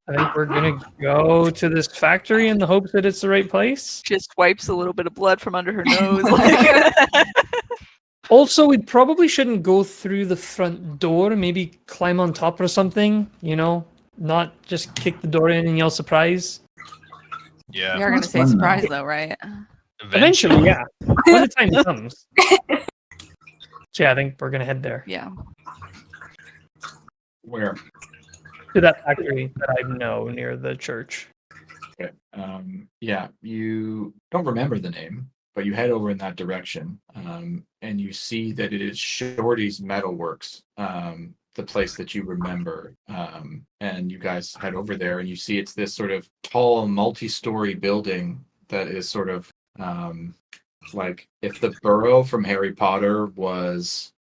[SPEAKER 2] I think we're gonna go to this factory in the hopes that it's the right place.
[SPEAKER 3] Just wipes a little bit of blood from under her nose. Like...
[SPEAKER 2] Also, we probably shouldn't go through the front door. Maybe climb on top or something. Not just kick the door in and yell surprise.
[SPEAKER 4] Yeah.
[SPEAKER 3] We are gonna
[SPEAKER 5] That's
[SPEAKER 3] say
[SPEAKER 5] fun,
[SPEAKER 3] surprise
[SPEAKER 5] though.
[SPEAKER 3] though, right?
[SPEAKER 2] Eventually, yeah. When the time comes. So yeah, I think we're gonna head there.
[SPEAKER 3] Yeah.
[SPEAKER 1] Where?
[SPEAKER 2] To that factory that I know near the church.
[SPEAKER 1] Okay. Yeah, you don't remember the name, but you head over in that direction, and you see that it is Shorty's Metalworks, the place that you remember. And you guys head over there, and you see it's this sort of tall, multi-story building that is sort of like if the burrow from Harry Potter was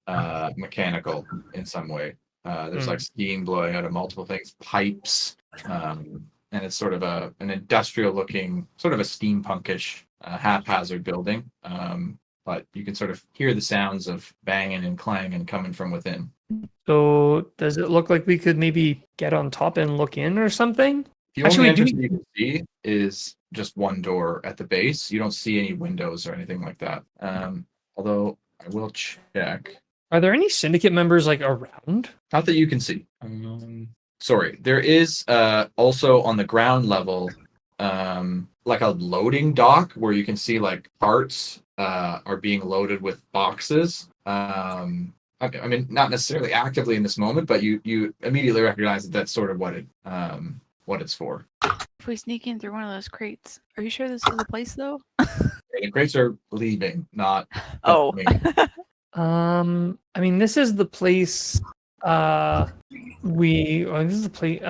[SPEAKER 1] mechanical in some way. There's like steam blowing out of multiple things, pipes, and it's sort of an industrial looking, sort of a steampunkish, haphazard building. But you can sort of hear the sounds of banging and clanging coming from within.
[SPEAKER 2] So does it look like we could maybe get on top and look in or something?
[SPEAKER 1] The
[SPEAKER 2] Actually,
[SPEAKER 1] only
[SPEAKER 2] do
[SPEAKER 1] entrance that you can see is just one door at the base. You don't see any windows or anything like that. Although I will check.
[SPEAKER 2] Are there any syndicate members like around?
[SPEAKER 1] Not that you can see. Sorry, there is also on the ground level like a loading dock where you can see like parts are being loaded with boxes. I mean, not necessarily actively in this moment, but you immediately recognize that that's sort of what it's for.
[SPEAKER 3] If we sneak in through one of those crates, are you sure this is the place though?
[SPEAKER 1] The crates are leaving, not.
[SPEAKER 3] Oh.
[SPEAKER 2] I mean, this is the place. This is the place.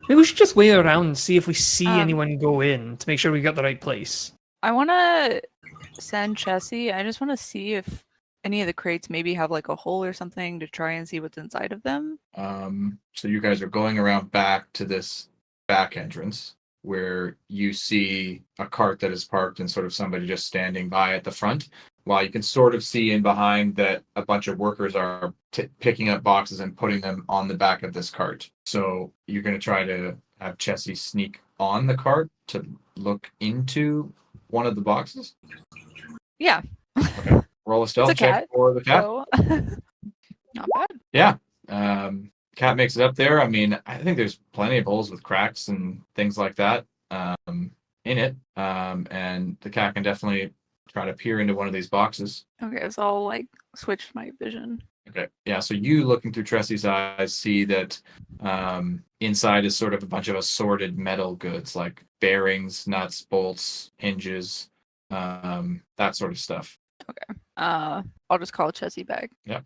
[SPEAKER 2] Maybe we should just wait around and see if we see anyone go in to make sure we got the right place.
[SPEAKER 3] I want to send Chessie. I just want to see if any of the crates maybe have like a hole or something to try and see what's inside of them.
[SPEAKER 1] So you guys are going around back to this back entrance where you see a cart that is parked and sort of somebody just standing by at the front, while you can sort of see in behind that a bunch of workers are picking up boxes and putting them on the back of this cart. So you're going to try to have Chessie sneak on the cart to look into one of the boxes?
[SPEAKER 3] Yeah.
[SPEAKER 1] Okay. Roll a stealth
[SPEAKER 3] It's a
[SPEAKER 1] check
[SPEAKER 3] cat,
[SPEAKER 1] for the cat.
[SPEAKER 3] So... Not bad.
[SPEAKER 1] Yeah. Cat makes it up there. I mean, I think there's plenty of holes with cracks and things like that in it. And the cat can definitely try to peer into one of these boxes.
[SPEAKER 3] Okay, so I'll like switch my vision.
[SPEAKER 1] Okay. Yeah. So you looking through Tressie's eyes see that inside is sort of a bunch of assorted metal goods like bearings, nuts, bolts, hinges, that sort of stuff.
[SPEAKER 3] Okay. I'll just call Chessie back.
[SPEAKER 1] Yeah.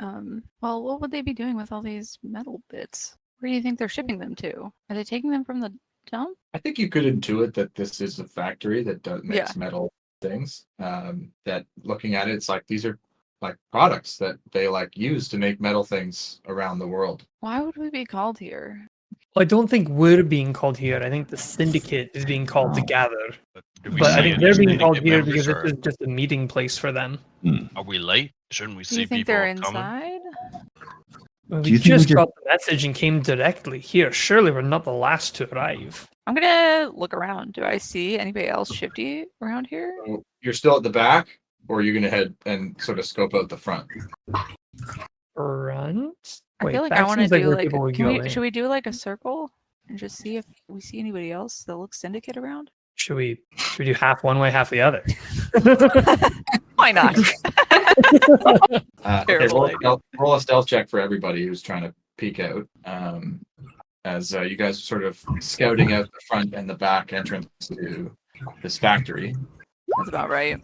[SPEAKER 3] Well, what would they be doing with all these metal bits? Where do you think they're shipping them to? Are they taking them from the dump?
[SPEAKER 1] I think you could intuit that this is a factory that makes
[SPEAKER 3] Yeah.
[SPEAKER 1] metal things. That looking at it, it's like these are like products that they like use to make metal things around the world.
[SPEAKER 3] Why would we be called here?
[SPEAKER 2] Well, I don't think we're being called here. I think the syndicate is being called to gather.
[SPEAKER 4] Do we
[SPEAKER 2] But I
[SPEAKER 4] see
[SPEAKER 2] think
[SPEAKER 4] any
[SPEAKER 2] they're being called
[SPEAKER 4] syndicate
[SPEAKER 2] here
[SPEAKER 4] members,
[SPEAKER 2] because this
[SPEAKER 4] or
[SPEAKER 2] is just a meeting place for them.
[SPEAKER 4] are we late? Shouldn't we
[SPEAKER 3] Do
[SPEAKER 4] see
[SPEAKER 3] you think
[SPEAKER 4] people
[SPEAKER 3] they're
[SPEAKER 4] coming?
[SPEAKER 3] inside?
[SPEAKER 2] Well,
[SPEAKER 5] Do
[SPEAKER 2] we
[SPEAKER 5] you think we
[SPEAKER 2] just
[SPEAKER 5] just-
[SPEAKER 2] got the message and came directly here. Surely we're not the last to arrive.
[SPEAKER 3] I'm gonna look around. Do I see anybody else shifty around here?
[SPEAKER 1] So you're still at the back, or are you going to head and sort of scope out the front?
[SPEAKER 2] Front?
[SPEAKER 3] I feel like
[SPEAKER 2] back
[SPEAKER 3] I want to
[SPEAKER 2] seems like
[SPEAKER 3] do
[SPEAKER 2] where
[SPEAKER 3] like.
[SPEAKER 2] people would
[SPEAKER 3] Can
[SPEAKER 2] go
[SPEAKER 3] we,
[SPEAKER 2] in.
[SPEAKER 3] should we do like a circle and just see if we see anybody else that looks syndicate around?
[SPEAKER 2] Should we do half one way, half the other?
[SPEAKER 3] Why not?
[SPEAKER 1] Okay,
[SPEAKER 3] Terrible idea.
[SPEAKER 1] roll a stealth check for everybody who's trying to peek out. As you guys are sort of scouting out the front and the back entrance to this factory.
[SPEAKER 3] That's about right.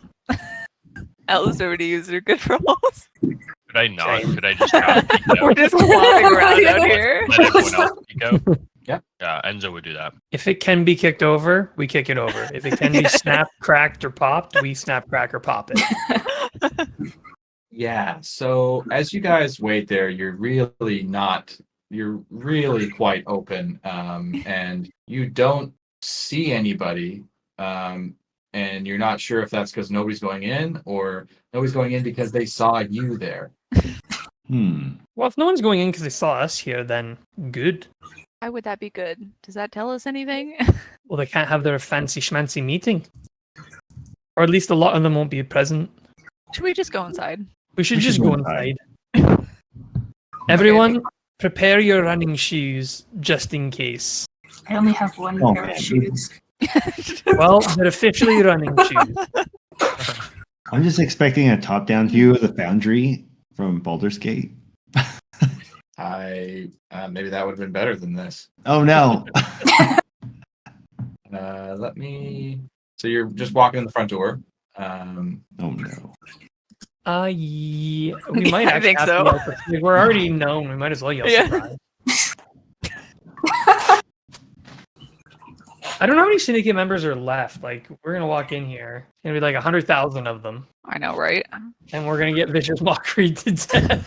[SPEAKER 3] Alice already used her good rolls.
[SPEAKER 4] Could I not?
[SPEAKER 2] Same.
[SPEAKER 4] Could I just not peek
[SPEAKER 3] We're
[SPEAKER 4] out?
[SPEAKER 3] just flopping around out here.
[SPEAKER 4] Let everyone else peek out?
[SPEAKER 1] Yeah.
[SPEAKER 4] Yeah, Enzo would do that.
[SPEAKER 2] If it can be kicked over, we kick it over. If it can be snapped, cracked, or popped, we snap, crack, or pop it.
[SPEAKER 1] Yeah, so as you guys wait there, you're really quite open, and you don't see anybody, and you're not sure if that's because nobody's going in or nobody's going in because they saw you there.
[SPEAKER 2] Well, if no one's going in because they saw us here, then good.
[SPEAKER 3] Why would that be good? Does that tell us anything?
[SPEAKER 2] Well, they can't have their fancy schmancy meeting. Or at least a lot of them won't be present.
[SPEAKER 3] Should we just go inside?
[SPEAKER 2] We should
[SPEAKER 5] We should
[SPEAKER 2] just
[SPEAKER 5] go
[SPEAKER 2] go
[SPEAKER 5] inside.
[SPEAKER 2] inside. Everyone, prepare your running shoes just in case.
[SPEAKER 6] I only have one
[SPEAKER 5] Oh,
[SPEAKER 6] pair
[SPEAKER 5] man.
[SPEAKER 6] of shoes.
[SPEAKER 2] Well, they're officially running shoes.
[SPEAKER 5] I'm just expecting a top-down view of the foundry from Baldur's Gate.
[SPEAKER 1] Maybe that would have been better than this.
[SPEAKER 5] Oh no!
[SPEAKER 1] So you're just walking in the front door.
[SPEAKER 5] Oh no!
[SPEAKER 2] Yeah, we might
[SPEAKER 3] I
[SPEAKER 2] actually
[SPEAKER 3] think
[SPEAKER 2] have
[SPEAKER 3] so.
[SPEAKER 2] to yell for- we're already known. We might as well yell
[SPEAKER 3] Yeah.
[SPEAKER 2] surprise. I don't know how many syndicate members are left. Like, we're gonna walk in here. It's gonna be like 100,000 of them,
[SPEAKER 3] I know, right?
[SPEAKER 2] and we're gonna get vicious mockery to death.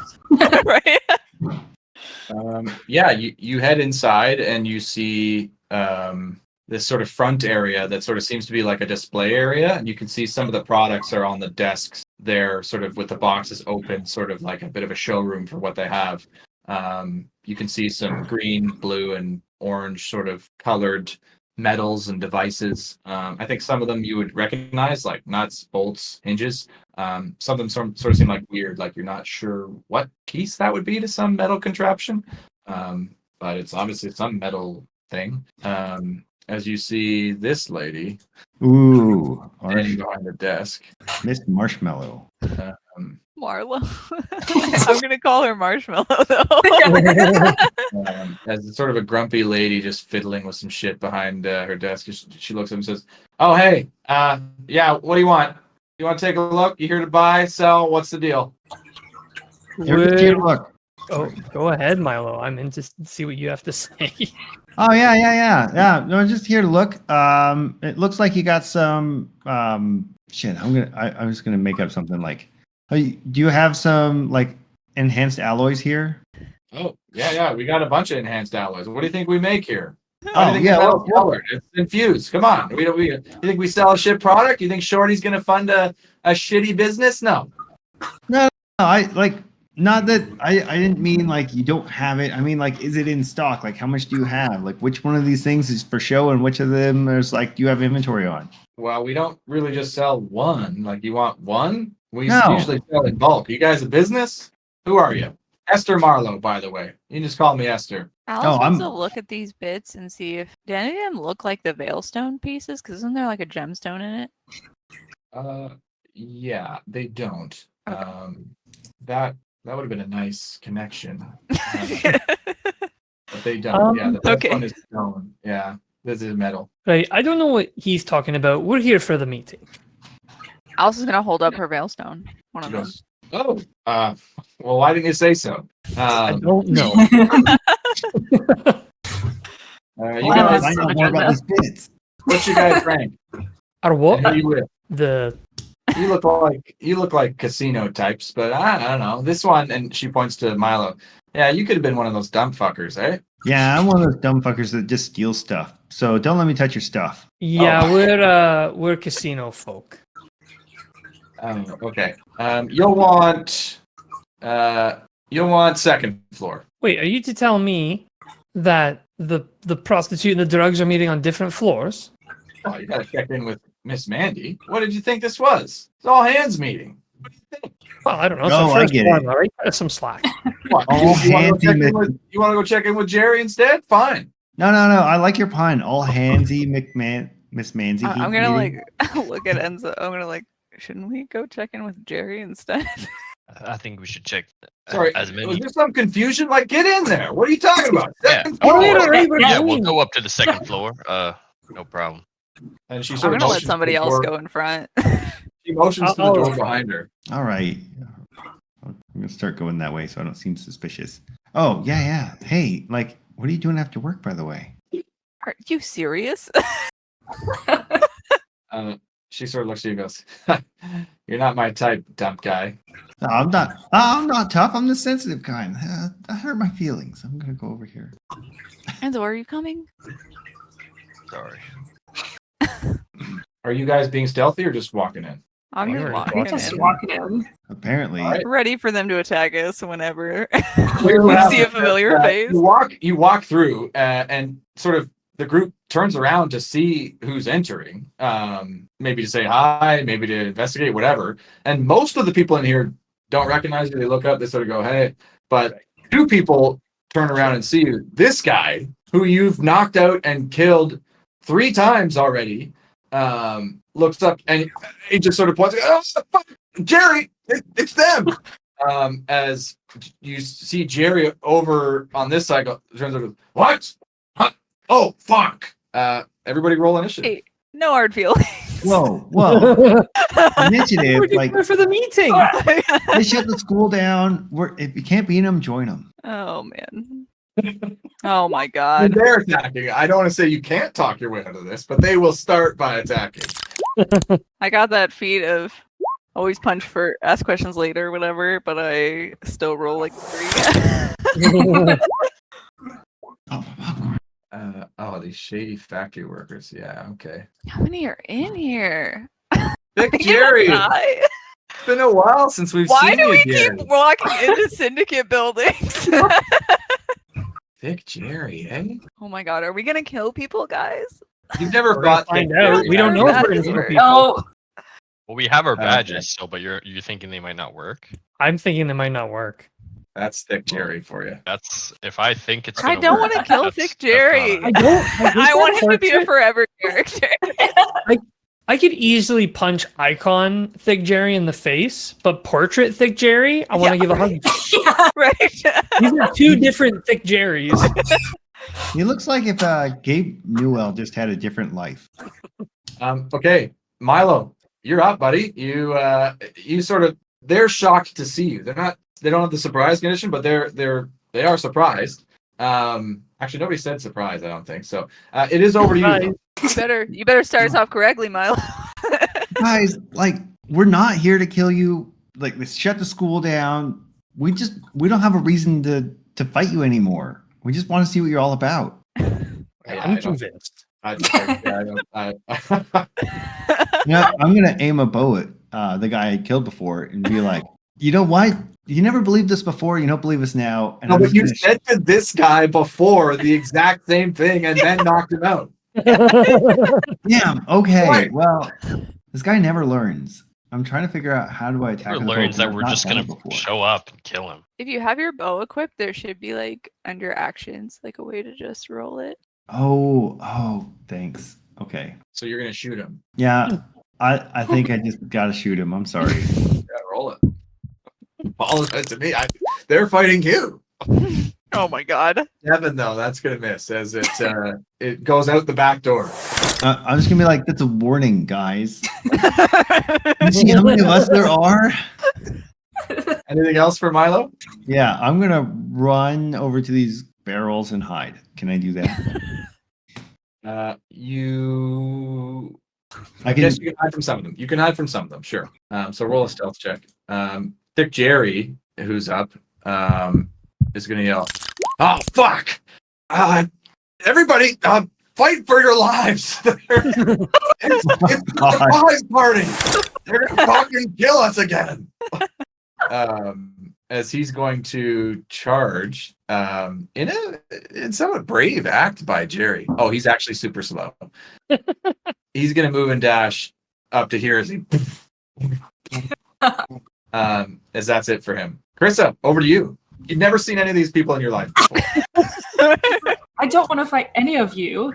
[SPEAKER 3] Right?
[SPEAKER 1] Yeah, you head inside and you see this sort of front area that sort of seems to be like a display area, and you can see some of the products are on the desks there, sort of with the boxes open, sort of like a bit of a showroom for what they have. You can see some green, blue, and orange sort of colored metals and devices. I think some of them you would recognize, like nuts, bolts, hinges. Some of them sort of seem like weird, like you're not sure what piece that would be to some metal contraption. But it's obviously some metal thing. As you see this lady
[SPEAKER 5] Ooh,
[SPEAKER 1] standing behind the desk.
[SPEAKER 5] Miss Marshmallow.
[SPEAKER 3] Marlo. I'm gonna call her Marshmallow though.
[SPEAKER 1] As sort of a grumpy lady just fiddling with some shit behind her desk. She looks at him and says, "Oh, hey, yeah, what do you want? You want to take a look? You here to buy, sell? What's the deal?"
[SPEAKER 5] Here, look.
[SPEAKER 2] Oh, go ahead, Milo. I'm in to see what you have to say.
[SPEAKER 5] Oh yeah. No, just here to look. It looks like you got some shit. I'm just gonna make up something like. Do you have some like enhanced alloys here?
[SPEAKER 1] Oh, yeah, we got a bunch of enhanced alloys. What do you think we make here?
[SPEAKER 5] Oh yeah.
[SPEAKER 1] Well, colored. It's infused. Come on. You think we sell a shit product? You think Shorty's gonna fund a shitty business? No.
[SPEAKER 5] No, I like not that I didn't mean like you don't have it. I mean like is it in stock? Like how much do you have? Like which one of these things is for show and which of them there's like do you have inventory on?
[SPEAKER 1] Well, we don't really just sell one. Like you want one? We
[SPEAKER 5] No.
[SPEAKER 1] usually sell in bulk. You guys a business? Who are you? Esther Marlowe, by the way. You can just call me Esther.
[SPEAKER 3] Alice
[SPEAKER 5] Oh,
[SPEAKER 3] wants
[SPEAKER 5] I'm-
[SPEAKER 3] to look at these bits and see if do any of them look like the Veilstone pieces? Because isn't there like a gemstone in it?
[SPEAKER 1] Yeah, they don't.
[SPEAKER 3] Okay.
[SPEAKER 1] That would have been a nice connection. But they don't. Yeah, the first
[SPEAKER 3] okay.
[SPEAKER 1] one is stone. Yeah, this is metal.
[SPEAKER 2] Right, I don't know what he's talking about. We're here for the meeting.
[SPEAKER 3] Alice is gonna hold up her Veilstone. One
[SPEAKER 1] She
[SPEAKER 3] of them.
[SPEAKER 1] goes, "Oh, well, why didn't you say so?"
[SPEAKER 2] I don't know.
[SPEAKER 1] You
[SPEAKER 6] That
[SPEAKER 1] guys,
[SPEAKER 6] was
[SPEAKER 5] Find out
[SPEAKER 6] some
[SPEAKER 5] more about
[SPEAKER 6] agenda.
[SPEAKER 5] these bits.
[SPEAKER 1] what's your guys' rank?
[SPEAKER 2] Out of what?
[SPEAKER 1] And who you with?
[SPEAKER 2] The
[SPEAKER 1] You look like casino types, but I don't know. This one, and she points to Milo. Yeah, you could have been one of those dumb fuckers, eh?
[SPEAKER 5] Yeah, I'm one of those dumb fuckers that just steal stuff. So don't let me touch your stuff.
[SPEAKER 2] yeah,
[SPEAKER 1] Oh.
[SPEAKER 2] we're casino folk.
[SPEAKER 1] Okay. You'll want second floor.
[SPEAKER 2] Wait, are you to tell me that the prostitute and the drugs are meeting on different floors?
[SPEAKER 1] Oh, you gotta check in with Miss Mandy. What did you think this was? It's all hands meeting. What do you think?
[SPEAKER 2] Well, I don't know. It's
[SPEAKER 5] No,
[SPEAKER 2] our
[SPEAKER 5] I
[SPEAKER 2] first
[SPEAKER 5] get
[SPEAKER 2] one,
[SPEAKER 5] it.
[SPEAKER 2] all right? Cut us some slack.
[SPEAKER 1] What?
[SPEAKER 5] All
[SPEAKER 1] You want to
[SPEAKER 5] handsy
[SPEAKER 1] go check in with Jerry instead? Fine.
[SPEAKER 5] No. I like your pun. All handsy Miss Manzi.
[SPEAKER 3] I'm gonna like look at Enzo. I'm gonna like, shouldn't we go check in with Jerry instead?
[SPEAKER 4] I think we should check
[SPEAKER 1] Sorry,
[SPEAKER 4] as
[SPEAKER 1] was
[SPEAKER 4] many.
[SPEAKER 1] there some confusion? Like, get in there. What are you talking about?
[SPEAKER 4] Yeah.
[SPEAKER 1] Second
[SPEAKER 2] Oh,
[SPEAKER 1] floor.
[SPEAKER 2] yeah, right, we're
[SPEAKER 4] Yeah, we'll
[SPEAKER 2] going.
[SPEAKER 4] go up to the second floor. No problem.
[SPEAKER 1] And she
[SPEAKER 3] I'm
[SPEAKER 1] sort of
[SPEAKER 3] gonna let
[SPEAKER 1] motions to
[SPEAKER 3] somebody
[SPEAKER 1] the
[SPEAKER 3] else
[SPEAKER 1] door.
[SPEAKER 3] go in front.
[SPEAKER 1] She motions to the
[SPEAKER 2] I'll-
[SPEAKER 1] door behind her.
[SPEAKER 5] All right. I'm gonna start going that way so I don't seem suspicious. Oh yeah. Hey, like, what are you doing after work, by the way?
[SPEAKER 3] Are you serious?
[SPEAKER 1] She sort of looks at you and goes, "You're not my type, dumb guy."
[SPEAKER 5] No, I'm not. I'm not tough. I'm the sensitive kind. I hurt my feelings. I'm gonna go over here.
[SPEAKER 3] Enzo, are you coming?
[SPEAKER 4] Sorry.
[SPEAKER 1] Are you guys being stealthy or just walking in?
[SPEAKER 3] I'm
[SPEAKER 2] We're
[SPEAKER 3] just
[SPEAKER 2] walking
[SPEAKER 3] walking
[SPEAKER 6] Just
[SPEAKER 3] in.
[SPEAKER 6] walking in.
[SPEAKER 5] Apparently,
[SPEAKER 1] All right.
[SPEAKER 3] Ready for them to attack us whenever
[SPEAKER 1] We're
[SPEAKER 3] we
[SPEAKER 1] having
[SPEAKER 3] see a familiar
[SPEAKER 1] that,
[SPEAKER 3] face.
[SPEAKER 1] You walk through, and sort of the group turns around to see who's entering. Maybe to say hi, maybe to investigate, whatever. And most of the people in here don't recognize you. They look up, they sort of go, "Hey," but two people turn around and see you. This guy, who you've knocked out and killed 3 times already, looks up and he just sort of points, "Oh, fuck, Jerry, it's them." As you see Jerry over on this side, turns over, "What? Huh? Oh, fuck." Everybody roll initiative.
[SPEAKER 3] Hey, no hard feelings.
[SPEAKER 5] whoa.
[SPEAKER 2] We're
[SPEAKER 5] Initiative.
[SPEAKER 2] just
[SPEAKER 5] Like,
[SPEAKER 2] here for the meeting.
[SPEAKER 5] they shut the school down. If you can't beat them, join them.
[SPEAKER 3] Oh man. Oh my
[SPEAKER 1] And
[SPEAKER 3] god.
[SPEAKER 1] they're attacking. I don't want to say you can't talk your way out of this, but they will start by attacking.
[SPEAKER 3] I got that feat of always punch for ask questions later, whatever, but I still roll like 3.
[SPEAKER 5] Oh, popcorn.
[SPEAKER 1] These shady factory workers. Yeah, okay.
[SPEAKER 3] How many are in here?
[SPEAKER 1] Big
[SPEAKER 3] Are you
[SPEAKER 1] Jerry.
[SPEAKER 3] gonna die?
[SPEAKER 1] It's been a while since we've
[SPEAKER 3] Why
[SPEAKER 1] seen
[SPEAKER 3] do
[SPEAKER 1] you,
[SPEAKER 3] we
[SPEAKER 1] Jerry.
[SPEAKER 3] keep walking into syndicate buildings?
[SPEAKER 1] Big Jerry, eh?
[SPEAKER 3] Oh my god, are we gonna kill people, guys?
[SPEAKER 1] You've never
[SPEAKER 2] We're gonna
[SPEAKER 1] fought
[SPEAKER 2] find
[SPEAKER 1] Big
[SPEAKER 2] out.
[SPEAKER 1] Jerry,
[SPEAKER 2] We don't
[SPEAKER 1] have
[SPEAKER 2] know
[SPEAKER 1] you?
[SPEAKER 2] if we're gonna kill
[SPEAKER 3] Badges
[SPEAKER 2] people.
[SPEAKER 6] Oh,
[SPEAKER 4] Well, we have our
[SPEAKER 1] Okay.
[SPEAKER 4] badges, so but you're thinking they might not work.
[SPEAKER 2] I'm thinking it might not work.
[SPEAKER 1] That's Thick Jerry for you.
[SPEAKER 4] That's if I think it's.
[SPEAKER 3] I
[SPEAKER 4] gonna
[SPEAKER 3] don't
[SPEAKER 4] work,
[SPEAKER 3] want to kill
[SPEAKER 4] that's-
[SPEAKER 3] Thick
[SPEAKER 4] that's not
[SPEAKER 3] Jerry.
[SPEAKER 4] a-
[SPEAKER 2] I don't.
[SPEAKER 3] I want him to be a
[SPEAKER 2] portrait.
[SPEAKER 3] forever character.
[SPEAKER 2] I could easily punch icon Thick Jerry in the face, but portrait Thick Jerry, I want to give a hug.
[SPEAKER 6] yeah.
[SPEAKER 3] Right?
[SPEAKER 2] These are 2 different Thick Jerrys.
[SPEAKER 5] He looks like if Gabe Newell just had a different life.
[SPEAKER 1] Okay, Milo, you're up, buddy. You sort of, they're shocked to see you. They don't have the surprise condition, but they are surprised. Actually, nobody said surprise, I don't think. So it is over to you.
[SPEAKER 3] You better start us off correctly, Milo.
[SPEAKER 5] Guys, like, we're not here to kill you. Like, let's shut the school down. We don't have a reason to fight you anymore. We just want to see what you're all about.
[SPEAKER 2] I'm convinced.
[SPEAKER 1] I
[SPEAKER 5] Yeah, I'm gonna aim a bow at the guy I killed before and be like, you know what? You never believed this before. You don't believe us now. And
[SPEAKER 1] No,
[SPEAKER 5] I'm
[SPEAKER 1] but
[SPEAKER 5] just
[SPEAKER 1] you
[SPEAKER 5] gonna
[SPEAKER 1] said to this guy before the exact same thing and then knocked him out.
[SPEAKER 5] Damn. Okay.
[SPEAKER 1] What?
[SPEAKER 5] Well, this guy never learns. I'm trying to figure out how do I attack.
[SPEAKER 4] Never
[SPEAKER 5] with a bow
[SPEAKER 4] learns
[SPEAKER 5] because
[SPEAKER 4] that
[SPEAKER 5] I've
[SPEAKER 4] we're
[SPEAKER 5] not
[SPEAKER 4] just
[SPEAKER 5] done
[SPEAKER 4] gonna
[SPEAKER 5] it before.
[SPEAKER 4] show up and kill him.
[SPEAKER 3] If you have your bow equipped, there should be like under actions, like a way to just roll it.
[SPEAKER 5] Oh, thanks. Okay.
[SPEAKER 1] So you're gonna shoot him.
[SPEAKER 5] Yeah, I think I just gotta shoot him. I'm sorry.
[SPEAKER 1] Yeah, roll it. Apologize to me. They're fighting you.
[SPEAKER 3] Oh my god.
[SPEAKER 1] 7 though, that's gonna miss as it goes out the back door.
[SPEAKER 5] I'm just gonna be like, that's a warning, guys. You see how many of us there are?
[SPEAKER 1] Anything else for Milo?
[SPEAKER 5] Yeah, I'm gonna run over to these barrels and hide. Can I do that?
[SPEAKER 1] You.
[SPEAKER 5] I
[SPEAKER 1] Yes,
[SPEAKER 5] can.
[SPEAKER 1] you can hide from some of them. You can hide from some of them, sure. So roll a stealth check. Thick Jerry, who's up, is going to yell, "Oh fuck! Everybody, fight for your lives! it's the surprise party. They're going to fucking kill us again." As he's going to charge, in somewhat brave act by Jerry. Oh, he's actually super slow. He's going to move and dash up to here as he as that's it for him. Carissa, over to you. You've never seen any of these people in your life before.
[SPEAKER 6] I don't want to fight any of you.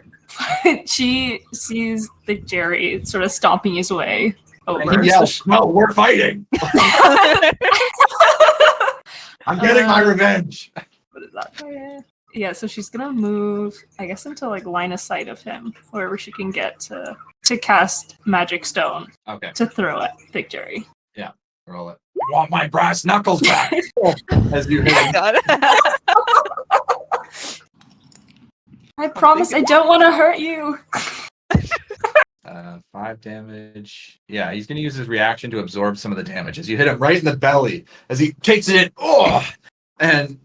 [SPEAKER 6] But she sees the Jerry sort of stomping his way over.
[SPEAKER 1] He yells, "No, we're fighting. I'm getting my revenge."
[SPEAKER 6] What is that? Yeah, so she's gonna move, I guess, into like line of sight of him, wherever she can get to cast Magic Stone
[SPEAKER 1] Okay,
[SPEAKER 6] to throw at Big Jerry.
[SPEAKER 1] roll it. I want my brass knuckles back. As you hit him.
[SPEAKER 3] God.
[SPEAKER 6] I promise I don't want to hurt you.
[SPEAKER 1] 5 damage. Yeah, he's going to use his reaction to absorb some of the damage as you hit him right in the belly as he takes it in. Oh, and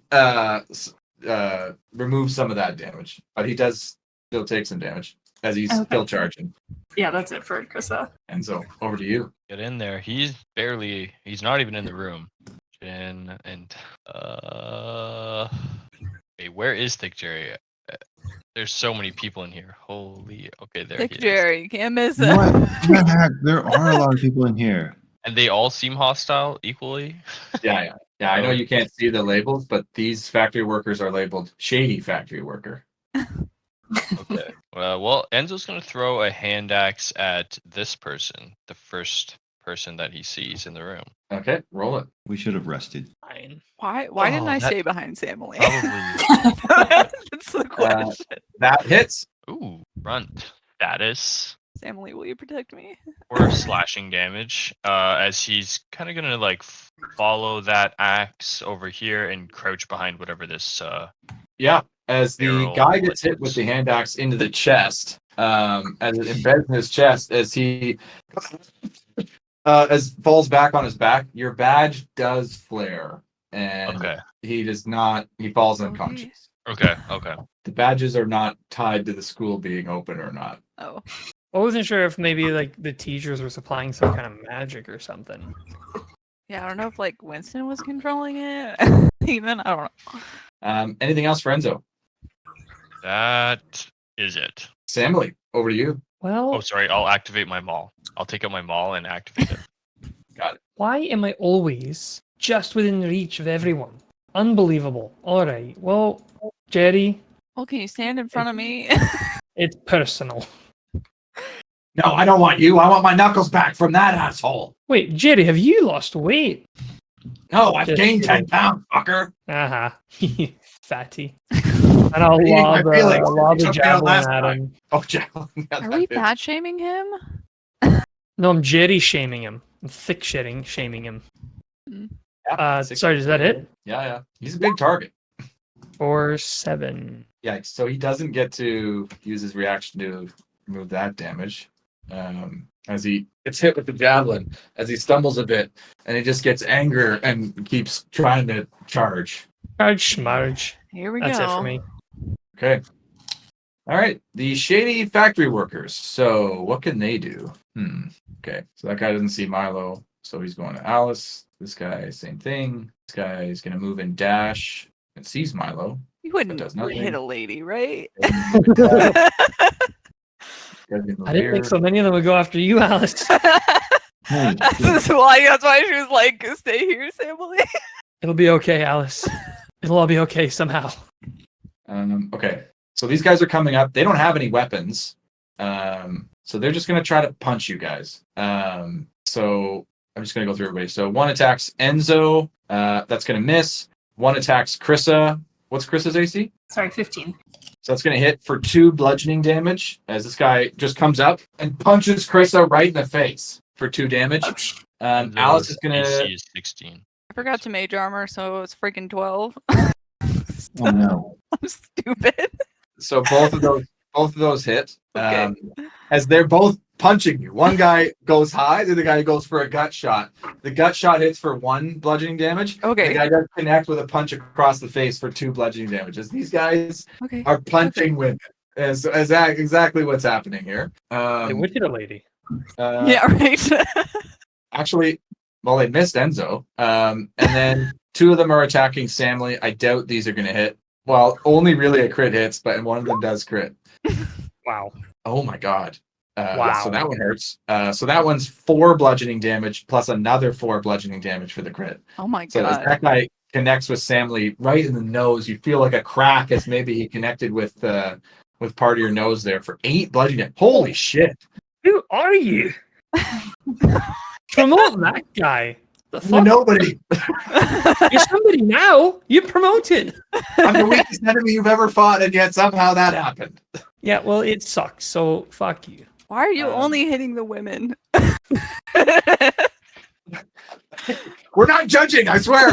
[SPEAKER 1] removes some of that damage, but he does still take some damage as he's still charging.
[SPEAKER 6] Yeah, that's it for Krissa.
[SPEAKER 1] And so over to you.
[SPEAKER 4] Get in there. He's not even in the room. Hey, where is Thick Jerry? There's so many people in here. Holy, okay, there
[SPEAKER 3] Thick
[SPEAKER 4] he is.
[SPEAKER 3] Jerry, can't miss it.
[SPEAKER 5] What the heck? There are a lot of people in here.
[SPEAKER 4] And they all seem hostile equally.
[SPEAKER 1] Yeah. I know you can't see the labels, but these factory workers are labeled shady factory worker.
[SPEAKER 4] Okay. Well, Enzo's gonna throw a hand axe at this person, the first person that he sees in the room.
[SPEAKER 1] Okay, roll it.
[SPEAKER 5] We should have rested.
[SPEAKER 2] Fine.
[SPEAKER 3] Why didn't
[SPEAKER 4] Oh,
[SPEAKER 3] I
[SPEAKER 4] that-
[SPEAKER 3] stay behind Sammy?
[SPEAKER 4] Probably.
[SPEAKER 3] That's the question.
[SPEAKER 1] That hits.
[SPEAKER 4] Ooh, front status
[SPEAKER 3] Sammy, will you protect me?
[SPEAKER 4] or slashing damage. As he's kind of gonna like follow that axe over here and crouch behind whatever this.
[SPEAKER 1] Yeah, as the
[SPEAKER 4] Barrel
[SPEAKER 1] guy gets hit
[SPEAKER 4] is.
[SPEAKER 1] with the hand axe into the chest, as it embeds in his chest, as he as falls back on his back, your badge does flare, and
[SPEAKER 4] Okay.
[SPEAKER 1] he does not. He falls
[SPEAKER 3] Okay.
[SPEAKER 1] unconscious.
[SPEAKER 4] Okay.
[SPEAKER 1] The badges are not tied to the school being open or not.
[SPEAKER 3] Oh.
[SPEAKER 2] I wasn't sure if maybe like the teachers were supplying some kind of magic or something.
[SPEAKER 3] Yeah, I don't know if like Winston was controlling it. Even I don't know.
[SPEAKER 1] Anything else for Enzo?
[SPEAKER 4] That is it.
[SPEAKER 1] Samly, over to you.
[SPEAKER 2] Well,
[SPEAKER 4] Oh, sorry. I'll activate my maul. I'll take out my maul and activate it.
[SPEAKER 2] why am I always just within reach of everyone? Unbelievable. All right. Well, Jerry,
[SPEAKER 3] Well, can you stand in front of me?
[SPEAKER 2] it's personal.
[SPEAKER 1] No, I don't want you. I want my knuckles back from that asshole.
[SPEAKER 2] Wait, Jerry, have you lost weight?
[SPEAKER 1] No, I've
[SPEAKER 2] Just
[SPEAKER 1] gained
[SPEAKER 2] kidding.
[SPEAKER 1] 10 pounds, fucker.
[SPEAKER 2] Aha. Fatty. And I'll
[SPEAKER 1] Eating my
[SPEAKER 2] lob,
[SPEAKER 1] feelings.
[SPEAKER 2] lob a
[SPEAKER 1] Took me out
[SPEAKER 2] javelin
[SPEAKER 1] last
[SPEAKER 2] at
[SPEAKER 1] time.
[SPEAKER 2] him.
[SPEAKER 1] Oh, javelin. Yeah,
[SPEAKER 3] Are
[SPEAKER 1] that
[SPEAKER 3] we
[SPEAKER 1] is.
[SPEAKER 3] fat shaming him?
[SPEAKER 2] No, I'm Jerry shaming him. I'm thick shitting, shaming him.
[SPEAKER 1] Yeah,
[SPEAKER 2] Sorry, does that hit?
[SPEAKER 1] Yeah. He's a big target.
[SPEAKER 2] 4-7.
[SPEAKER 1] Yeah, so he doesn't get to use his reaction to remove that damage. As he gets hit with the javelin, as he stumbles a bit, and he just gets anger and keeps trying to charge.
[SPEAKER 2] Charge smarge.
[SPEAKER 3] Here we
[SPEAKER 2] That's
[SPEAKER 3] go.
[SPEAKER 2] it for me.
[SPEAKER 1] Okay. All right. The shady factory workers. So what can they do? Okay. So that guy doesn't see Milo, so he's going to Alice. This guy, same thing. This guy is going to move and dash and sees Milo.
[SPEAKER 3] You wouldn't
[SPEAKER 1] does nothing.
[SPEAKER 3] hit a lady, right?
[SPEAKER 2] I didn't think so many of them would go after you, Alice.
[SPEAKER 5] Holy shit.
[SPEAKER 3] That's why she was like, "Stay here, Sammy."
[SPEAKER 2] It'll be okay, Alice. It'll all be okay somehow.
[SPEAKER 1] Okay. So these guys are coming up. They don't have any weapons. So they're just going to try to punch you guys. So I'm just going to go through everybody. So one attacks Enzo. That's going to miss. One attacks Krissa. What's Krissa's AC?
[SPEAKER 6] Sorry, 15.
[SPEAKER 1] So that's going to hit for 2 bludgeoning damage as this guy just comes up and punches Krissa right in the face for 2 damage.
[SPEAKER 6] Ouch.
[SPEAKER 1] Alice is going
[SPEAKER 4] AC
[SPEAKER 1] to...
[SPEAKER 4] is 16.
[SPEAKER 3] I forgot to mage armor, so it's freaking 12.
[SPEAKER 5] Oh no.
[SPEAKER 3] I'm stupid.
[SPEAKER 1] So both Both of those hit.
[SPEAKER 3] Okay.
[SPEAKER 1] As they're both punching you. One guy goes high, the other guy goes for a gut shot. The gut shot hits for 1 bludgeoning damage.
[SPEAKER 3] Okay.
[SPEAKER 1] The guy does connect with a punch across the face for 2 bludgeoning damages. These guys
[SPEAKER 3] Okay.
[SPEAKER 1] are punching women. As exactly what's happening here.
[SPEAKER 2] Hey, which is a lady?
[SPEAKER 3] Yeah, right.
[SPEAKER 1] Actually, well, they missed Enzo. And then 2 of them are attacking Samly. I doubt these are going to hit. Well, only really a crit hits, but one of them does crit.
[SPEAKER 2] Wow.
[SPEAKER 1] Oh my god.
[SPEAKER 2] Wow.
[SPEAKER 1] So that one hurts. So that one's 4 bludgeoning damage plus another 4 bludgeoning damage for the crit.
[SPEAKER 3] Oh my
[SPEAKER 1] So as
[SPEAKER 3] god.
[SPEAKER 1] that guy connects with Samly right in the nose, you feel like a crack as maybe he connected with part of your nose there for 8 bludgeoning damage. Holy shit.
[SPEAKER 2] Who are you? Promote that guy. The fuck?
[SPEAKER 1] Nobody.
[SPEAKER 2] You're somebody now. You're promoted.
[SPEAKER 1] I'm the weakest enemy you've ever fought, and yet somehow that happened.
[SPEAKER 2] Yeah, well, it sucks. So fuck you.
[SPEAKER 3] Why are you only hitting the women?
[SPEAKER 1] We're not judging, I swear.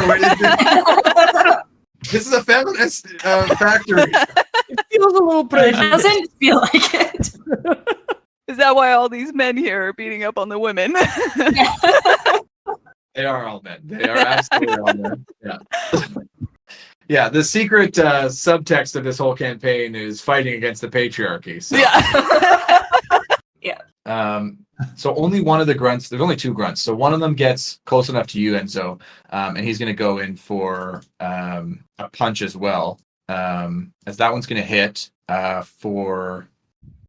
[SPEAKER 1] This is a feminist factory.
[SPEAKER 2] It feels a little
[SPEAKER 6] It
[SPEAKER 2] prejudiced.
[SPEAKER 6] doesn't feel like it.
[SPEAKER 3] Is that why all these men here are beating up on the women?
[SPEAKER 6] Yeah.
[SPEAKER 1] They are all men. They are absolutely all men. Yeah. Yeah, the secret subtext of this whole campaign is fighting against the patriarchy. So,
[SPEAKER 3] Yeah.
[SPEAKER 1] So only one of the grunts, there's only 2 grunts. So one of them gets close enough to you, Enzo, and he's going to go in for a punch as well. As that one's going to hit for,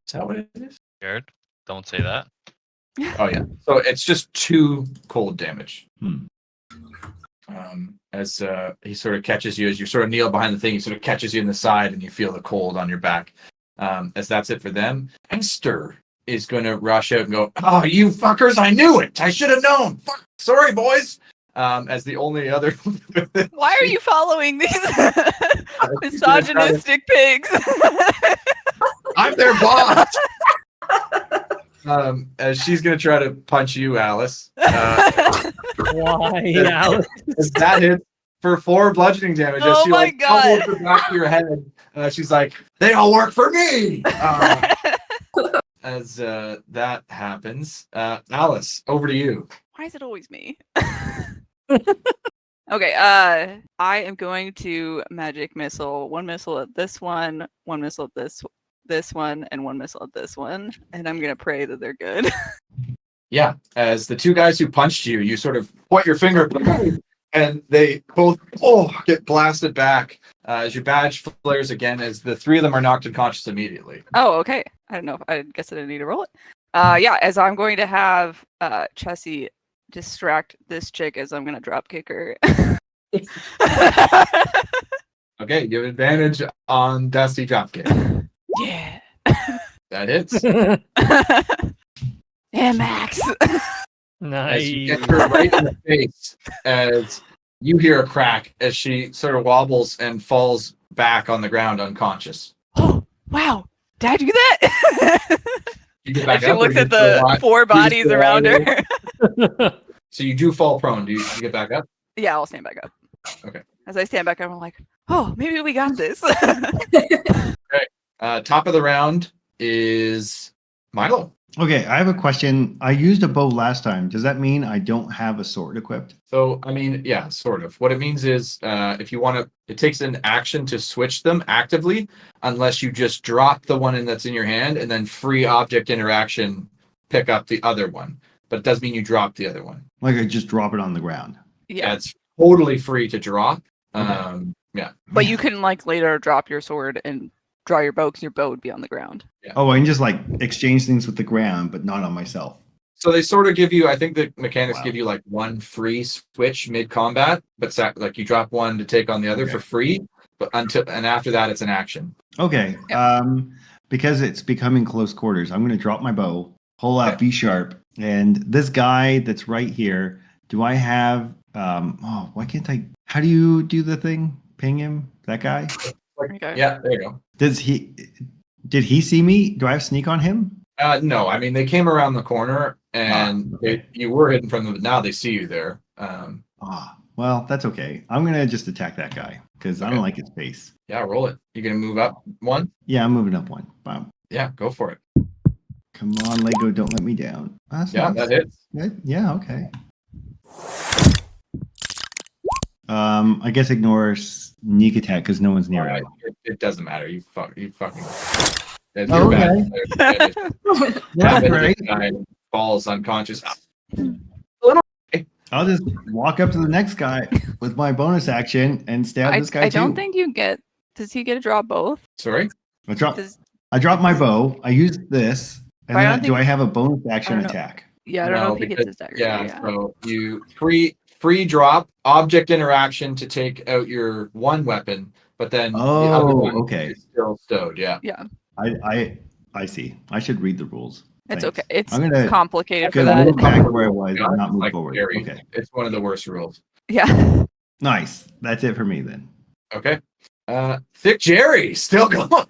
[SPEAKER 1] is that what it is?
[SPEAKER 4] Jared, don't say that.
[SPEAKER 1] Oh yeah. So it's just 2 cold damage. As he sort of catches you, as you sort of kneel behind the thing, he sort of catches you in the side, and you feel the cold on your back. As that's it for them. Esther is going to rush out and go, "Oh, you fuckers! I knew it. I should have known. Fuck. Sorry, boys." As the only other.
[SPEAKER 3] Why are you following these misogynistic pigs?
[SPEAKER 1] I'm their boss. As she's going to try to punch you, Alice.
[SPEAKER 2] Why, Alex?
[SPEAKER 1] As that hits for 4 bludgeoning damage. As
[SPEAKER 3] Oh
[SPEAKER 1] she
[SPEAKER 3] my God.
[SPEAKER 1] elbows the back of your head. She's like, "They all work for me." As that happens, Alice, over to you.
[SPEAKER 3] Why is it always me? Okay, I am going to magic missile 1 missile at this one, 1 missile at this one, and 1 missile at this one, and I'm gonna pray that they're good.
[SPEAKER 1] Yeah, as the 2 guys who punched you, you sort of point your finger, and they both get blasted back. As your badge flares again, as the 3 of them are knocked unconscious immediately.
[SPEAKER 3] Oh, okay. I don't know. I guess I didn't need to roll it. Yeah, as I'm going to have Chessie distract this chick as I'm gonna drop kick her.
[SPEAKER 1] Okay, you have advantage on Dusty Dropkick.
[SPEAKER 3] Yeah.
[SPEAKER 1] That hits.
[SPEAKER 3] Yeah, Max.
[SPEAKER 1] As you
[SPEAKER 2] Nice.
[SPEAKER 1] get her right in the face, as you hear a crack as she sort of wobbles and falls back on the ground unconscious.
[SPEAKER 3] Oh, wow. Did I do that?
[SPEAKER 1] You get back
[SPEAKER 3] She
[SPEAKER 1] up, or
[SPEAKER 3] looks
[SPEAKER 1] you
[SPEAKER 3] at
[SPEAKER 1] still
[SPEAKER 3] the
[SPEAKER 1] lie-
[SPEAKER 3] 4
[SPEAKER 1] you just
[SPEAKER 3] bodies
[SPEAKER 1] still
[SPEAKER 3] around
[SPEAKER 1] lie
[SPEAKER 3] her.
[SPEAKER 1] there? So you do fall prone. Do you get back up?
[SPEAKER 3] Yeah, I'll stand back up.
[SPEAKER 1] Okay.
[SPEAKER 3] As I stand back up, I'm like, oh, maybe we got this.
[SPEAKER 1] Top of the round is Milo.
[SPEAKER 5] Okay, I have a question. I used a bow last time. Does that mean I don't have a sword equipped?
[SPEAKER 1] So, I mean, yeah, sort of. What it means is if you want to, it takes an action to switch them actively, unless you just drop the one that's in your hand and then free object interaction, pick up the other one. But it does mean you drop the other one.
[SPEAKER 5] Like I just drop it on the ground.
[SPEAKER 3] Yeah.
[SPEAKER 1] It's totally free to drop.
[SPEAKER 5] Okay.
[SPEAKER 1] Yeah.
[SPEAKER 3] But you can like later drop your sword and draw your bow because your bow would be on the ground.
[SPEAKER 5] Oh, I can just like exchange things with the ground, but not on myself.
[SPEAKER 1] So they sort of give you, I think the mechanics
[SPEAKER 5] Wow.
[SPEAKER 1] give you like 1 free switch mid combat, but like you drop one to take on the other
[SPEAKER 5] Okay.
[SPEAKER 1] for free. But and after that, it's an action.
[SPEAKER 5] Okay. Because it's becoming close quarters, I'm going to drop my bow, pull out
[SPEAKER 1] Okay.
[SPEAKER 5] B sharp, and this guy that's right here. Do I have? Why can't I? How do you do the thing? Ping him. That guy.
[SPEAKER 3] Okay.
[SPEAKER 1] Yeah, there you go.
[SPEAKER 5] Does he? Did he see me? Do I have sneak on him?
[SPEAKER 1] No, I mean they came around the corner and
[SPEAKER 5] okay.
[SPEAKER 1] you were hidden from them. But now they see you there.
[SPEAKER 5] Well, that's okay. I'm gonna just attack that guy because I don't
[SPEAKER 1] Okay.
[SPEAKER 5] like his face.
[SPEAKER 1] Yeah, roll it. You gonna move up 1?
[SPEAKER 5] Yeah, I'm moving up 1. Wow.
[SPEAKER 1] Yeah, go for it.
[SPEAKER 5] Come on, Lego, don't let me down. That's
[SPEAKER 1] Yeah,
[SPEAKER 5] nice.
[SPEAKER 1] that hits.
[SPEAKER 5] Good. Yeah, okay. I guess ignore sneak attack because no one's near it.
[SPEAKER 1] It doesn't matter. You fucking. If
[SPEAKER 5] Oh,
[SPEAKER 1] you're bad,
[SPEAKER 5] okay. That's
[SPEAKER 1] Happen
[SPEAKER 5] right.
[SPEAKER 1] this guy falls unconscious.
[SPEAKER 5] I'll just walk up to the next guy with my bonus action and stab this guy
[SPEAKER 3] I
[SPEAKER 5] too.
[SPEAKER 3] don't think you get. Does he get to draw both?
[SPEAKER 1] Sorry.
[SPEAKER 5] I drop
[SPEAKER 3] Does,
[SPEAKER 5] my bow. I use this, and
[SPEAKER 3] But I
[SPEAKER 5] then
[SPEAKER 3] don't
[SPEAKER 5] do
[SPEAKER 3] think-
[SPEAKER 5] I have a bonus action
[SPEAKER 3] don't know.
[SPEAKER 5] attack?
[SPEAKER 3] yeah, I don't know if he gets
[SPEAKER 1] because-
[SPEAKER 3] his dagger.
[SPEAKER 1] Yeah, so you free drop object interaction to take out your one weapon, but then the other one
[SPEAKER 5] okay.
[SPEAKER 1] is still stowed. Yeah.
[SPEAKER 3] Yeah,
[SPEAKER 5] I see. I should read the rules.
[SPEAKER 3] it's
[SPEAKER 5] Thanks.
[SPEAKER 3] okay. It's
[SPEAKER 5] I'm gonna
[SPEAKER 3] complicated for
[SPEAKER 5] go
[SPEAKER 3] that.
[SPEAKER 5] back to where I was and not move
[SPEAKER 1] Like
[SPEAKER 5] forward.
[SPEAKER 1] Gary.
[SPEAKER 5] Okay.
[SPEAKER 1] It's one of the worst rules.
[SPEAKER 3] Yeah.
[SPEAKER 5] Nice. That's it for me then.
[SPEAKER 1] Okay. Thick Jerry still going.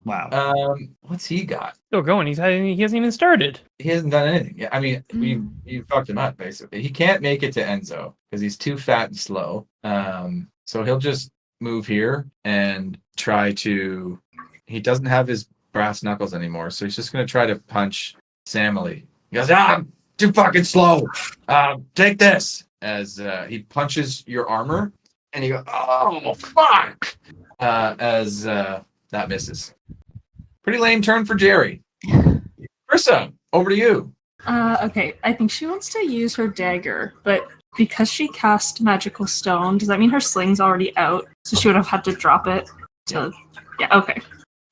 [SPEAKER 5] Wow.
[SPEAKER 1] What's he got?
[SPEAKER 2] Still going. He hasn't even started.
[SPEAKER 1] He hasn't done anything. Yeah, I mean,
[SPEAKER 3] Mm.
[SPEAKER 1] you fucked him up basically. He can't make it to Enzo because he's too fat and slow. So he'll just move here and try to. He doesn't have his brass knuckles anymore, so he's just gonna try to punch Samily. He goes, I'm too fucking slow. Take this. As he punches your armor, and you go, oh fuck. As that misses. Pretty lame turn for Jerry. Krista, over to you.
[SPEAKER 6] Okay, I think she wants to use her dagger, but because she cast magical stone, does that mean her sling's already out? So she would have had to drop it to. Yeah, okay.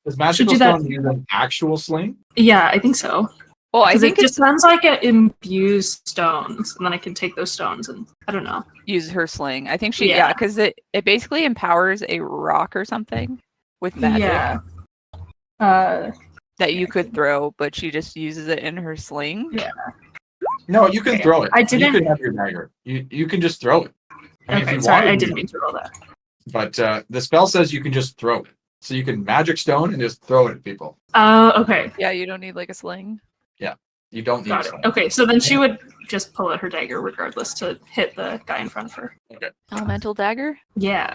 [SPEAKER 1] Does magical
[SPEAKER 6] do that.
[SPEAKER 1] stone use an actual sling?
[SPEAKER 6] Yeah, I think so.
[SPEAKER 3] Well, I
[SPEAKER 6] Because
[SPEAKER 3] think
[SPEAKER 6] it
[SPEAKER 3] it's
[SPEAKER 6] just sounds like it imbues stones, and then I can take those stones and I don't know.
[SPEAKER 3] use her sling. I think she
[SPEAKER 6] Yeah.
[SPEAKER 3] because it basically empowers a rock or something with magic
[SPEAKER 6] Yeah.
[SPEAKER 3] that you could throw, but she just uses it in her sling.
[SPEAKER 6] Yeah.
[SPEAKER 1] No, you can
[SPEAKER 6] Okay.
[SPEAKER 1] throw it.
[SPEAKER 6] I
[SPEAKER 1] You
[SPEAKER 6] didn't-
[SPEAKER 1] can have your dagger. You can just throw it. I mean, if
[SPEAKER 6] Okay,
[SPEAKER 1] you
[SPEAKER 6] sorry,
[SPEAKER 1] wanted
[SPEAKER 6] I
[SPEAKER 1] to,
[SPEAKER 6] didn't mean to roll that.
[SPEAKER 1] But the spell says you can just throw it. So you can magic stone and just throw it at people.
[SPEAKER 6] Okay.
[SPEAKER 3] Yeah, you don't need like a sling.
[SPEAKER 1] You don't need
[SPEAKER 6] Got it.
[SPEAKER 1] stone.
[SPEAKER 6] Okay, so then she would just pull out her dagger regardless to hit the guy in front of her.
[SPEAKER 3] Elemental dagger.
[SPEAKER 6] Yeah.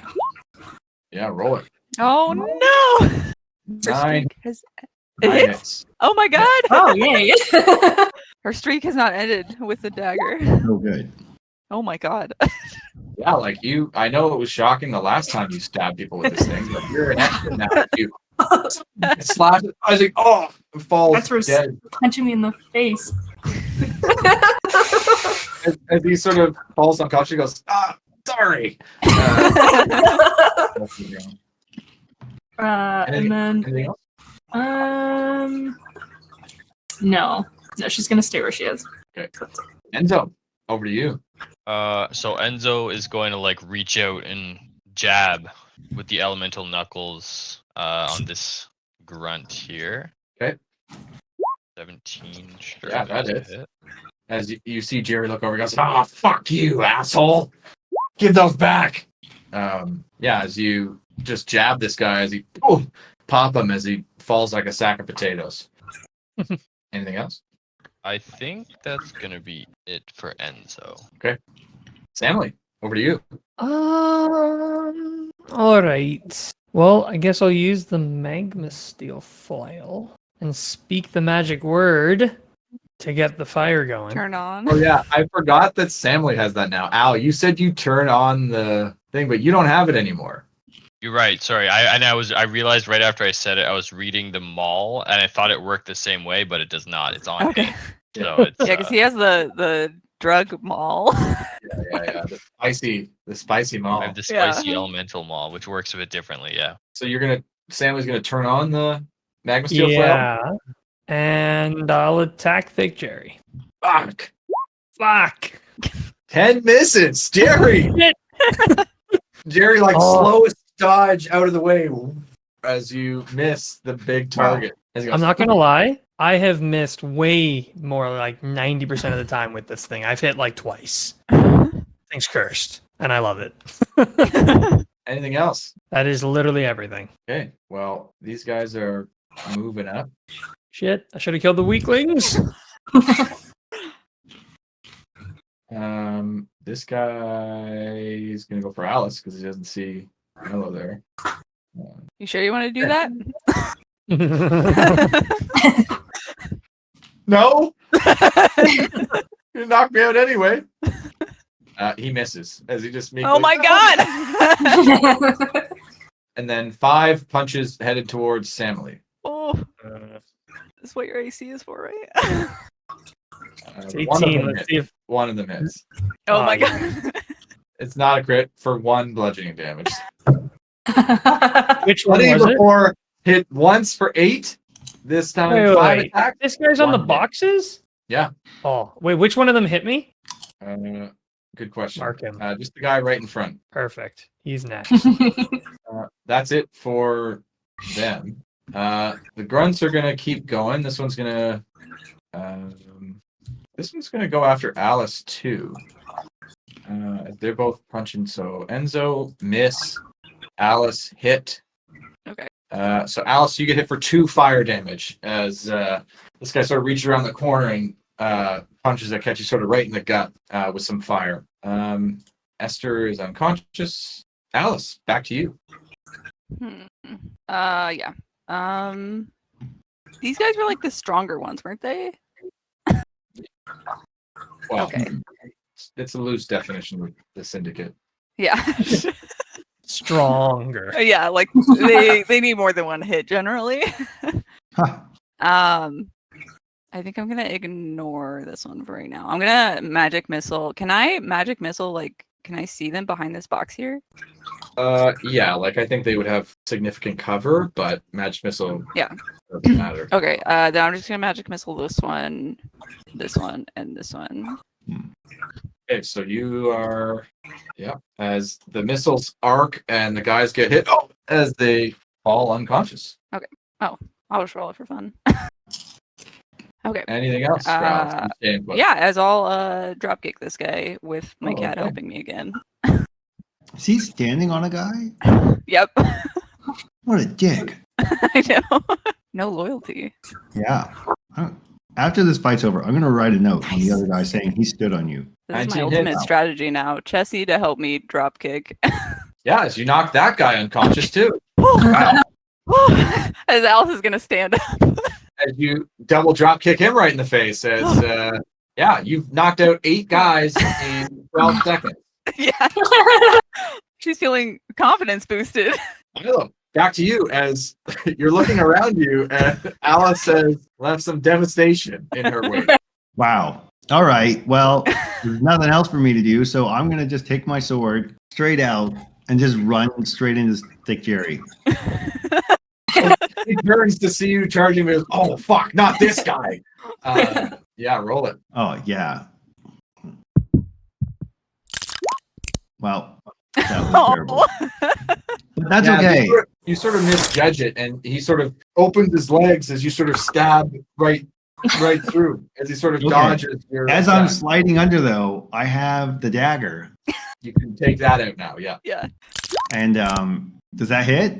[SPEAKER 1] Yeah, roll it.
[SPEAKER 3] Oh no! Her
[SPEAKER 1] 9.
[SPEAKER 3] streak has.
[SPEAKER 1] 9
[SPEAKER 3] It hits?
[SPEAKER 1] hits.
[SPEAKER 3] Oh my god!
[SPEAKER 6] Oh, yay.
[SPEAKER 3] Her streak has not ended with the dagger.
[SPEAKER 5] So good.
[SPEAKER 3] Oh my god.
[SPEAKER 1] Yeah, like you. I know it was shocking the last time you stabbed people with this thing, but you're an expert now. You slash it. I was like, oh, it falls
[SPEAKER 6] That's for
[SPEAKER 1] dead.
[SPEAKER 6] punching me in the face.
[SPEAKER 1] As he sort of falls unconscious, he goes, sorry.
[SPEAKER 6] And then,
[SPEAKER 1] Anything else?
[SPEAKER 6] no, she's gonna stay where she is.
[SPEAKER 1] Okay. Enzo, over to you.
[SPEAKER 4] So Enzo is going to like reach out and jab with the elemental knuckles on this grunt here.
[SPEAKER 1] Okay.
[SPEAKER 4] 17. Sure,
[SPEAKER 1] Yeah,
[SPEAKER 4] that's
[SPEAKER 1] that
[SPEAKER 4] a
[SPEAKER 1] is.
[SPEAKER 4] hit.
[SPEAKER 1] As you see Jerry look over, he goes, "Oh, fuck you, asshole! Give those back." Yeah, as you just jab this guy, as he pop him as he falls like a sack of potatoes. Anything else?
[SPEAKER 4] I think that's gonna be it for Enzo.
[SPEAKER 1] Samly, over to you.
[SPEAKER 2] All right. Well, I guess I'll use the magma steel foil and speak the magic word to get the fire going.
[SPEAKER 3] Turn on.
[SPEAKER 1] Oh yeah, I forgot that Samly has that now. Al, you said you turn on the thing, but you don't have it anymore.
[SPEAKER 4] You're right. Sorry, I realized right after I said it, I was reading the mall, and I thought it worked the same way, but it does not. It's on
[SPEAKER 3] Okay.
[SPEAKER 4] me. So it's
[SPEAKER 3] Yeah, because he has the drug mall.
[SPEAKER 1] Yeah. The spicy mall.
[SPEAKER 4] I have the
[SPEAKER 3] Yeah.
[SPEAKER 4] spicy elemental mall, which works a bit differently. Yeah.
[SPEAKER 1] So Samly's gonna turn on the magma steel foil.
[SPEAKER 2] Yeah. And I'll attack Thick Jerry.
[SPEAKER 1] Fuck.
[SPEAKER 2] Fuck.
[SPEAKER 1] 10 misses. Jerry.
[SPEAKER 2] Shit.
[SPEAKER 1] Jerry, like
[SPEAKER 2] Oh.
[SPEAKER 1] slowest dodge out of the way as you miss the big target. As he goes,
[SPEAKER 2] I'm not gonna lie. I have missed way more, like 90% of the time with this thing. I've hit like twice. Thing's cursed, and I love it.
[SPEAKER 1] Anything else?
[SPEAKER 2] That is literally everything.
[SPEAKER 1] Okay. Well, these guys are moving up.
[SPEAKER 2] Shit, I should have killed the weaklings.
[SPEAKER 1] This guy is gonna go for Alice because he doesn't see Mello there.
[SPEAKER 3] You sure you want to do that?
[SPEAKER 1] No, you knocked me out anyway. He misses as he just
[SPEAKER 3] Oh my god!
[SPEAKER 1] And then 5 punches headed towards Samly.
[SPEAKER 3] Oh, that's what your AC is for, right?
[SPEAKER 2] It's
[SPEAKER 1] One of
[SPEAKER 2] 18.
[SPEAKER 1] them
[SPEAKER 2] Let's
[SPEAKER 1] hits.
[SPEAKER 2] see if
[SPEAKER 1] One of them hits.
[SPEAKER 3] Oh my
[SPEAKER 2] yeah.
[SPEAKER 3] god.
[SPEAKER 1] It's not a crit for 1 bludgeoning damage.
[SPEAKER 2] which one
[SPEAKER 1] Bloody
[SPEAKER 2] was it?
[SPEAKER 1] before hit once for 8. This time
[SPEAKER 2] Wait,
[SPEAKER 1] 5
[SPEAKER 2] wait.
[SPEAKER 1] attacks.
[SPEAKER 2] This guy's on the
[SPEAKER 1] One hit.
[SPEAKER 2] boxes?
[SPEAKER 1] Yeah.
[SPEAKER 2] Oh, wait, which one of them hit me?
[SPEAKER 1] Good question.
[SPEAKER 2] Mark him.
[SPEAKER 1] Just the guy right in front.
[SPEAKER 2] Perfect. He's next.
[SPEAKER 1] That's it for them. The grunts are gonna keep going. This one's gonna go after Alice too. They're both punching. So Enzo miss, Alice hit.
[SPEAKER 3] Okay.
[SPEAKER 1] So Alice, you get hit for 2 fire damage as this guy sort of reaches around the corner and punches that catch you sort of right in the gut with some fire. Esther is unconscious. Alice, back to you.
[SPEAKER 3] Yeah. These guys were like the stronger ones, weren't they?
[SPEAKER 1] Well,
[SPEAKER 3] Okay.
[SPEAKER 1] it's a loose definition of the syndicate.
[SPEAKER 3] Yeah.
[SPEAKER 2] Stronger.
[SPEAKER 3] Yeah, like they need more than one hit generally.
[SPEAKER 5] Huh.
[SPEAKER 3] I think I'm gonna ignore this one for right now. I'm gonna magic missile. Can I magic missile? Like, can I see them behind this box here?
[SPEAKER 1] Yeah, like I think they would have significant cover, but magic missile
[SPEAKER 3] Yeah.
[SPEAKER 1] doesn't matter.
[SPEAKER 3] Okay. Then I'm just gonna magic missile this one, and this one.
[SPEAKER 1] Okay, so you are, as the missiles arc and the guys get hit as they fall unconscious.
[SPEAKER 3] I'll just roll it for fun. Okay.
[SPEAKER 1] Anything else? for Alex? Staying put.
[SPEAKER 3] Yeah, as I'll drop kick this guy with my cat
[SPEAKER 1] okay.
[SPEAKER 3] helping me again.
[SPEAKER 5] Is he standing on a guy?
[SPEAKER 3] Yep.
[SPEAKER 5] What a dick.
[SPEAKER 3] I know. No loyalty.
[SPEAKER 5] Yeah. After this fight's over, I'm going to write a note on the other guy saying he stood on you.
[SPEAKER 3] This is my
[SPEAKER 1] 19
[SPEAKER 3] ultimate
[SPEAKER 1] hits.
[SPEAKER 3] strategy now. Chessie to help me drop kick.
[SPEAKER 1] Yeah, as you knock that guy unconscious too.
[SPEAKER 3] Wow. As Alice is gonna stand up.
[SPEAKER 1] As you double drop kick him right in the face. As you've knocked out 8 guys in 12 seconds.
[SPEAKER 3] Yeah. She's feeling confidence boosted.
[SPEAKER 1] Milo, back to you as you're looking around you and Alice has left some devastation in her wake.
[SPEAKER 5] Wow. All right. Well, there's nothing else for me to do, so I'm going to just take my sword straight out and just run straight into Thick Jerry.
[SPEAKER 1] He turns to see you charging me. Oh, fuck, not this guy. Yeah, roll it.
[SPEAKER 5] Oh, yeah. Well, that was terrible. But that's
[SPEAKER 1] Yeah,
[SPEAKER 5] okay.
[SPEAKER 1] You sort of misjudge it, and he sort of opens his legs as you sort of stab right through, as he sort of
[SPEAKER 5] Okay.
[SPEAKER 1] dodges your
[SPEAKER 5] As I'm
[SPEAKER 1] attack.
[SPEAKER 5] sliding under, though, I have the dagger.
[SPEAKER 1] You can take that out now, yeah.
[SPEAKER 3] Yeah.
[SPEAKER 5] And does that hit?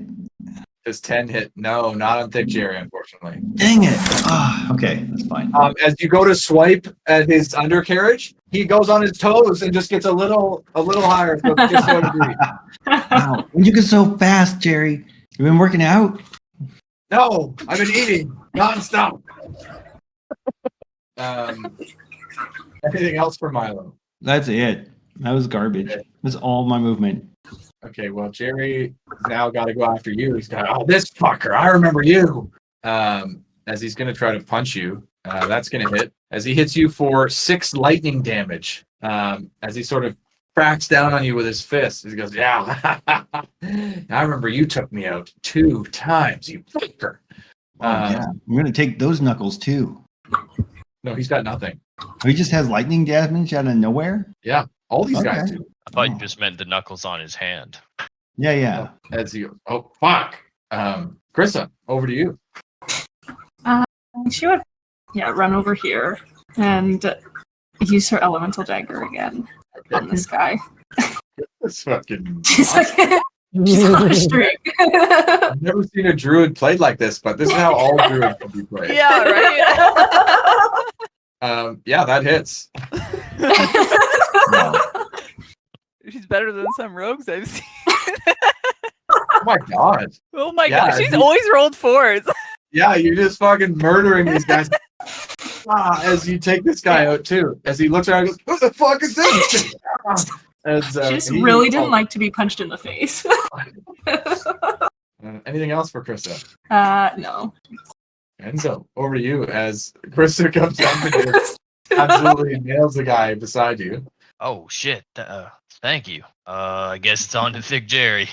[SPEAKER 1] Does 10 hit? No, not on Thick Jerry, unfortunately.
[SPEAKER 5] Dang it. Oh, okay, that's fine.
[SPEAKER 1] As you go to swipe at his undercarriage, he goes on his toes and just gets a little higher. So just so agree.
[SPEAKER 5] Wow. You get so fast, Jerry. You've been working out?
[SPEAKER 1] No, I've been eating nonstop. Anything else for Milo?
[SPEAKER 5] That's it. That was garbage. That's all my movement.
[SPEAKER 1] Okay, well, Jerry now got to go after you. He's got, oh, this fucker, I remember you. As he's going to try to punch you. That's going to hit. As he hits you for 6 lightning damage. As he sort of cracks down on you with his fist. He goes, yeah, I remember you took me out 2 times, you fucker.
[SPEAKER 5] Yeah. I'm going to take those knuckles, too.
[SPEAKER 1] No, he's got nothing.
[SPEAKER 5] He just has lightning damage out of nowhere?
[SPEAKER 1] Yeah, all these guys
[SPEAKER 5] Okay.
[SPEAKER 1] do.
[SPEAKER 4] I thought you just meant the knuckles on his hand.
[SPEAKER 5] Yeah, yeah.
[SPEAKER 1] As he goes, oh, fuck. Krista, over to you.
[SPEAKER 6] She would, run over here and use her elemental dagger again on this guy.
[SPEAKER 1] This fucking.
[SPEAKER 6] She's like, she's on a streak.
[SPEAKER 1] I've never seen a druid played like this, but this is how all druids can be played.
[SPEAKER 3] Yeah, right.
[SPEAKER 1] Yeah, that hits.
[SPEAKER 5] Wow.
[SPEAKER 3] She's better than some rogues I've seen.
[SPEAKER 1] Oh my god.
[SPEAKER 3] Oh my
[SPEAKER 1] Yeah,
[SPEAKER 3] god, she's
[SPEAKER 1] you-
[SPEAKER 3] always rolled 4s.
[SPEAKER 1] Yeah, you're just fucking murdering these guys. As you take this guy out too, as he looks around and goes, "What the fuck is this?" As,
[SPEAKER 6] She just
[SPEAKER 1] he-
[SPEAKER 6] really didn't like to be punched in the face.
[SPEAKER 1] Anything else for Krista?
[SPEAKER 6] No.
[SPEAKER 1] Enzo, over to you as Krista comes up and absolutely nails the guy beside you.
[SPEAKER 4] Oh shit. Thank you. I guess it's on to Thick Jerry.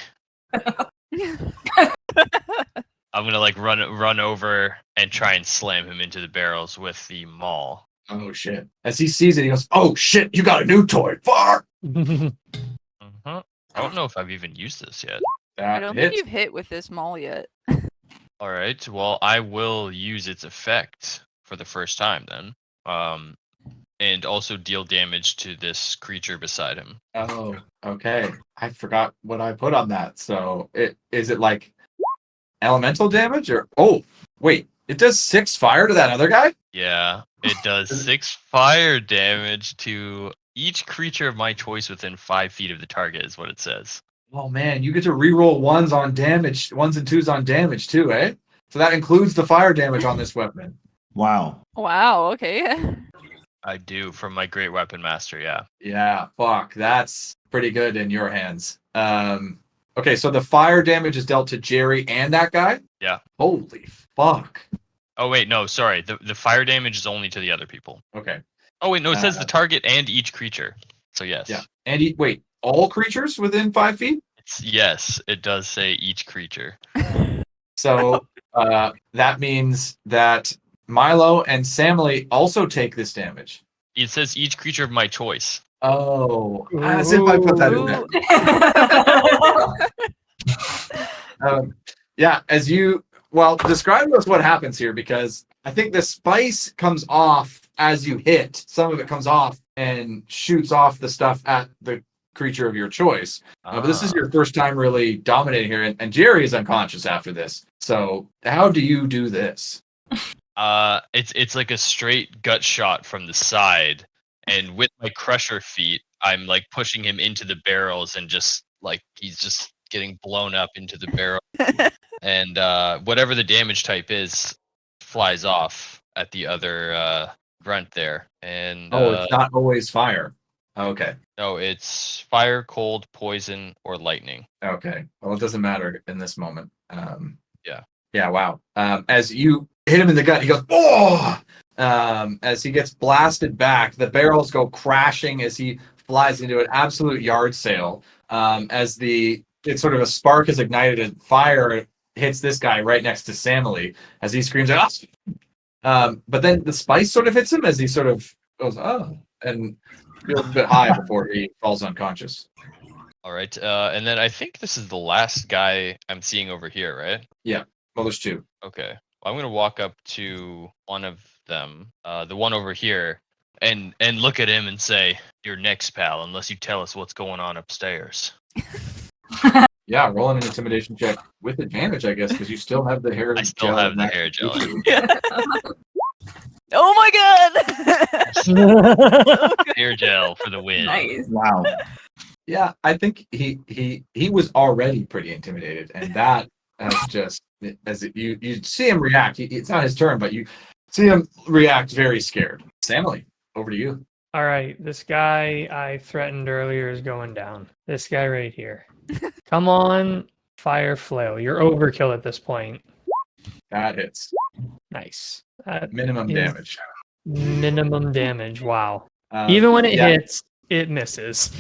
[SPEAKER 4] I'm gonna like run over and try and slam him into the barrels with the maul.
[SPEAKER 1] Oh shit! As he sees it, he goes, "Oh shit! You got a new toy! Fuck!"
[SPEAKER 4] I don't know if I've even used this yet.
[SPEAKER 3] I
[SPEAKER 1] That
[SPEAKER 3] don't think
[SPEAKER 1] hits.
[SPEAKER 3] you've hit with this maul yet.
[SPEAKER 4] All right. Well, I will use its effect for the first time then. And also deal damage to this creature beside him.
[SPEAKER 1] Oh, okay. I forgot what I put on that. So, is it like elemental damage or? Oh, wait! It does 6 fire to that other guy.
[SPEAKER 4] Yeah, it does 6 fire damage to each creature of my choice within 5 feet of the target, is what it says.
[SPEAKER 1] Oh man, you get to reroll 1s on damage, 1s and 2s on damage too, eh? So that includes the fire damage on this weapon.
[SPEAKER 5] Wow.
[SPEAKER 3] Wow, okay.
[SPEAKER 4] I do from my great weapon master, yeah.
[SPEAKER 1] Yeah, fuck, that's pretty good in your hands. Okay, so the fire damage is dealt to Jerry and that guy?
[SPEAKER 4] Yeah.
[SPEAKER 1] Holy fuck.
[SPEAKER 4] Oh wait, no, sorry. The fire damage is only to the other people.
[SPEAKER 1] Okay.
[SPEAKER 4] Oh wait, no, it says the target and each creature. So yes.
[SPEAKER 1] Yeah. And wait, all creatures within 5 feet?
[SPEAKER 4] Yes, it does say each creature.
[SPEAKER 1] So that means that Milo and Samly also take this damage.
[SPEAKER 4] It says each creature of my choice.
[SPEAKER 1] Oh, as if I put that in there. Yeah, describe to us what happens here, because I think the spice comes off as you hit. Some of it comes off and shoots off the stuff at the creature of your choice. But this is your first time really dominating here, and Jerry is unconscious after this. So how do you do this?
[SPEAKER 4] It's like a straight gut shot from the side, and with my crusher feet, I'm like pushing him into the barrels, and just like he's just getting blown up into the barrel. And whatever the damage type is flies off at the other grunt there. And
[SPEAKER 1] It's not always fire. Okay.
[SPEAKER 4] no, it's fire, cold, poison, or lightning.
[SPEAKER 1] Okay. Well, it doesn't matter in this moment.
[SPEAKER 4] Yeah.
[SPEAKER 1] Yeah. Wow. As you hit him in the gut, he goes, "Oh!" As he gets blasted back, the barrels go crashing as he flies into an absolute yard sale. As it's sort of a spark is ignited and fire hits this guy right next to Samly as he screams out. But then the spice sort of hits him as he sort of goes, "Oh," and feels a bit high before he falls unconscious.
[SPEAKER 4] All right. And then I think this is the last guy I'm seeing over here, right?
[SPEAKER 1] Well, there's 2.
[SPEAKER 4] Okay. Well, I'm gonna walk up to one of them, the one over here, and look at him and say, "You're next, pal, unless you tell us what's going on upstairs."
[SPEAKER 1] Yeah, roll an intimidation check with advantage, I guess, because you still have the hair.
[SPEAKER 4] I still have the hair gel.
[SPEAKER 3] Oh my god!
[SPEAKER 4] Hair gel for the win.
[SPEAKER 6] Nice.
[SPEAKER 5] Wow.
[SPEAKER 1] Yeah, I think he was already pretty intimidated, and that has just you see him react. It's not his turn, but you see him react very scared. Samly, over to you.
[SPEAKER 2] All right, this guy I threatened earlier is going down. This guy right here. Come on, fire flail. You're overkill at this point.
[SPEAKER 1] That hits
[SPEAKER 2] Nice.
[SPEAKER 1] minimum
[SPEAKER 2] is-
[SPEAKER 1] damage.
[SPEAKER 2] Minimum damage. Wow. Even when it hits, it misses.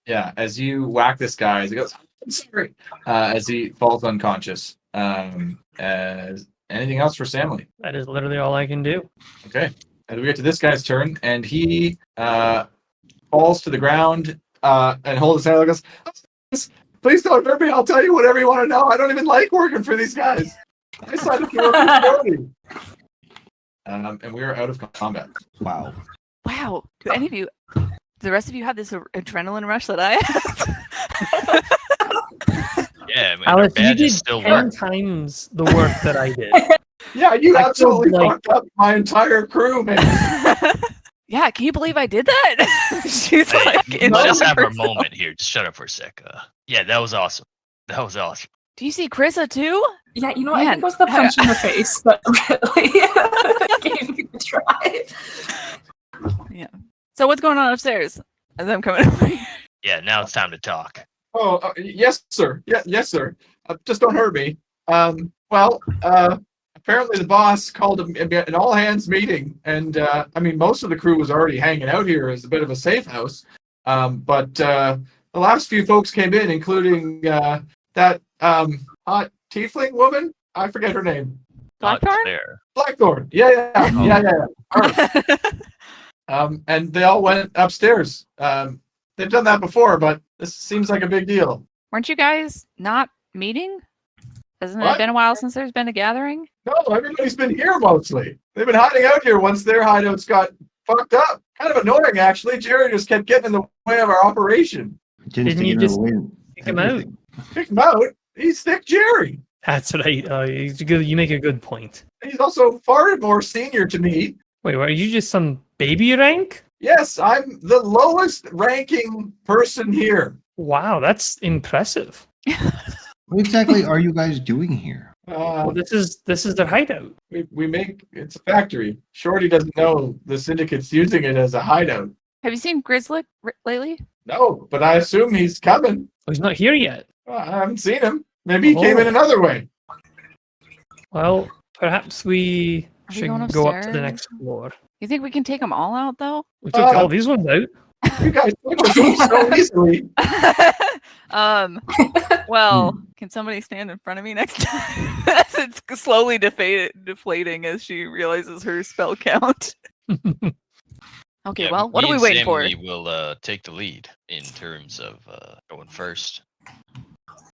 [SPEAKER 1] Yeah, as you whack this guy, as he goes, "I'm sorry," as he falls unconscious. As anything else for Samly?
[SPEAKER 2] That is literally all I can do.
[SPEAKER 1] Okay. And we get to this guy's turn, and he falls to the ground and holds his head and goes, "Please don't hurt me. I'll tell you whatever you want to know. I don't even like working for these guys. I signed up to work for security." And we are out of combat.
[SPEAKER 5] Wow.
[SPEAKER 3] Wow. Do any of you, the rest of you have this adrenaline rush that I have?
[SPEAKER 4] Yeah, man,
[SPEAKER 2] Alice,
[SPEAKER 4] our
[SPEAKER 2] you
[SPEAKER 4] badges
[SPEAKER 2] did
[SPEAKER 4] still
[SPEAKER 2] 10
[SPEAKER 4] work.
[SPEAKER 2] times the work that I did.
[SPEAKER 1] Yeah, you
[SPEAKER 2] I
[SPEAKER 1] absolutely
[SPEAKER 2] feel like-
[SPEAKER 1] fucked up my entire crew, man.
[SPEAKER 3] Yeah, can you believe I did that? She's
[SPEAKER 4] Hey,
[SPEAKER 3] like, in
[SPEAKER 4] let's just
[SPEAKER 3] shock
[SPEAKER 4] have our
[SPEAKER 3] herself.
[SPEAKER 4] moment here. Just shut up for a sec. Yeah, that was awesome. That was awesome.
[SPEAKER 3] Do you see Chrissa too?
[SPEAKER 6] Yeah, you know what? I
[SPEAKER 3] Man.
[SPEAKER 6] think it was the punch in the face that really gave me the try.
[SPEAKER 3] Yeah. So what's going on upstairs? As I'm coming over here.
[SPEAKER 4] Yeah, now it's time to talk.
[SPEAKER 1] Oh, yes, sir. Yeah, yes, sir. Just don't hurt me. Apparently the boss called an all-hands meeting, and I mean, most of the crew was already hanging out here as a bit of a safe house. But the last few folks came in, including that hot tiefling woman. I forget her name.
[SPEAKER 3] Blackthorn?
[SPEAKER 4] There.
[SPEAKER 1] Blackthorn. Yeah. Her. And they all went upstairs. They've done that before, but this seems like a big deal.
[SPEAKER 3] Weren't you guys not meeting? Hasn't
[SPEAKER 1] What?
[SPEAKER 3] it been a while since there's been a gathering?
[SPEAKER 1] No, everybody's been here mostly. They've been hiding out here once their hideouts got fucked up. Kind of annoying, actually. Jerry just kept getting in the way of our operation.
[SPEAKER 2] Didn't you just kick him out?
[SPEAKER 1] Kick him out. He's Thick Jerry.
[SPEAKER 2] That's right. You make a good point.
[SPEAKER 1] He's also far more senior to me.
[SPEAKER 2] Wait, are you just some baby rank?
[SPEAKER 1] Yes, I'm the lowest ranking person here.
[SPEAKER 2] Wow, that's impressive.
[SPEAKER 5] What exactly are you guys doing here?
[SPEAKER 2] Well, this is their hideout.
[SPEAKER 1] We make it's a factory. Shorty doesn't know the syndicate's using it as a hideout.
[SPEAKER 3] Have you seen Grizzly lately?
[SPEAKER 1] No, but I assume he's coming.
[SPEAKER 2] Oh, he's not here yet.
[SPEAKER 1] I haven't seen him. Maybe he came in another way.
[SPEAKER 2] Well, perhaps we
[SPEAKER 3] Are we
[SPEAKER 2] should
[SPEAKER 3] going
[SPEAKER 2] go up to the
[SPEAKER 3] upstairs?
[SPEAKER 2] next floor.
[SPEAKER 3] You think we can take them all out though?
[SPEAKER 2] We took all these ones out.
[SPEAKER 1] You guys took us so easily.
[SPEAKER 3] Well, can somebody stand in front of me next time? As it's slowly deflating as she realizes her spell count. Okay,
[SPEAKER 4] Yeah,
[SPEAKER 3] well, what
[SPEAKER 4] me
[SPEAKER 3] are we
[SPEAKER 4] and
[SPEAKER 3] waiting for?
[SPEAKER 4] Sammy will take the lead in terms of going first.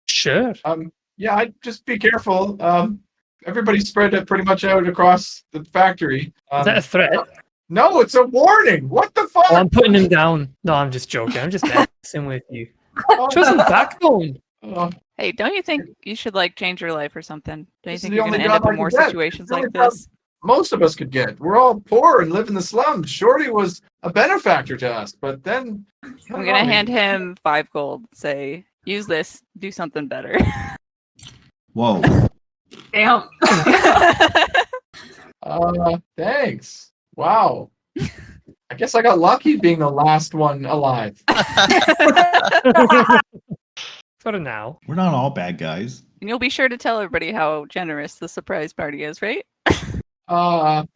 [SPEAKER 2] Sure.
[SPEAKER 1] Yeah, I'd just be careful. Everybody's spread it pretty much out across the factory.
[SPEAKER 2] Is that a threat?
[SPEAKER 1] No, it's a warning. What the fuck?
[SPEAKER 2] Oh, I'm putting him down. No, I'm just joking. I'm just messing with you.
[SPEAKER 1] Oh,
[SPEAKER 2] Show some backbone.
[SPEAKER 1] oh,
[SPEAKER 3] Hey, don't you think you should like change your life or something? Don't you
[SPEAKER 1] This is
[SPEAKER 3] think
[SPEAKER 1] the
[SPEAKER 3] you're gonna
[SPEAKER 1] only
[SPEAKER 3] end up
[SPEAKER 1] job I
[SPEAKER 3] in more
[SPEAKER 1] can get.
[SPEAKER 3] situations
[SPEAKER 1] It's the
[SPEAKER 3] like
[SPEAKER 1] only job-
[SPEAKER 3] this?
[SPEAKER 1] most of us could get. We're all poor and live in the slums. Shorty was a benefactor to us, but then
[SPEAKER 3] I'm gonna hand him 5 gold. Say, use this, do something better.
[SPEAKER 5] Whoa.
[SPEAKER 6] Damn.
[SPEAKER 1] Thanks. Wow. I guess I got lucky being the last one alive.
[SPEAKER 2] For now.
[SPEAKER 5] We're not all bad guys.
[SPEAKER 3] And you'll be sure to tell everybody how generous the surprise party is, right?
[SPEAKER 1] I'll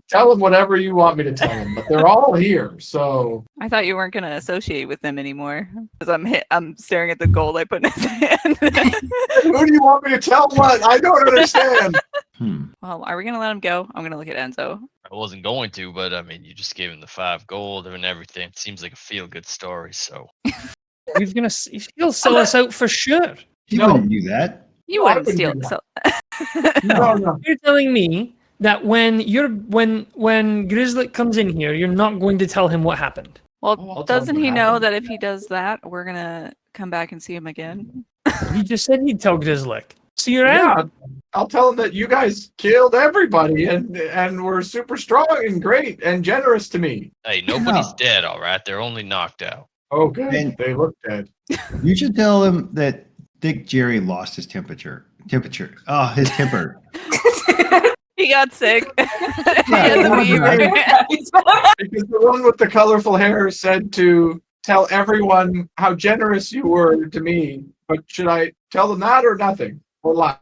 [SPEAKER 1] tell them whatever you want me to tell them, but they're all here, so
[SPEAKER 3] I thought you weren't gonna associate with them anymore. Because I'm staring at the gold I put in his hand.
[SPEAKER 1] who do you want me to tell what? I don't understand.
[SPEAKER 3] Well, are we gonna let him go? I'm gonna look at Enzo.
[SPEAKER 4] I wasn't going to, but I mean, you just gave him the 5 gold and everything. It seems like a feel-good story. So
[SPEAKER 2] He'll sell us out for sure.
[SPEAKER 5] You
[SPEAKER 1] No.
[SPEAKER 5] wouldn't do that.
[SPEAKER 3] You
[SPEAKER 1] No, I
[SPEAKER 3] wouldn't
[SPEAKER 1] wouldn't
[SPEAKER 3] steal.
[SPEAKER 1] do
[SPEAKER 3] So
[SPEAKER 1] No.
[SPEAKER 2] You're telling me that when Grizzly comes in here, you're not going to tell him what happened.
[SPEAKER 1] I'll
[SPEAKER 3] well,
[SPEAKER 1] tell him
[SPEAKER 3] doesn't
[SPEAKER 1] what
[SPEAKER 3] he know
[SPEAKER 1] happened.
[SPEAKER 3] that if he does that, we're gonna come back and see him again?
[SPEAKER 2] You just said he'd tell Grizzly. So you're
[SPEAKER 1] Yeah,
[SPEAKER 2] out.
[SPEAKER 1] I'll tell them that you guys killed everybody and were super strong and great and generous to me.
[SPEAKER 4] hey, nobody's
[SPEAKER 5] Yeah.
[SPEAKER 4] dead, all right? They're only knocked out.
[SPEAKER 1] Oh, good.
[SPEAKER 5] And-
[SPEAKER 1] They look dead.
[SPEAKER 5] You should tell him that Thick Jerry lost his temperature. Oh, his temper.
[SPEAKER 3] He got sick. He
[SPEAKER 5] Yeah,
[SPEAKER 3] has a
[SPEAKER 5] that
[SPEAKER 3] fever.
[SPEAKER 5] was
[SPEAKER 1] Because the one with the colorful hair said to tell everyone how generous you were to me. But should I tell them that or nothing? Or lie?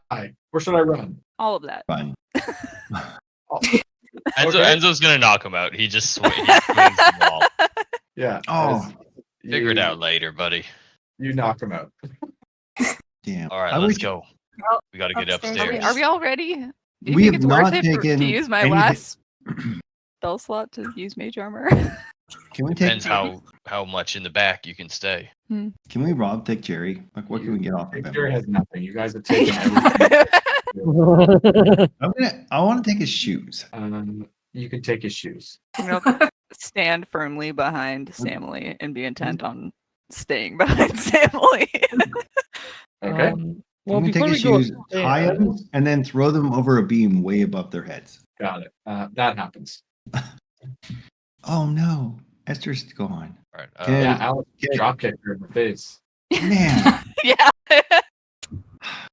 [SPEAKER 1] Or should I run?
[SPEAKER 3] All of that.
[SPEAKER 5] Fine.
[SPEAKER 1] Okay.
[SPEAKER 4] Enzo's gonna knock him out. He swings the ball.
[SPEAKER 1] Yeah.
[SPEAKER 5] Oh.
[SPEAKER 4] Figure it out later, buddy.
[SPEAKER 1] You knock him out.
[SPEAKER 5] Damn.
[SPEAKER 4] All right,
[SPEAKER 5] I
[SPEAKER 4] let's
[SPEAKER 5] wish-
[SPEAKER 4] go.
[SPEAKER 6] Well,
[SPEAKER 4] We got to get
[SPEAKER 6] upstairs.
[SPEAKER 4] upstairs.
[SPEAKER 3] Are we all ready? Do you
[SPEAKER 5] We
[SPEAKER 3] think
[SPEAKER 5] have
[SPEAKER 3] it's worth
[SPEAKER 5] not
[SPEAKER 3] it to
[SPEAKER 5] taken
[SPEAKER 3] use my
[SPEAKER 5] anything-
[SPEAKER 3] last spell slot to use mage armor?
[SPEAKER 5] Can we take?
[SPEAKER 4] Depends how much in the back you can stay.
[SPEAKER 5] Can we rob Thick Jerry? Like, what can we get off of
[SPEAKER 1] Victor
[SPEAKER 5] him?
[SPEAKER 1] has nothing. You guys have taken everything.
[SPEAKER 5] I want to take his shoes.
[SPEAKER 1] You can take his shoes.
[SPEAKER 3] I'm gonna stand firmly behind Samly and be intent on staying behind Samly.
[SPEAKER 1] Okay.
[SPEAKER 2] Well,
[SPEAKER 5] Can we take
[SPEAKER 2] before
[SPEAKER 5] his
[SPEAKER 2] we go
[SPEAKER 5] shoes, tie them, and then throw them over a beam way above their heads?
[SPEAKER 1] Got it. That happens.
[SPEAKER 5] Oh no, Esther's gone.
[SPEAKER 4] All right.
[SPEAKER 5] Okay.
[SPEAKER 1] Yeah, Alex
[SPEAKER 5] Okay.
[SPEAKER 1] drop kicked her in the face.
[SPEAKER 5] Man,
[SPEAKER 3] Yeah.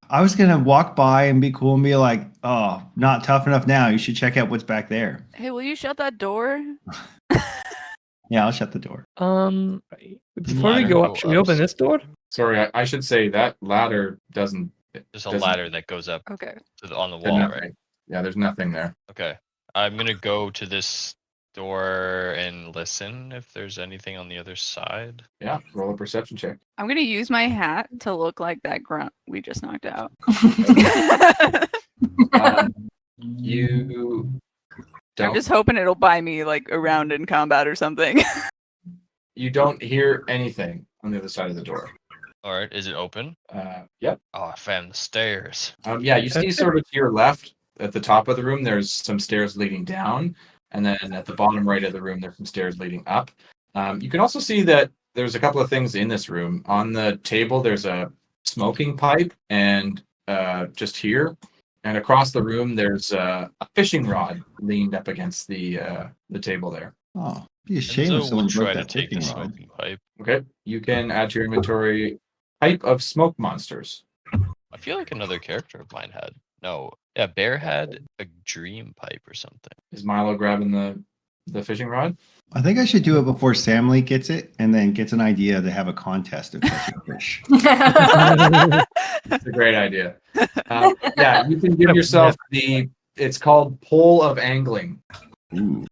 [SPEAKER 5] I was gonna walk by and be cool and be like, "Oh, not tough enough now. You should check out what's back there."
[SPEAKER 3] Hey, will you shut that door?
[SPEAKER 5] Yeah, I'll shut the door.
[SPEAKER 2] Right. Before we
[SPEAKER 4] Ladder
[SPEAKER 2] go
[SPEAKER 4] go
[SPEAKER 2] up, should we open
[SPEAKER 4] up.
[SPEAKER 2] this door?
[SPEAKER 1] Sorry, I should say that ladder doesn't.
[SPEAKER 4] There's a
[SPEAKER 1] doesn't-
[SPEAKER 4] ladder that goes up
[SPEAKER 3] Okay.
[SPEAKER 4] on the
[SPEAKER 1] to
[SPEAKER 4] wall,
[SPEAKER 1] nothing.
[SPEAKER 4] right?
[SPEAKER 1] Yeah, there's nothing there.
[SPEAKER 4] Okay. I'm gonna go to this door and listen if there's anything on the other side.
[SPEAKER 1] Yeah, roll a perception check.
[SPEAKER 3] I'm gonna use my hat to look like that grunt we just knocked out.
[SPEAKER 1] You
[SPEAKER 3] I'm
[SPEAKER 1] don't.
[SPEAKER 3] just hoping it'll buy me like a round in combat or something.
[SPEAKER 1] You don't hear anything on the other side of the door.
[SPEAKER 4] All right, is it open?
[SPEAKER 1] Yep.
[SPEAKER 4] Oh, I found the stairs.
[SPEAKER 1] Yeah, you see sort of to your left at the top of the room, there's some stairs leading down. And then at the bottom right of the room, there's some stairs leading up. You can also see that there's a couple of things in this room. On the table, there's a smoking pipe, and just here. And across the room, there's a fishing rod leaned up against the table there.
[SPEAKER 5] Oh, be a
[SPEAKER 4] And
[SPEAKER 5] shame
[SPEAKER 4] so
[SPEAKER 5] if
[SPEAKER 4] we'll
[SPEAKER 5] someone
[SPEAKER 4] try
[SPEAKER 5] broke
[SPEAKER 4] to
[SPEAKER 5] that
[SPEAKER 4] take the
[SPEAKER 5] fishing rod.
[SPEAKER 4] smoking pipe.
[SPEAKER 1] Okay, you can add to your inventory pipe of smoke monsters.
[SPEAKER 4] I feel like another character of mine had. No, yeah, Bear had a dream pipe or something.
[SPEAKER 1] Is Milo grabbing the fishing rod?
[SPEAKER 5] I think I should do it before Sam Lee gets it, and then gets an idea to have a contest of catching fish.
[SPEAKER 1] It's a great idea. Yeah, you can give yourself it's called pole of angling.
[SPEAKER 5] Ooh,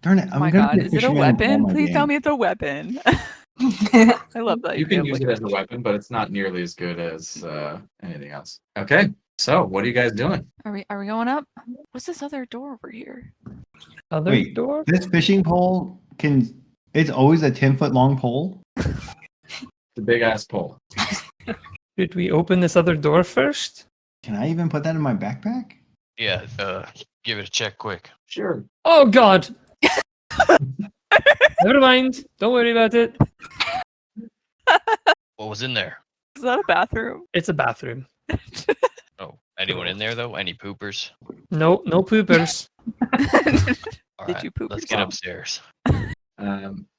[SPEAKER 5] darn it!
[SPEAKER 3] Oh
[SPEAKER 5] I'm
[SPEAKER 3] my
[SPEAKER 5] gonna
[SPEAKER 3] god,
[SPEAKER 5] be
[SPEAKER 3] is it a
[SPEAKER 5] fisherman in all
[SPEAKER 3] weapon?
[SPEAKER 5] my
[SPEAKER 3] Please tell
[SPEAKER 5] games.
[SPEAKER 3] me it's a weapon. I love that.
[SPEAKER 1] You can
[SPEAKER 3] idea
[SPEAKER 1] use
[SPEAKER 3] of,
[SPEAKER 1] it as a weapon, but it's not nearly as good as anything else. Okay, so what are you guys doing?
[SPEAKER 3] Are we going up? What's this other door over here?
[SPEAKER 2] Other
[SPEAKER 5] Wait.
[SPEAKER 2] door?
[SPEAKER 5] This fishing pole it's always a 10-foot long pole.
[SPEAKER 1] The big ass pole.
[SPEAKER 2] Should we open this other door first?
[SPEAKER 5] Can I even put that in my backpack?
[SPEAKER 4] Yeah, give it a check quick.
[SPEAKER 1] Sure.
[SPEAKER 2] Oh god! Never mind. Don't worry about it.
[SPEAKER 4] What was in there?
[SPEAKER 3] Is that a bathroom?
[SPEAKER 2] It's a bathroom.
[SPEAKER 4] Oh, anyone in there though? Any poopers?
[SPEAKER 2] No poopers.
[SPEAKER 4] All
[SPEAKER 3] Did
[SPEAKER 4] right,
[SPEAKER 3] you poop
[SPEAKER 4] let's get
[SPEAKER 3] yourself?
[SPEAKER 4] upstairs.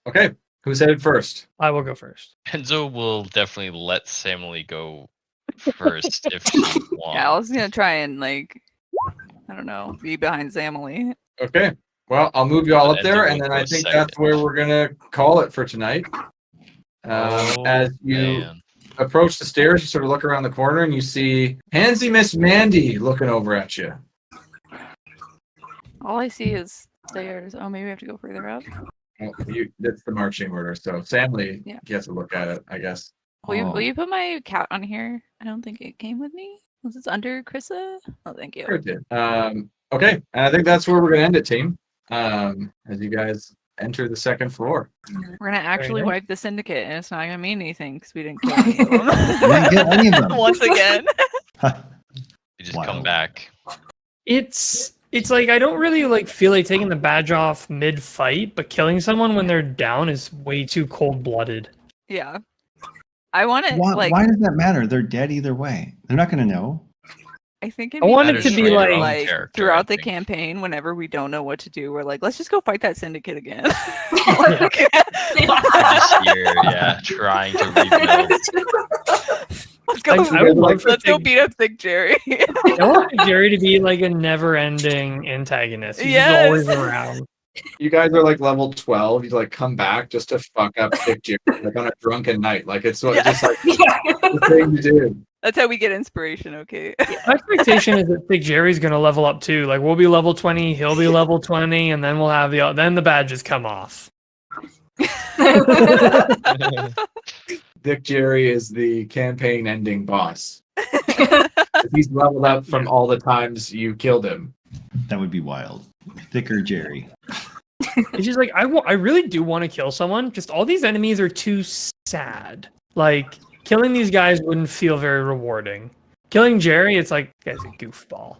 [SPEAKER 1] Okay, who's headed first?
[SPEAKER 2] I will go first.
[SPEAKER 4] Enzo will definitely let Samily go first if she wants.
[SPEAKER 3] Yeah, I was gonna try and like, I don't know, be behind Samily.
[SPEAKER 1] Okay. Well, I'll move you all up
[SPEAKER 4] Enzo
[SPEAKER 1] there,
[SPEAKER 4] will
[SPEAKER 1] and then I
[SPEAKER 4] go
[SPEAKER 1] think
[SPEAKER 4] second.
[SPEAKER 1] that's where we're gonna call it for tonight.
[SPEAKER 4] Oh,
[SPEAKER 1] As you
[SPEAKER 4] man.
[SPEAKER 1] approach the stairs, you sort of look around the corner and you see Pansy Miss Mandy looking over at you.
[SPEAKER 3] All I see is stairs. Oh, maybe I have to go further up.
[SPEAKER 1] Oh, that's the marching order, so Samly
[SPEAKER 3] Yeah.
[SPEAKER 1] gets a look at it, I guess.
[SPEAKER 3] Will
[SPEAKER 5] Oh.
[SPEAKER 3] you put my cat on here? I don't think it came with me. Was this under Krissa? Oh, thank you.
[SPEAKER 1] Sure it did. Okay, and I think that's where we're gonna end it, team. As you guys enter the second floor.
[SPEAKER 3] We're gonna actually
[SPEAKER 2] nice.
[SPEAKER 3] wipe the syndicate, and it's not gonna mean anything because we didn't kill any of them.
[SPEAKER 5] We didn't kill any of them.
[SPEAKER 3] Once again.
[SPEAKER 4] You just come
[SPEAKER 5] Wow.
[SPEAKER 4] back.
[SPEAKER 2] It's like I don't really like feel like taking the badge off mid fight, but killing someone when they're down is way too cold blooded.
[SPEAKER 3] Yeah. I want it
[SPEAKER 5] Why,
[SPEAKER 3] like
[SPEAKER 5] why does that matter? They're dead either way. They're not going to know.
[SPEAKER 3] I think it
[SPEAKER 2] I want it
[SPEAKER 4] Matters
[SPEAKER 2] to
[SPEAKER 4] for
[SPEAKER 2] be
[SPEAKER 4] your
[SPEAKER 2] like-
[SPEAKER 4] own
[SPEAKER 3] like
[SPEAKER 4] character,
[SPEAKER 3] throughout
[SPEAKER 4] I
[SPEAKER 3] the
[SPEAKER 4] think.
[SPEAKER 3] campaign, whenever we don't know what to do, we're like, let's just go fight that syndicate again.
[SPEAKER 4] Just here, yeah, trying to rebuild.
[SPEAKER 3] Let's go.
[SPEAKER 2] Like, I would love for
[SPEAKER 3] Let's go
[SPEAKER 2] Tig-
[SPEAKER 3] beat up Thick Jerry.
[SPEAKER 2] I want Gary to be like a never-ending antagonist. He's just
[SPEAKER 3] Yes.
[SPEAKER 2] always around.
[SPEAKER 1] You guys are like level 12. You like come back just to fuck up Dick Jerry, like on a drunken night. Like it's
[SPEAKER 3] Yeah.
[SPEAKER 1] just like the thing to do.
[SPEAKER 3] That's how we get inspiration. Okay.
[SPEAKER 2] My expectation is that Big Jerry's gonna level up too. Like we'll be level 20, he'll be level 20, and then we'll have then the badges come off.
[SPEAKER 1] Dick Jerry is the campaign ending boss. He's leveled up from all the times you killed him.
[SPEAKER 5] That would be wild. Thicker Jerry.
[SPEAKER 2] It's just like I really do want to kill someone. Just all these enemies are too sad. Like killing these guys wouldn't feel very rewarding. Killing Jerry, it's like this guy's a goofball.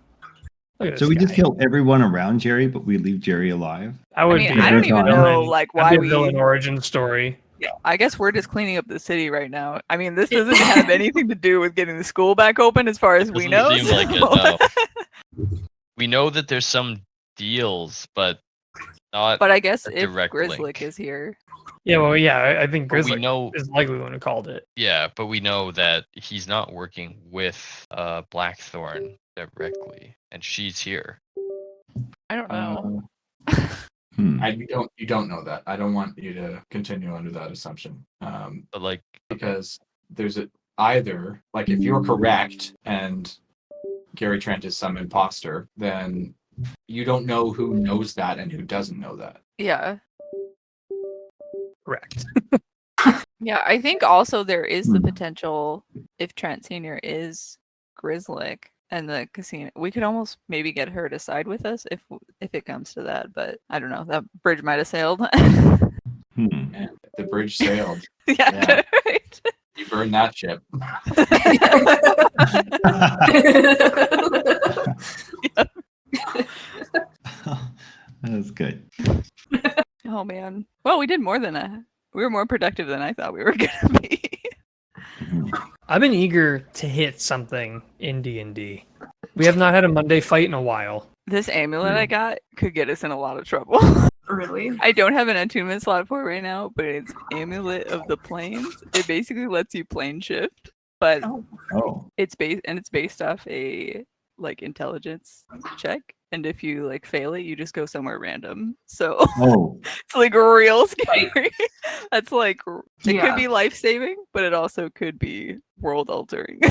[SPEAKER 2] Look at
[SPEAKER 5] So
[SPEAKER 2] this
[SPEAKER 5] we
[SPEAKER 2] guy.
[SPEAKER 5] just kill everyone around Jerry, but we leave Jerry alive.
[SPEAKER 2] That
[SPEAKER 3] I
[SPEAKER 2] would
[SPEAKER 3] mean,
[SPEAKER 2] be
[SPEAKER 3] I don't even
[SPEAKER 5] villain.
[SPEAKER 3] know like why
[SPEAKER 2] That'd
[SPEAKER 3] we.
[SPEAKER 2] be a villain origin story.
[SPEAKER 3] I guess we're just cleaning up the city right now. I mean, this doesn't have anything to do with getting the school back open, as far as we
[SPEAKER 4] Doesn't
[SPEAKER 3] know.
[SPEAKER 4] seem like it,
[SPEAKER 3] so-
[SPEAKER 4] no. We know that there's some deals, but Not
[SPEAKER 3] But I guess
[SPEAKER 4] a
[SPEAKER 3] if
[SPEAKER 4] direct
[SPEAKER 3] Grizzlick
[SPEAKER 4] link.
[SPEAKER 3] is here,
[SPEAKER 2] Yeah, well, yeah, I think
[SPEAKER 4] But we
[SPEAKER 2] Grizzly
[SPEAKER 4] know,
[SPEAKER 2] is likely the one who called it.
[SPEAKER 4] yeah, but we know that he's not working with Blackthorn directly, and she's here.
[SPEAKER 3] I don't know.
[SPEAKER 1] You don't know that. I don't want you to continue under that assumption.
[SPEAKER 4] But like,
[SPEAKER 1] Because there's either like if you're correct and Gary Trent is some imposter, then you don't know who knows that and who doesn't know that.
[SPEAKER 3] Yeah.
[SPEAKER 2] Correct.
[SPEAKER 3] Yeah, I think also there is the potential if Trent Sr. is Grizzlick and the casino, we could almost maybe get her to side with us if it comes to that. But I don't know. That bridge might have sailed.
[SPEAKER 1] And the bridge sailed.
[SPEAKER 3] Yeah. Right.
[SPEAKER 1] You burned that ship.
[SPEAKER 5] That's good.
[SPEAKER 3] Oh man. Well, we did more than we were more productive than I thought we were gonna be.
[SPEAKER 2] I've been eager to hit something in D&D. We have not had a Monday fight in a while.
[SPEAKER 3] This amulet I got could get us in a lot of trouble.
[SPEAKER 6] Really?
[SPEAKER 3] I don't have an attunement slot for it right now, but it's Amulet of the Planes. It basically lets you plane shift, but
[SPEAKER 5] Oh.
[SPEAKER 3] it's based off a like intelligence check, and if you like fail it, you just go somewhere random. So
[SPEAKER 5] Oh.
[SPEAKER 3] it's like real scary. That's like it
[SPEAKER 6] Yeah.
[SPEAKER 3] could be life saving, but it also could be world altering.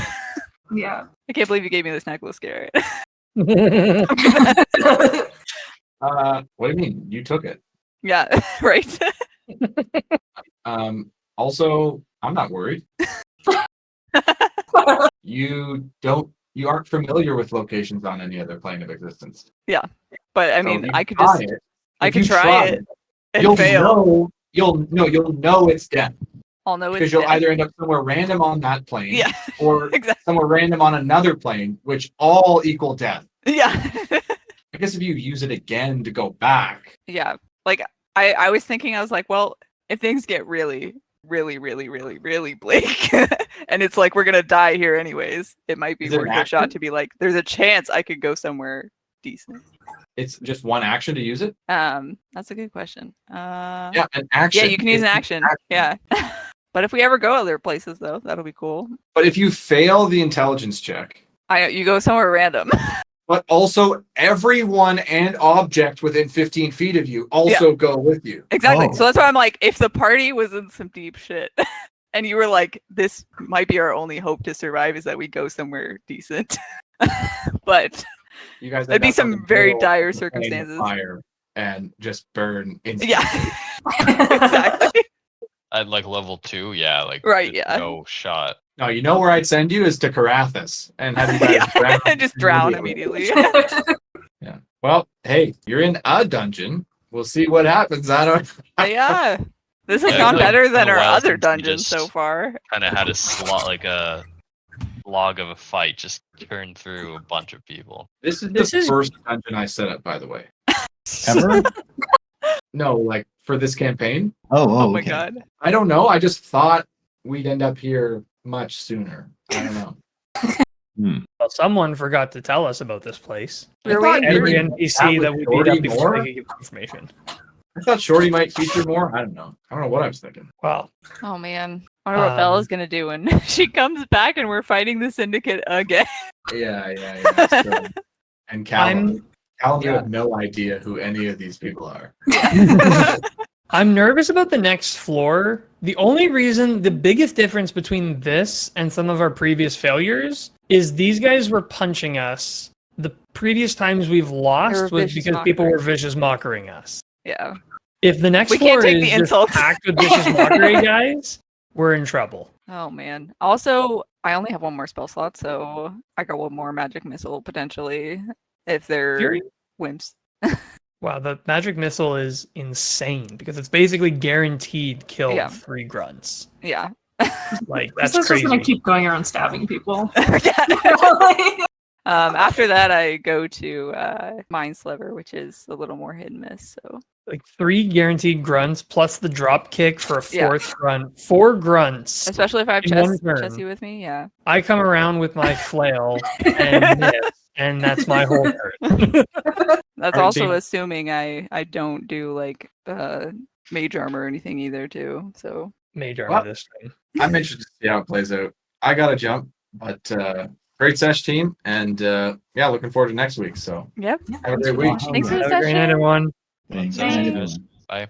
[SPEAKER 6] Yeah.
[SPEAKER 3] I can't believe you gave me this necklace, Garrett.
[SPEAKER 1] What do you mean? You took it.
[SPEAKER 3] Yeah, right.
[SPEAKER 1] Also, I'm not worried. You aren't familiar with locations on any other plane of existence.
[SPEAKER 3] But I
[SPEAKER 1] So
[SPEAKER 3] mean,
[SPEAKER 1] if you
[SPEAKER 3] I could
[SPEAKER 1] try
[SPEAKER 3] just
[SPEAKER 1] it-
[SPEAKER 3] I
[SPEAKER 1] if
[SPEAKER 3] could
[SPEAKER 1] you
[SPEAKER 3] try it and
[SPEAKER 1] you'll
[SPEAKER 3] fail.
[SPEAKER 1] know you'll know it's death.
[SPEAKER 3] I'll know
[SPEAKER 1] Because
[SPEAKER 3] it's
[SPEAKER 1] you'll
[SPEAKER 3] dead.
[SPEAKER 1] either end up somewhere random on that plane
[SPEAKER 3] Yeah,
[SPEAKER 1] or
[SPEAKER 3] exactly.
[SPEAKER 1] somewhere random on another plane, which all equal death.
[SPEAKER 3] Yeah.
[SPEAKER 1] I guess if you use it again to go back,
[SPEAKER 3] Yeah. Like I was thinking, I was like, well, if things get really, really, really, really, really bleak and it's like we're gonna die here anyways, it might be
[SPEAKER 1] Is it an
[SPEAKER 3] worth a shot
[SPEAKER 1] action?
[SPEAKER 3] to be like, there's a chance I could go somewhere decent.
[SPEAKER 1] it's just one action to use it.
[SPEAKER 3] That's a good question.
[SPEAKER 1] Yeah, an action.
[SPEAKER 3] Yeah, you can use an
[SPEAKER 1] It's
[SPEAKER 3] action. Yeah. But if we ever go other places though, that'll be cool.
[SPEAKER 1] But if you fail the intelligence check,
[SPEAKER 3] You go somewhere random.
[SPEAKER 1] but also everyone and object within 15 feet of you also go with you.
[SPEAKER 3] Exactly.
[SPEAKER 5] Oh.
[SPEAKER 3] So that's why I'm like, if the party was in some deep shit and you were like, this might be our only hope to survive is that we go somewhere decent. But
[SPEAKER 1] You guys
[SPEAKER 3] That'd
[SPEAKER 1] end
[SPEAKER 3] be
[SPEAKER 1] up
[SPEAKER 3] some
[SPEAKER 1] in the
[SPEAKER 3] very
[SPEAKER 1] middle
[SPEAKER 3] dire
[SPEAKER 1] of a plane of
[SPEAKER 3] circumstances.
[SPEAKER 1] Fire and just burn instantly.
[SPEAKER 3] yeah. Exactly.
[SPEAKER 4] at like level 2, yeah, like
[SPEAKER 3] Right,
[SPEAKER 4] there's
[SPEAKER 3] yeah.
[SPEAKER 4] no shot.
[SPEAKER 1] No, you know where I'd send you is to Carathis and have you guys drown.
[SPEAKER 3] Just drown immediately.
[SPEAKER 1] Yeah. Well, hey, you're in a dungeon. We'll see what happens. I don't.
[SPEAKER 3] Yeah. This has
[SPEAKER 4] Yeah,
[SPEAKER 3] gone
[SPEAKER 4] it's
[SPEAKER 3] better
[SPEAKER 4] been
[SPEAKER 3] than
[SPEAKER 4] a
[SPEAKER 3] our
[SPEAKER 4] while
[SPEAKER 3] other
[SPEAKER 4] since we
[SPEAKER 3] dungeons
[SPEAKER 4] just-
[SPEAKER 3] so far.
[SPEAKER 4] Kind of had a slot like a log of a fight, just turn through a bunch of people.
[SPEAKER 1] This is
[SPEAKER 2] This
[SPEAKER 1] the
[SPEAKER 2] is-
[SPEAKER 1] first dungeon I set up, by the way.
[SPEAKER 5] Ever?
[SPEAKER 1] No, like for this campaign.
[SPEAKER 5] Oh,
[SPEAKER 3] Oh my
[SPEAKER 5] okay.
[SPEAKER 3] god.
[SPEAKER 1] I don't know. I just thought we'd end up here much sooner. I don't know.
[SPEAKER 2] Well, someone forgot to tell us about this place.
[SPEAKER 1] I
[SPEAKER 3] Were
[SPEAKER 1] thought
[SPEAKER 3] we-
[SPEAKER 2] Every
[SPEAKER 1] maybe
[SPEAKER 2] NPC
[SPEAKER 1] that
[SPEAKER 2] that
[SPEAKER 1] was
[SPEAKER 2] we beat up
[SPEAKER 1] Shorty
[SPEAKER 2] before
[SPEAKER 1] more.
[SPEAKER 2] they give information.
[SPEAKER 1] I thought Shorty might feature more. I don't know. I don't know what I was thinking.
[SPEAKER 2] Well,
[SPEAKER 3] Oh man. I wonder what Bella's gonna do when she comes back and we're fighting the syndicate again.
[SPEAKER 1] Yeah. So, and Callum. Callum, you
[SPEAKER 2] yeah.
[SPEAKER 1] have no idea who any of these people are.
[SPEAKER 2] I'm nervous about the next floor. The only reason, the biggest difference between this and some of our previous failures is these guys were punching us. The previous times we've lost was
[SPEAKER 3] vicious
[SPEAKER 2] because people
[SPEAKER 3] mockery.
[SPEAKER 2] were vicious mockering us.
[SPEAKER 3] Yeah.
[SPEAKER 2] If the next
[SPEAKER 3] We
[SPEAKER 2] floor
[SPEAKER 3] can't take
[SPEAKER 2] is
[SPEAKER 3] the
[SPEAKER 2] just
[SPEAKER 3] insults.
[SPEAKER 2] packed with vicious mockery guys, we're in trouble.
[SPEAKER 3] Oh man. Also, I only have one more spell slot, so I got one more magic missile potentially if they're
[SPEAKER 2] Fury?
[SPEAKER 3] wimps.
[SPEAKER 2] Wow, the magic missile is insane because it's basically guaranteed kill
[SPEAKER 3] Yeah.
[SPEAKER 2] 3 grunts.
[SPEAKER 3] Yeah.
[SPEAKER 2] Like
[SPEAKER 6] This
[SPEAKER 2] that's
[SPEAKER 6] is just gonna
[SPEAKER 2] crazy.
[SPEAKER 6] keep going around stabbing people.
[SPEAKER 3] Yeah. After that, I go to Mind Sliver, which is a little more hit and miss. So
[SPEAKER 2] Like 3 guaranteed grunts plus the drop kick for a
[SPEAKER 3] Yeah.
[SPEAKER 2] 4th grunt. 4 grunts.
[SPEAKER 3] especially if I have
[SPEAKER 2] In one turn.
[SPEAKER 3] Chessie with me, yeah.
[SPEAKER 2] I come around with my flail and miss, and that's my whole turn.
[SPEAKER 3] That's
[SPEAKER 1] Alright,
[SPEAKER 3] also
[SPEAKER 1] Dana.
[SPEAKER 3] assuming I don't do like mage armor or anything either too. So
[SPEAKER 2] Mage armor
[SPEAKER 1] Well,
[SPEAKER 2] this thing.
[SPEAKER 1] I'm interested to see how it plays out. I got to jump, but great sesh team, and yeah, looking forward to next week. So
[SPEAKER 3] yep.
[SPEAKER 1] have a great week.
[SPEAKER 3] Thanks for the
[SPEAKER 2] Have a great night,
[SPEAKER 3] session.
[SPEAKER 2] everyone.
[SPEAKER 5] Thanks.
[SPEAKER 6] Thanks.
[SPEAKER 5] everyone.
[SPEAKER 4] Bye.